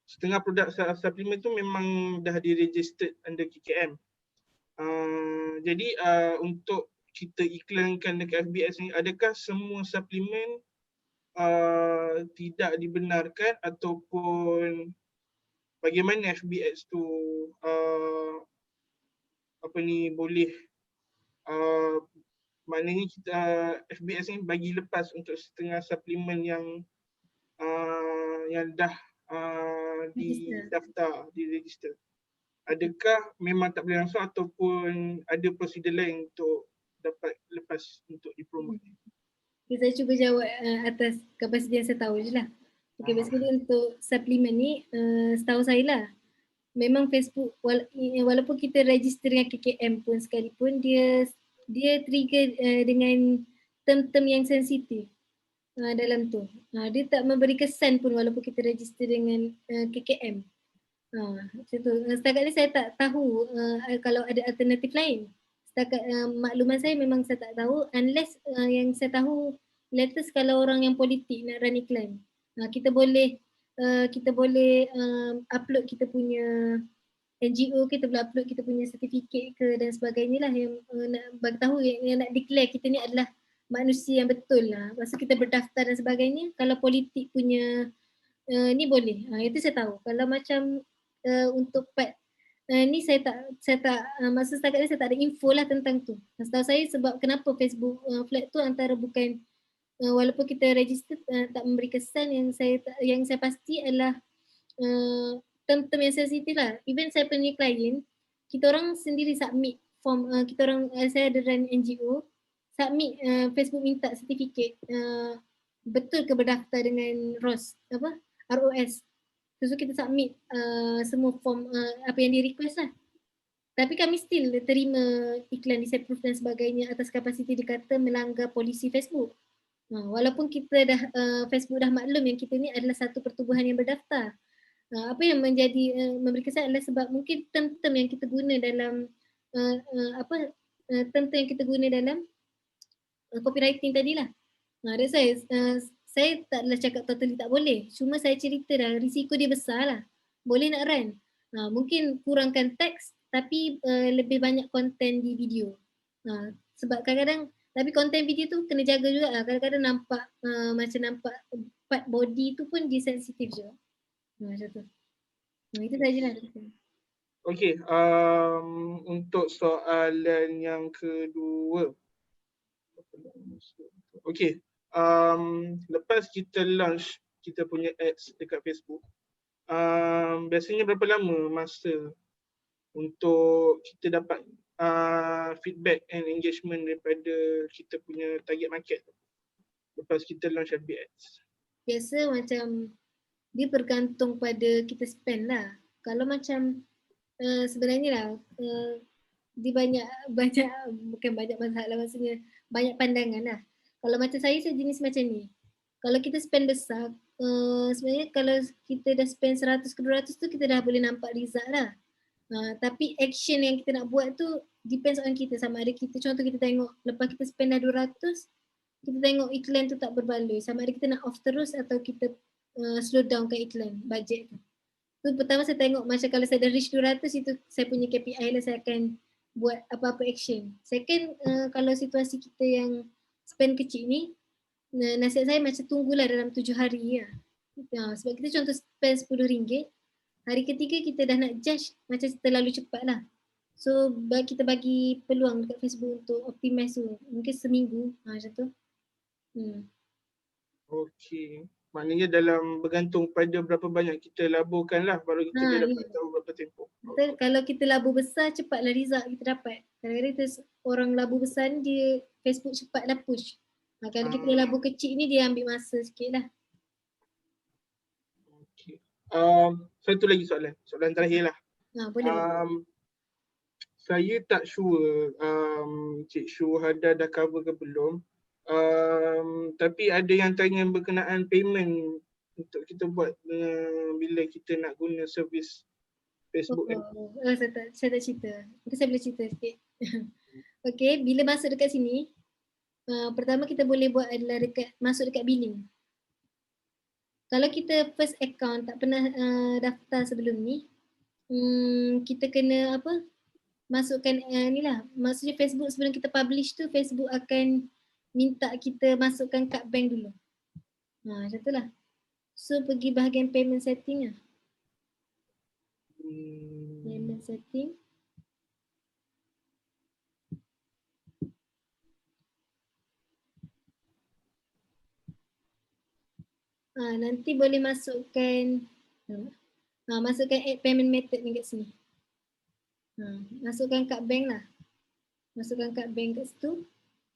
S1: setengah produk suplemen tu memang dah di-registered under KKM. Jadi untuk kita iklankan dekat FBS ni, adakah semua suplemen tidak dibenarkan ataupun bagaimana FBS tu boleh maknanya kita FBS ni bagi lepas untuk setengah suplemen yang dah didaftar, diregister. Adakah memang tak boleh langsung ataupun ada prosedur lain untuk dapat lepas untuk dipromote?
S3: Okay, saya cuba jawab atas kapasiti yang saya tahu je lah. Okay, basically untuk suplemen ni setahu saya lah, memang Facebook walaupun kita register dengan KKM pun sekalipun dia trigger dengan term-term yang sensitif dalam tu. Dia tak memberi kesan pun walaupun kita register dengan KKM. Macam tu. Setakat ni saya tak tahu kalau ada alternatif lain. Setakat makluman saya memang saya tak tahu unless yang saya tahu latest kalau orang yang politik nak run iklan. Kita boleh upload kita punya NGO, kita boleh upload kita punya sertifikat ke dan sebagainya lah yang nak bagi tahu yang nak declare kita ni adalah manusia yang betul lah. Lepas tu kita berdaftar dan sebagainya. Kalau politik punya ni boleh. Itu saya tahu. Kalau macam untuk part ni saya tak masa setakat ni saya tak ada info lah tentang tu. Setahu saya sebab kenapa Facebook flag tu antara bukan walaupun kita register tak memberi kesan, yang saya pasti adalah term-term yang sensitif lah. Even saya punya klien, kita orang sendiri submit form, kita orang saya ada run NGO, submit Facebook minta sertifikat betul ke berdaftar dengan ROS so kita submit semua form apa yang di request lah. Tapi kami still terima iklan disapprove dan sebagainya atas kapasiti dikata melanggar polisi Facebook. Walaupun kita dah Facebook dah maklum yang kita ni adalah satu pertubuhan yang berdaftar. Apa yang menjadi memberi kesan adalah sebab mungkin term-term yang kita guna dalam term-term yang kita guna dalam copywriting tadilah. That's why saya taklah cakap totally tak boleh. Cuma saya cerita dah risiko dia besar lah. Boleh nak run. Mungkin kurangkan teks tapi lebih banyak konten di video. Sebab kadang-kadang tapi konten video tu kena jaga juga lah. Kadang-kadang nampak macam nampak part body tu pun dia sensitif juga. Macam tu. Itu sajalah.
S1: Okay, untuk soalan yang kedua. Okay, lepas kita launch kita punya ads dekat Facebook, biasanya berapa lama masa untuk kita dapat feedback and engagement daripada kita punya target market lepas kita launch FB Ads?
S3: Biasa macam dia bergantung pada kita spend lah. Kalau macam sebenarnya lah dia banyak bukan banyak masalah, maksudnya banyak pandangan lah. Kalau macam saya jenis macam ni. Kalau kita spend besar, sebenarnya kalau kita dah spend 100 ke 200 tu kita dah boleh nampak result lah. Tapi action yang kita nak buat tu depends on kita, sama ada kita, contoh kita tengok lepas kita spend dah 200, kita tengok iklan tu tak berbaloi, sama ada kita nak off terus atau kita slow down ke iklan, budget tu. Tu pertama saya tengok macam kalau saya dah reach 200 itu saya punya KPI lah, saya akan buat apa-apa action. Second, kalau situasi kita yang spend kecil ni, nasihat saya macam tunggulah dalam 7 hari lah. Sebab kita contoh spend RM10, hari ketiga kita dah nak judge macam terlalu cepat lah. So kita bagi peluang dekat Facebook untuk optimize tu. Mungkin seminggu macam tu.
S1: Okay. Maknanya dalam bergantung pada berapa banyak kita laburkan lah baru kita boleh dapat tahu berapa tempoh.
S3: Betul, kalau kita labur besar cepatlah result kita dapat. Kadang-kadang orang labur besar ni dia Facebook cepatlah push. Kalau kita labur kecil ni dia ambil masa sikit lah.
S1: Okay. Satu lagi soalan terakhir lah.
S3: Boleh.
S1: Saya tak sure Cik Syuhada dah cover ke belum. Tapi ada yang tanya berkenaan payment untuk kita buat bila kita nak guna servis Facebook kan.
S3: Saya tak cerita. Mungkin saya boleh cerita sikit. Okay, bila masuk dekat sini, pertama kita boleh buat adalah masuk dekat billing. Kalau kita first account tak pernah daftar sebelum ni, kita kena masukkan ni lah. Maksudnya Facebook sebelum kita publish tu, Facebook akan minta kita masukkan kad bank dulu. Macam tu lah. So pergi bahagian payment setting lah. Payment setting. Nanti boleh masukkan masukkan add payment method ni kat sini. Masukkan kad bank lah. Masukkan kad bank kat situ.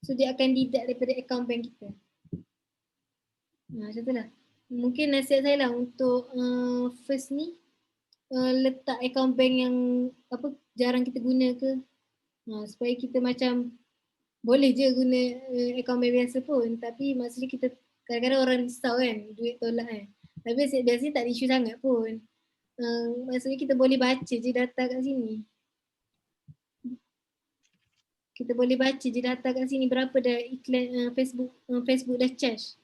S3: So dia akan deduct daripada account bank kita. Macam tu lah. Mungkin nasihat saya lah untuk first ni letak account bank yang jarang kita guna ke. Supaya kita macam boleh je guna account bank biasa pun, tapi maksudnya kita kadang-kadang orang risau kan, duit tolak kan. Tapi biasanya tak ada isu sangat pun. Maksudnya kita boleh baca je data kat sini. Kita boleh baca je data kat sini berapa dah iklan Facebook dah charge.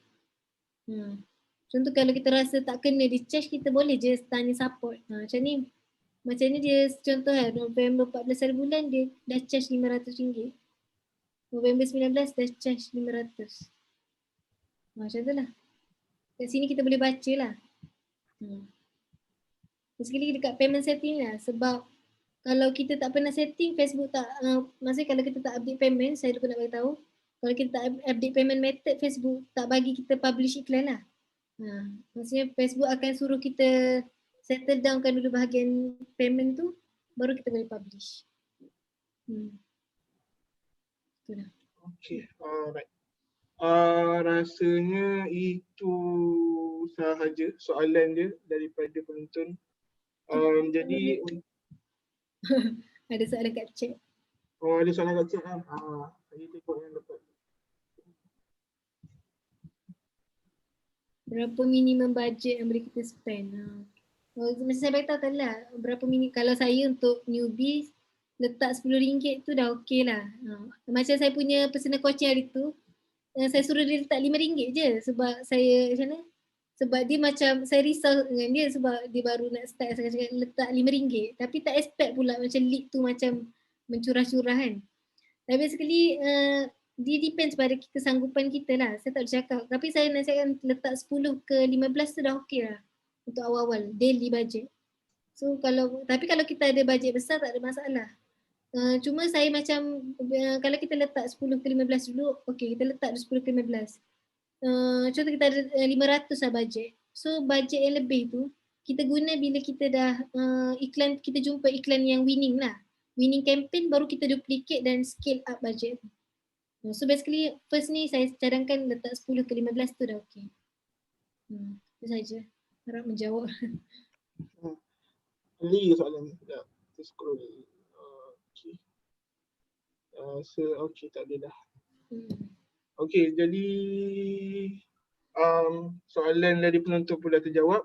S3: Contoh kalau kita rasa tak kena di charge, kita boleh je tanya support. Macam ni dia contoh kan, November 14 hari bulan dia dah charge RM500. November 19 dah charge 500. Macam tu lah. Kat sini kita boleh baca lah. Sekali dekat payment setting lah, sebab kalau kita tak pernah setting, Facebook tak, maksudnya kalau kita tak update payment, saya pun nak bagi tahu, kalau kita tak update payment method, Facebook tak bagi kita publish iklan lah. Maksudnya Facebook akan suruh kita settle downkan dulu bahagian payment tu, baru kita boleh publish. Itulah.
S1: Okay, alright. Rasanya itu sahaja soalan dia daripada penonton. Jadi
S3: ada soalan kat chat.
S1: ada soalan kat chat kan? Saya tengok yang dapat.
S3: Berapa minimum budget yang boleh kita spend? Macam saya beritahu tadi lah, berapa kalau saya untuk newbie letak RM10 tu dah okey lah. Macam saya punya personal coaching hari tu, saya suruh dia letak RM5 je sebab saya macam mana? Sebab dia macam, saya risau dengan dia sebab dia baru nak start, saya cakap letak RM5. Tapi tak expect pula macam lead tu macam mencurah-curah kan. Tapi sekali dia depends pada kesanggupan kita lah. Saya tak boleh cakap. Tapi saya nasihatkan letak 10 ke 15 tu dah okey lah. Untuk awal-awal, daily budget. So tapi kalau kita ada budget besar tak ada masalah. Cuma saya macam, kalau kita letak 10 ke 15 dulu, okey kita letak 10 ke 15. Contoh kita ada 500 lah budget. So budget yang lebih tu kita guna bila kita dah iklan, kita jumpa iklan yang winning lah. Winning campaign baru kita duplicate dan scale up budget tu. So basically first ni saya cadangkan letak 10 ke 15 tu dah okey. Itu saja. Harap menjawab.
S1: Lagi soalan ni. Sekejap. Kita scroll. Okay. Okay, tak ada dah. Okay, jadi soalan dari penonton pun dah terjawab.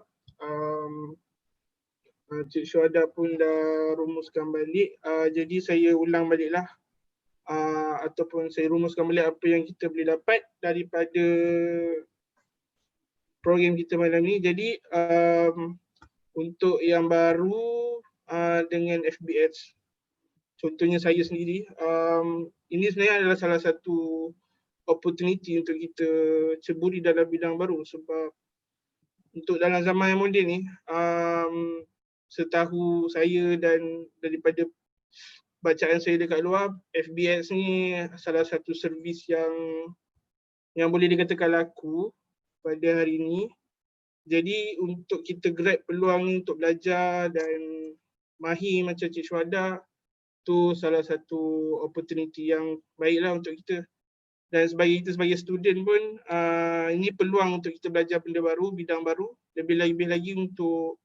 S1: Cik Syuhada pun dah rumuskan balik. Jadi saya ulang baliklah. Ataupun saya rumuskan balik apa yang kita boleh dapat daripada program kita malam ni. Jadi untuk yang baru dengan FBS, contohnya saya sendiri, ini sebenarnya adalah salah satu opportunity untuk kita ceburi dalam bidang baru, sebab untuk dalam zaman yang moden ni, setahu saya dan daripada bacaan saya dekat luar, FBS ni salah satu servis yang boleh dikatakan laku pada hari ini. Jadi untuk kita grab peluang ni untuk belajar dan mahir macam Cik Syuhada, tu salah satu opportunity yang baiklah untuk kita. Dan sebagai student pun, ini peluang untuk kita belajar benda baru, bidang baru. Lebih lagi untuk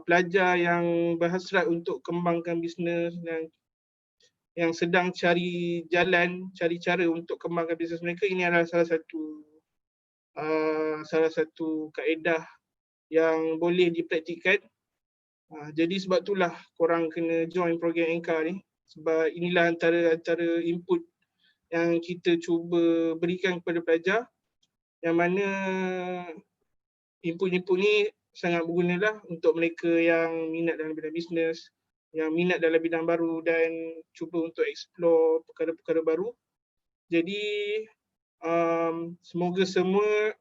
S1: pelajar yang berhasrat untuk kembangkan bisnes dan yang sedang cari jalan, cari cara untuk kembangkan bisnes mereka. Ini adalah salah satu kaedah yang boleh dipraktikkan. Jadi sebab itulah korang kena join program Anchor ni, sebab inilah antara input yang kita cuba berikan kepada pelajar, yang mana input-input ni sangat berguna lah untuk mereka yang minat dalam bidang bisnes, yang minat dalam bidang baru dan cuba untuk explore perkara-perkara baru. Jadi semoga semua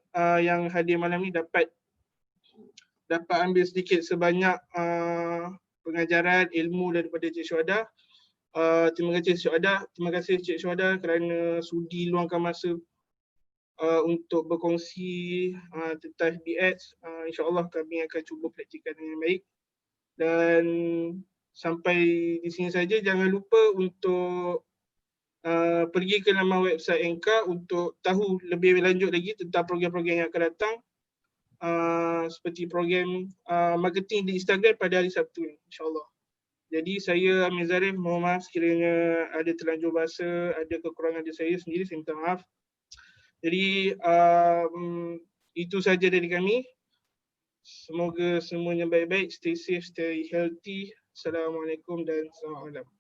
S1: yang hadir malam ni dapat ambil sedikit sebanyak pengajaran ilmu daripada Cik Syuhada. Terima kasih Cik Syuhada kerana sudi luangkan masa untuk berkongsi tentang FBX. InsyaAllah kami akan cuba praktikkan dengan baik. Dan sampai di sini saja, jangan lupa untuk pergi ke laman website Enka untuk tahu lebih lanjut lagi tentang program-program yang akan datang, seperti program marketing di Instagram pada hari Sabtu ni, insyaAllah. Jadi saya Amir Zarif, mohon maaf sekiranya ada terlanjur bahasa, ada kekurangan dari saya sendiri, saya minta maaf. Jadi itu saja dari kami. Semoga semuanya baik-baik, stay safe, stay healthy. Assalamualaikum dan selamat malam.